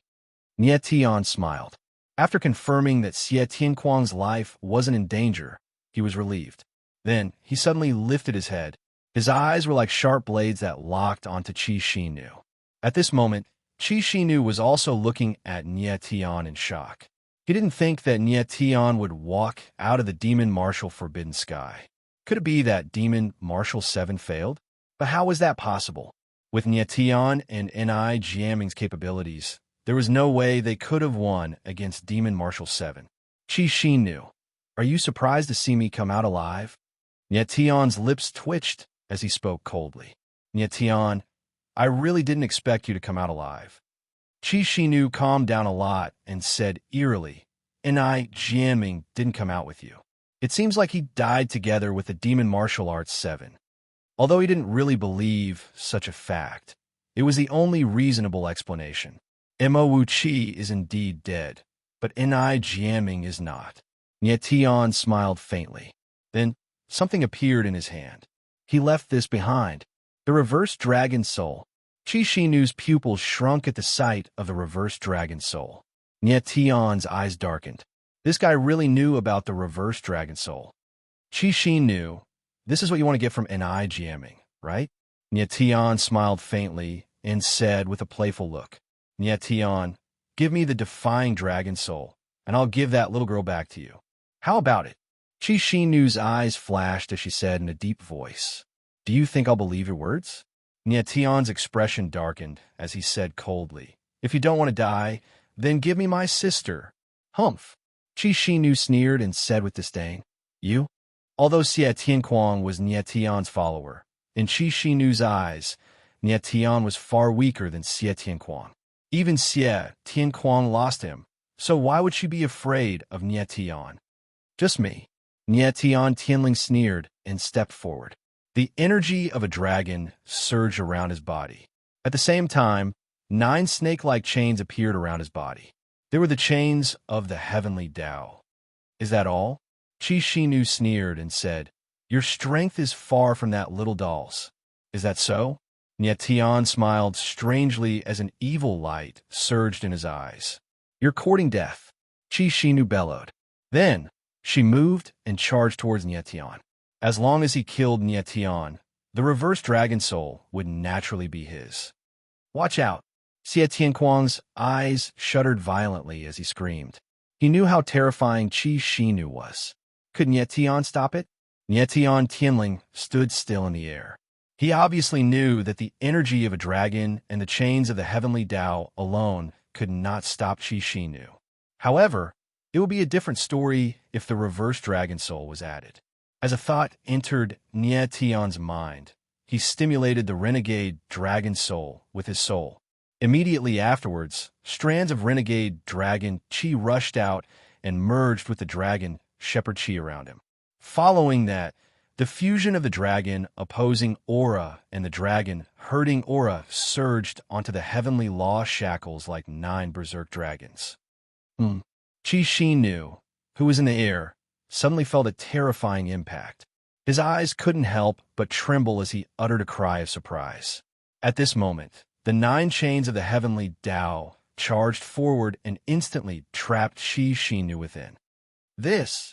Nie Tian smiled. After confirming that Xie Tianquang's life wasn't in danger, he was relieved. Then, he suddenly lifted his head. His eyes were like sharp blades that locked onto Qi Shinu. At this moment, Qi Shinu was also looking at Nie Tian in shock. He didn't think that Nie Tian would walk out of the Demon Martial Forbidden Sky. Could it be that Demon Martial 7 failed? But how was that possible? With Nie Tian and Ni Jiaming's capabilities, there was no way they could have won against Demon Martial 7. Qi Shinu, are you surprised to see me come out alive? Nie Tian's lips twitched as he spoke coldly. Nie Tian, I really didn't expect you to come out alive. Qi Shinu calmed down a lot and said eerily, Ni Jiaming didn't come out with you. It seems like he died together with the Demon Martial Arts 7. Although he didn't really believe such a fact, it was the only reasonable explanation. Mo Wuqi is indeed dead, but Ni Jiaming is not. Nie Tian smiled faintly. Then, something appeared in his hand. He left this behind. The reverse dragon soul. Qi Shinu's pupils shrunk at the sight of the reverse dragon soul. Nie Tian's eyes darkened. This guy really knew about the reverse dragon soul. Qi Shinu, this is what you want to get from Ni Jiaming, right? Nie Tian smiled faintly and said with a playful look, Nie Tian, give me the defying dragon soul, and I'll give that little girl back to you. How about it? Qi Shinu's eyes flashed as she said in a deep voice, Do you think I'll believe your words? Nie Tian's expression darkened as he said coldly, If you don't want to die, then give me my sister. Humph. Qi Shinu sneered and said with disdain, You? Although Xie Tianquang was Nie Tian's follower, in Qi Shinu's eyes, Nie Tian was far weaker than Xie Tianquang. Even Xie Tianquang lost him, so why would she be afraid of Nie Tian? Just me. Nie Tian Tianling sneered and stepped forward. The energy of a dragon surged around his body. At the same time, 9 snake-like chains appeared around his body. They were the chains of the heavenly Tao. Is that all? Qi Shinu sneered and said, Your strength is far from that little doll's. Is that so? Nie Tian smiled strangely as an evil light surged in his eyes. You're courting death, Qi Shinu bellowed. Then, she moved and charged towards Nie Tian. As long as he killed Nie Tian, the reverse dragon soul would naturally be his. Watch out! Xie Tianquang's eyes shuddered violently as he screamed. He knew how terrifying Qi Shinu was. Could Nie Tian stop it? Nie Tian Tianling stood still in the air. He obviously knew that the energy of a dragon and the chains of the heavenly Tao alone could not stop Qi Shinu. However, it would be a different story if the reverse dragon soul was added. As a thought entered Nie Tian's mind, he stimulated the renegade dragon soul with his soul. Immediately afterwards, strands of renegade dragon Qi rushed out and merged with the dragon shepherd Qi around him. Following that, the fusion of the dragon opposing aura and the dragon herding aura surged onto the heavenly law shackles like 9 berserk dragons. Qi Shinu, who was in the air, suddenly felt a terrifying impact. His eyes couldn't help but tremble as he uttered a cry of surprise. At this moment, the 9 chains of the heavenly Tao charged forward and instantly trapped Qi Shinu within. Qi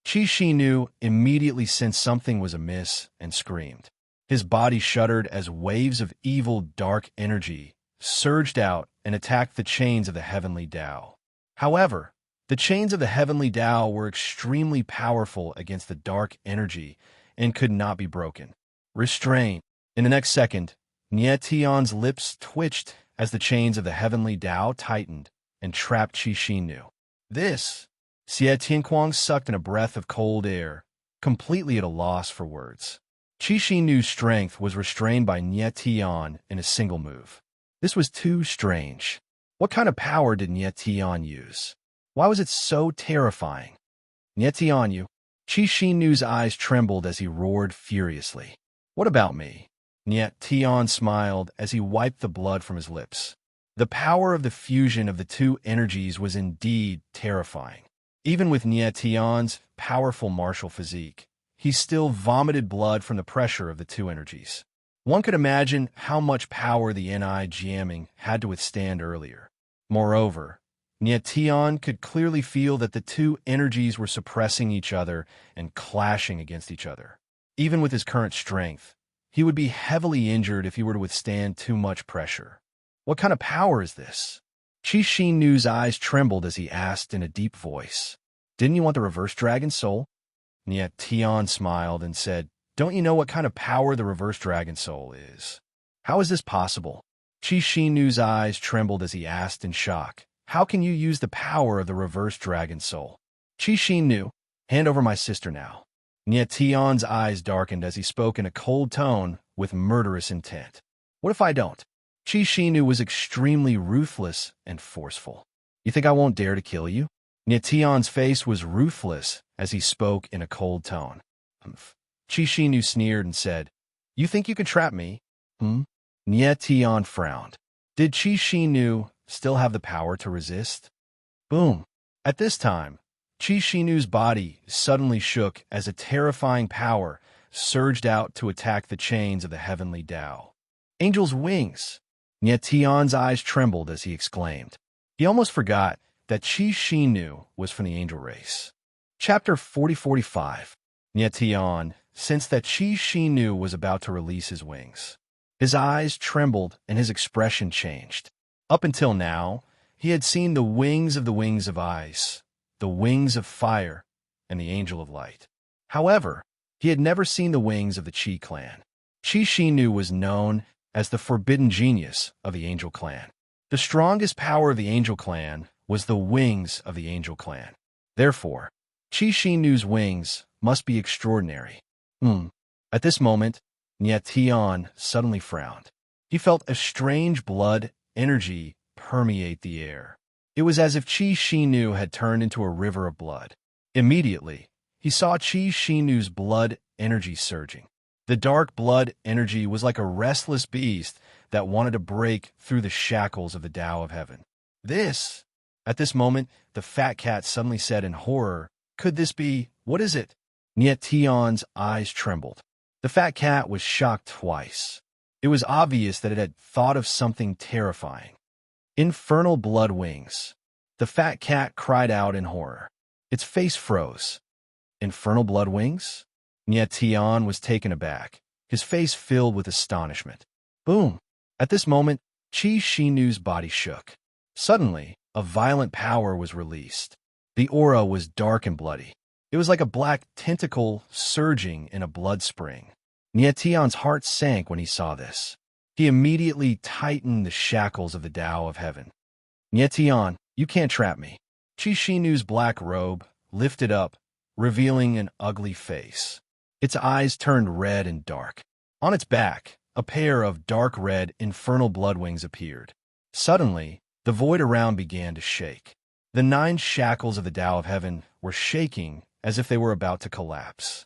Shinu immediately sensed something was amiss and screamed. His body shuddered as waves of evil dark energy surged out and attacked the chains of the heavenly Tao. However, the chains of the heavenly Tao were extremely powerful against the dark energy and could not be broken. Restrained. In the next second, Nie Tian's lips twitched as the chains of the heavenly Tao tightened and trapped Qi Shinu. Xie Tianquang sucked in a breath of cold air, completely at a loss for words. Qi Shinu's strength was restrained by Nie Tian in a single move. This was too strange. What kind of power did Nie Tian use? Why was it so terrifying? Nie Tian, you. Qi Shinu's eyes trembled as he roared furiously. What about me? Nie Tian smiled as he wiped the blood from his lips. The power of the fusion of the 2 energies was indeed terrifying. Even with Nie Tian's powerful martial physique, he still vomited blood from the pressure of the 2 energies. One could imagine how much power the Ni jamming had to withstand earlier. Moreover, Nie Tian could clearly feel that the 2 energies were suppressing each other and clashing against each other. Even with his current strength, he would be heavily injured if he were to withstand too much pressure. What kind of power is this? Qi Shinu's eyes trembled as he asked in a deep voice, "Didn't you want the reverse dragon soul?" Nie Tian smiled and said, "Don't you know what kind of power the reverse dragon soul is? How is this possible?" Qi Shinu's eyes trembled as he asked in shock, "How can you use the power of the reverse dragon soul?" Qi Shinu, hand over my sister now. Nie Tian's eyes darkened as he spoke in a cold tone with murderous intent. What if I don't? Qi Shinu was extremely ruthless and forceful. You think I won't dare to kill you? Nie Tian's face was ruthless as he spoke in a cold tone. Qi Shinu sneered and said, "You think you can trap me?" Nie Tian frowned. Did Qi Shinu still have the power to resist? Boom. At this time, Qi Shinu's body suddenly shook as a terrifying power surged out to attack the chains of the heavenly Tao. Angel's wings! Nie Tian's eyes trembled as he exclaimed. He almost forgot that Qi Shinu was from the angel race. Chapter 40-45. Nie Tian sensed that Qi Shinu was about to release his wings. His eyes trembled and his expression changed. Up until now, he had seen the wings of ice, the wings of fire, and the angel of light. However, he had never seen the wings of the Qi clan. Qi Shinu was known as the forbidden genius of the angel clan. The strongest power of the angel clan was the wings of the angel clan. Therefore, Qi Shinu's wings must be extraordinary. At this moment, Nie Tian suddenly frowned. He felt a strange blood energy permeate the air. It was as if Qi Shinu had turned into a river of blood. Immediately, he saw Qi Shinu's blood energy surging. The dark blood energy was like a restless beast that wanted to break through the shackles of the Tao of Heaven. At this moment, the fat cat suddenly said in horror, "Could this be? What is it?" Nie Tian's eyes trembled. The fat cat was shocked twice. It was obvious that it had thought of something terrifying. Infernal blood wings. The fat cat cried out in horror. Its face froze. Infernal blood wings? Nie Tian was taken aback, his face filled with astonishment. Boom! At this moment, Chi Shinu's body shook. Suddenly, a violent power was released. The aura was dark and bloody. It was like a black tentacle surging in a blood spring. Nietian's heart sank when he saw this. He immediately tightened the shackles of the Tao of Heaven. Nietian, you can't trap me. Chi Shinu's black robe lifted up, revealing an ugly face. Its eyes turned red and dark. On its back, a pair of dark red infernal blood wings appeared. Suddenly, the void around began to shake. The 9 shackles of the Tao of Heaven were shaking as if they were about to collapse.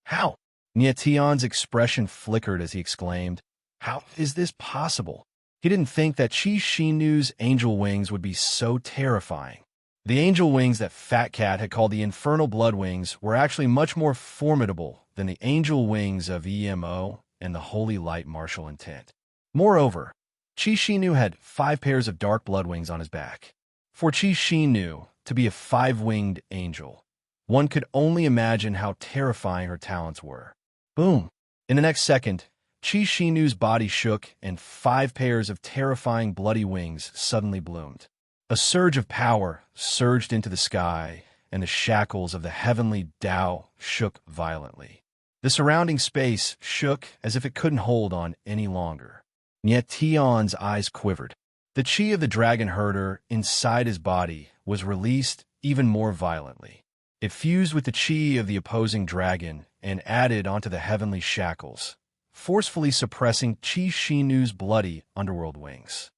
How? Nietian's expression flickered as he exclaimed, how is this possible? He didn't think that Chi Shinu's angel wings would be so terrifying. The angel wings that Fat Cat had called the infernal blood wings were actually much more formidable than the angel wings of EMO and the holy light martial intent. Moreover, Chi Shinu had 5 pairs of dark blood wings on his back. For Chi Shinu to be a 5-winged angel, one could only imagine how terrifying her talents were. Boom! In the next second, Chi Shinu's body shook and 5 pairs of terrifying bloody wings suddenly bloomed. A surge of power surged into the sky, and the shackles of the heavenly Tao shook violently. The surrounding space shook as if it couldn't hold on any longer. Nietian's eyes quivered. The chi of the dragon herder inside his body was released even more violently. It fused with the chi of the opposing dragon and added onto the heavenly shackles, forcefully suppressing Chi Shinu's bloody underworld wings.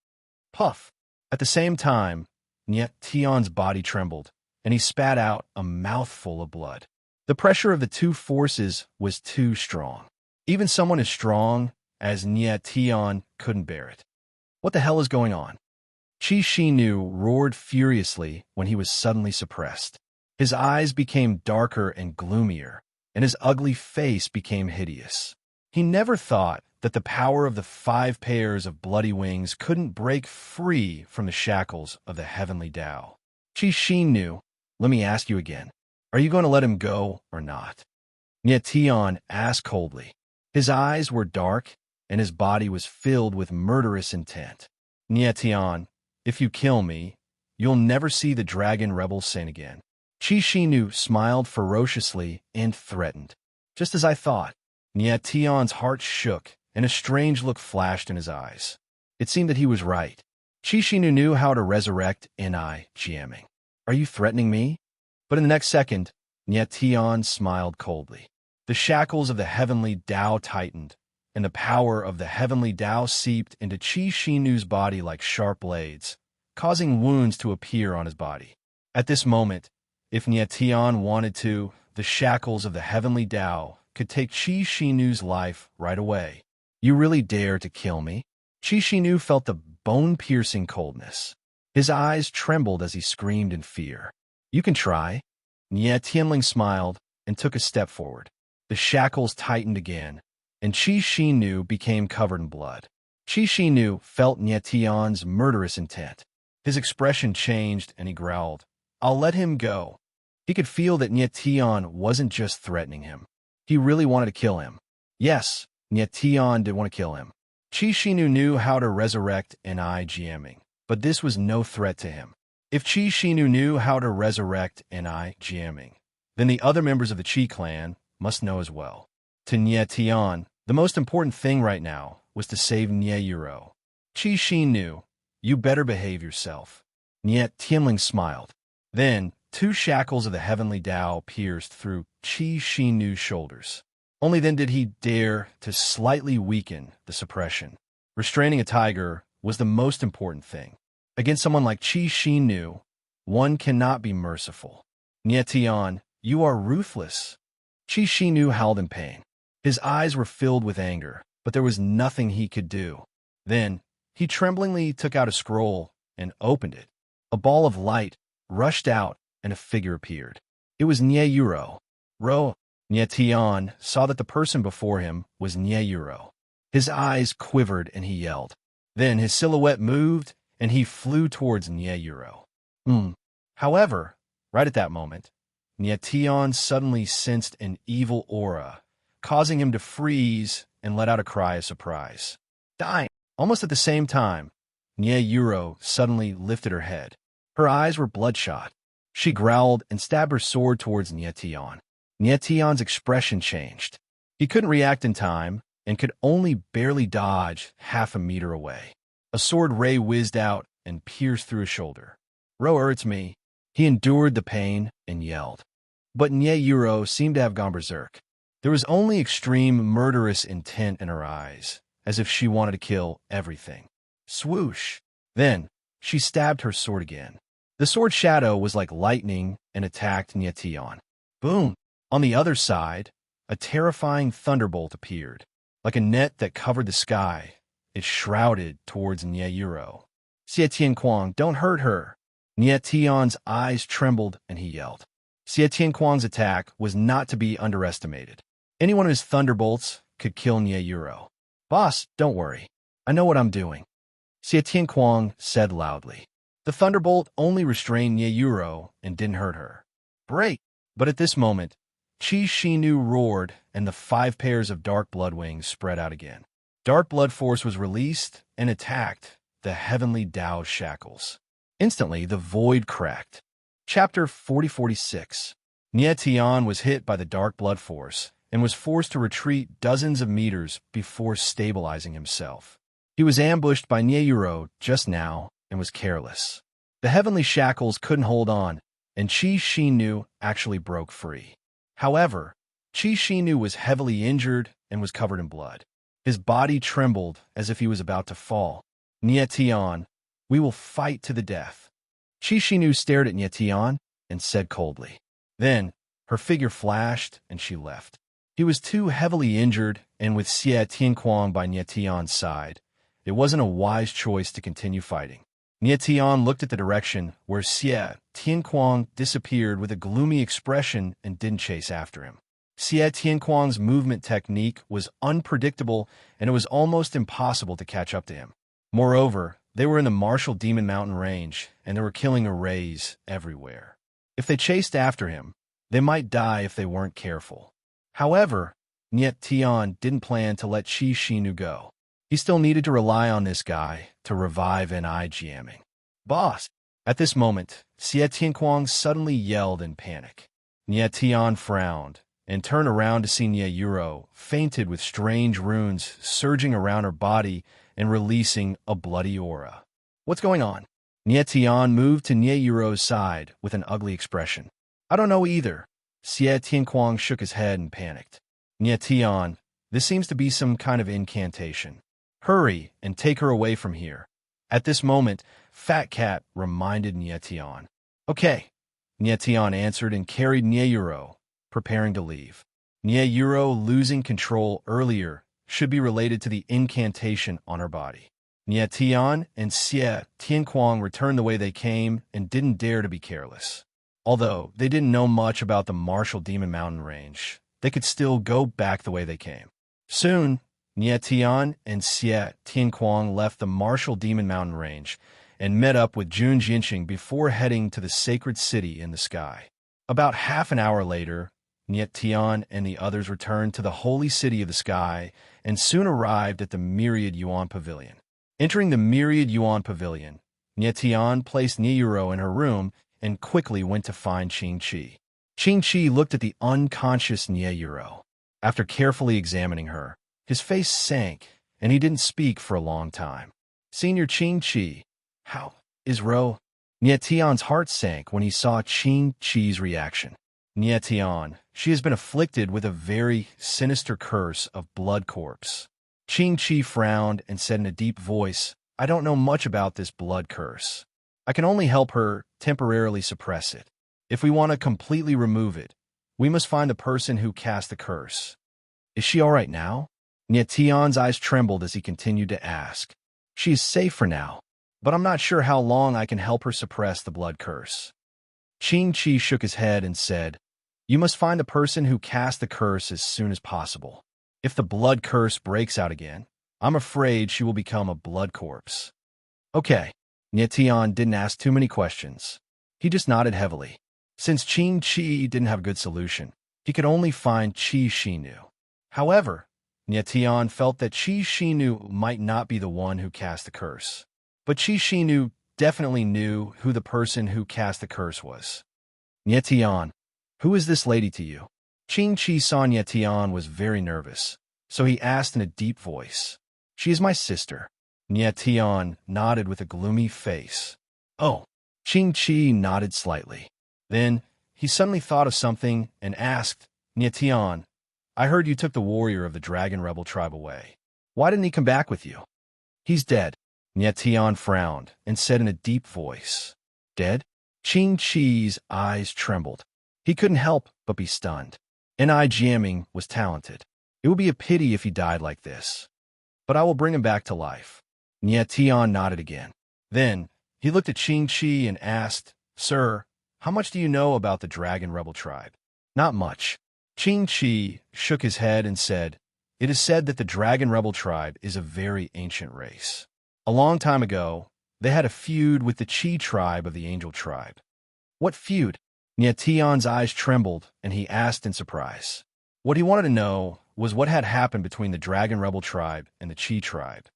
Puff! At the same time, Nietian's body trembled, and he spat out a mouthful of blood. The pressure of the 2 forces was too strong. Even someone as strong as Nietian couldn't bear it. What the hell is going on? Chi Shinu roared furiously when he was suddenly suppressed. His eyes became darker and gloomier, and his ugly face became hideous. He never thought that the power of the 5 pairs of bloody wings couldn't break free from the shackles of the heavenly Tao. Chi Shinu, let me ask you again. Are you going to let him go or not? Nietian asked coldly. His eyes were dark, and his body was filled with murderous intent. Nietian, if you kill me, you'll never see the dragon rebel sin again. Chi Shinu smiled ferociously and threatened. Just as I thought. Nietian's heart shook, and a strange look flashed in his eyes. It seemed that he was right. Chi Shinu knew how to resurrect Ni Jiaming. Are you threatening me? But in the next second, Nietian smiled coldly. The shackles of the heavenly Tao tightened, and the power of the heavenly Tao seeped into Chi Shinu's body like sharp blades, causing wounds to appear on his body. At this moment, if Nietian wanted to, the shackles of the heavenly Tao could take Chi Shinu's life right away. You really dare to kill me? Chi Shinu felt the bone-piercing coldness. His eyes trembled as he screamed in fear. You can try. Nietianling smiled and took a step forward. The shackles tightened again, and Chi Shinu became covered in blood. Chi Shinu felt Nietian's murderous intent. His expression changed and he growled, I'll let him go. He could feel that Nietian wasn't just threatening him. He really wanted to kill him. Yes, Nietian did want to kill him. Chi Shinu knew how to resurrect Ni Jiaming, but this was no threat to him. If Chi Shinu knew how to resurrect Ni Jiaming, then the other members of the Chi clan must know as well. To Nietian, the most important thing right now was to save Nie Yuro. Chi Shinu, you better behave yourself. Nietianling smiled. Then, 2 shackles of the heavenly Tao pierced through Chi Shinu's shoulders. Only then did he dare to slightly weaken the suppression. Restraining a tiger was the most important thing. Against someone like Chi Shinu, one cannot be merciful. Nietian, you are ruthless. Chi Shinu howled in pain. His eyes were filled with anger, but there was nothing he could do. Then, he tremblingly took out a scroll and opened it. A ball of light rushed out and a figure appeared. It was Nie Yuro. Nietian saw that the person before him was Nie Yuro. His eyes quivered and he yelled. Then his silhouette moved and he flew towards Nie Yuro. However, right at that moment, Nietian suddenly sensed an evil aura, causing him to freeze and let out a cry of surprise. Dying! Almost at the same time, Nie Yuro suddenly lifted her head. Her eyes were bloodshot. She growled and stabbed her sword towards Nie Tian. Nie Tian's expression changed. He couldn't react in time and could only barely dodge half a meter away. A sword ray whizzed out and pierced through his shoulder. "Ro hurts me." He endured the pain and yelled. But Nie Yuro seemed to have gone berserk. There was only extreme murderous intent in her eyes, as if she wanted to kill everything. Swoosh! Then, she stabbed her sword again. The sword shadow was like lightning and attacked Nie Tian. Boom! On the other side, a terrifying thunderbolt appeared. Like a net that covered the sky, it shrouded towards Nie Yuro. "Xie Tianquang, don't hurt her!" Nie Tian's eyes trembled and he yelled. Xie Tianquang's attack was not to be underestimated. Any one of his thunderbolts could kill Nie Yuro. "Boss, don't worry. I know what I'm doing," Xie Tianquang said loudly. The thunderbolt only restrained Nie Yuro and didn't hurt her. "Break!" But at this moment, Qi Shinu roared and the 5 pairs of dark blood wings spread out again. Dark blood force was released and attacked the heavenly Tao's shackles. Instantly, the void cracked. Chapter 4046. Nie Tian was hit by the dark blood force and was forced to retreat dozens of meters before stabilizing himself. He was ambushed by Nie Yuro just now and was careless. The heavenly shackles couldn't hold on, and Qi Shinu actually broke free. However, Qi Shinu was heavily injured and was covered in blood. His body trembled as if he was about to fall. "Nie Tian, we will fight to the death." Qi Shinu stared at Nie Tian and said coldly. Then, her figure flashed and she left. He was too heavily injured, and with Xie Tianquang by Nie Tian's side, it wasn't a wise choice to continue fighting. Nie Tian looked at the direction where Xie Tianquang disappeared with a gloomy expression and didn't chase after him. Xie Tianquang's movement technique was unpredictable, and it was almost impossible to catch up to him. Moreover, they were in the martial Demon Mountain range, and they were killing arrays everywhere. If they chased after him, they might die if they weren't careful. However, Nie Tian didn't plan to let Qi Shinu go. He still needed to rely on this guy to revive NI jamming. "Boss!" At this moment, Xie Tianquang suddenly yelled in panic. Nie Tian frowned and turned around to see Nie Yuro, fainted with strange runes surging around her body and releasing a bloody aura. "What's going on?" Nie Tian moved to Nie Yuro's side with an ugly expression. "I don't know either." Xie Tianquang shook his head and panicked. "Nie Tian, this seems to be some kind of incantation. Hurry and take her away from here." At this moment, Fat Cat reminded Nie Tian. "Okay," Nie Tian answered and carried Nie Yuro, preparing to leave. Nie Yuro losing control earlier should be related to the incantation on her body. Nie Tian and Xie Tianquang returned the way they came and didn't dare to be careless. Although they didn't know much about the martial Demon Mountain range, they could still go back the way they came. Soon, Nie Tian and Xie Tianquang left the martial Demon Mountain range and met up with Jun Jinxing before heading to the sacred city in the sky. About half an hour later, Nie Tian and the others returned to the holy city of the sky and soon arrived at the Myriad Yuan Pavilion. Entering the Myriad Yuan Pavilion, Nie Tian placed Nie Yuro in her room and quickly went to find Qing Qi. Qing Qi looked at the unconscious Nie Yuro. After carefully examining her, his face sank, and he didn't speak for a long time. "Senior Qing Qi, how is Ro?" Nie Tian's heart sank when he saw Qing Qi's reaction. "Nie Tian, she has been afflicted with a very sinister curse of blood corpse." Qing Qi frowned and said in a deep voice, "I don't know much about this blood curse. I can only help her temporarily suppress it. If we want to completely remove it, we must find the person who cast the curse." "Is she all right now?" Nie Tian's eyes trembled as he continued to ask. "She is safe for now, but I'm not sure how long I can help her suppress the blood curse." Qing Qi shook his head and said, "You must find the person who cast the curse as soon as possible. If the blood curse breaks out again, I'm afraid she will become a blood corpse." "Okay." Nie Tian didn't ask too many questions. He just nodded heavily. Since Qing Qi didn't have a good solution, he could only find Qi Shinu. However, Nie Tian felt that Qi Shinu might not be the one who cast the curse. But Qi Shinu definitely knew who the person who cast the curse was. Nietian, who is this lady to you? Qing Qi saw Nietian was very nervous, so he asked in a deep voice. She is my sister. Nietian nodded with a gloomy face. Oh. Qing Qi nodded slightly. Then, he suddenly thought of something and asked, Nietian, I heard you took the warrior of the Dragon Rebel tribe away. Why didn't he come back with you? He's dead. Nietian frowned and said in a deep voice. Dead? Qing Qi's eyes trembled. He couldn't help but be stunned. N.I. Jiaming was talented. It would be a pity if he died like this. But I will bring him back to life. Nietian nodded again. Then, he looked at Qing Qi and asked, Sir, how much do you know about the Dragon Rebel tribe? Not much. Qing Qi shook his head and said, It is said that the Dragon Rebel tribe is a very ancient race. A long time ago, they had a feud with the Qi tribe of the Angel tribe. What feud? Nietian's eyes trembled, and he asked in surprise. What he wanted to know was what had happened between the Dragon Rebel tribe and the Qi tribe.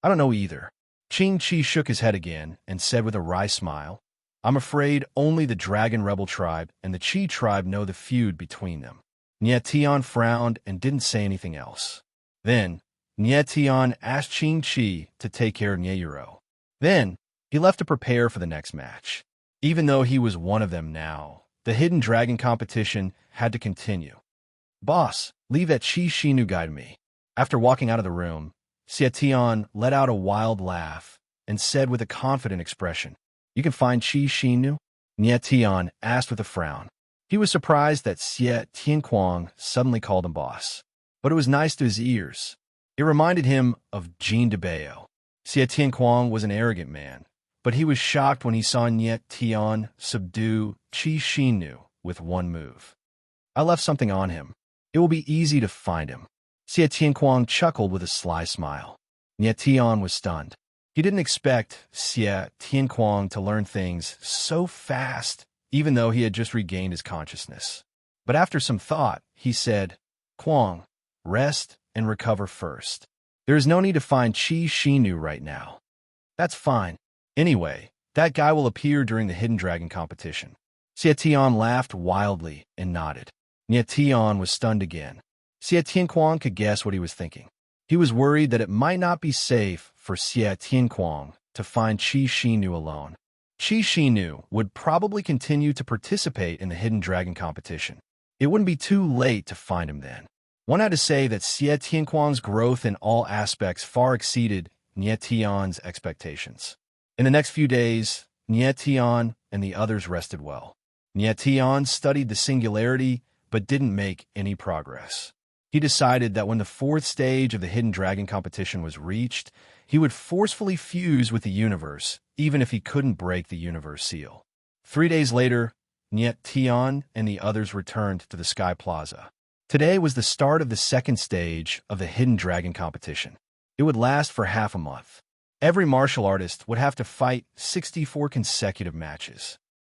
I don't know either. Qing Qi shook his head again and said with a wry smile, I'm afraid only the Dragon Rebel tribe and the Qi tribe know the feud between them. Nietian frowned and didn't say anything else. Then, Nietian asked Qing Qi to take care of Nieyuro. Then, he left to prepare for the next match. Even though he was one of them now, the Hidden Dragon competition had to continue. Boss, leave that Qi Shinu guy to me. After walking out of the room, Xietian let out a wild laugh and said with a confident expression, You can find Qi Shinu? Nietian asked with a frown. He was surprised that Xie Tianquang suddenly called him boss, but it was nice to his ears. It reminded him of Jean de Bao. Xie Tianquang was an arrogant man, but he was shocked when he saw Nietian subdue Qi Shinu with one move. I left something on him. It will be easy to find him. Xie Tianquang chuckled with a sly smile. Nietian was stunned. He didn't expect Xie Tianquang to learn things so fast, even though he had just regained his consciousness. But after some thought, he said, Quang, rest and recover first. There is no need to find Qi Shinu right now. That's fine. Anyway, that guy will appear during the Hidden Dragon competition. Xietian laughed wildly and nodded. Nietian was stunned again. Xie Tianquang could guess what he was thinking. He was worried that it might not be safe for Xie Tianquang to find Qi Shinu alone. Qi Shinu would probably continue to participate in the Hidden Dragon competition. It wouldn't be too late to find him then. One had to say that Xie Tianquang's growth in all aspects far exceeded Nietian's expectations. In the next few days, Nietian and the others rested well. Nietian studied the singularity but didn't make any progress. He decided that when the fourth stage of the Hidden Dragon competition was reached, he would forcefully fuse with the universe, even if he couldn't break the universe seal. 3 days later, Nietian and the others returned to the Sky Plaza. Today was the start of the second stage of the Hidden Dragon competition. It would last for half a month. Every martial artist would have to fight 64 consecutive matches.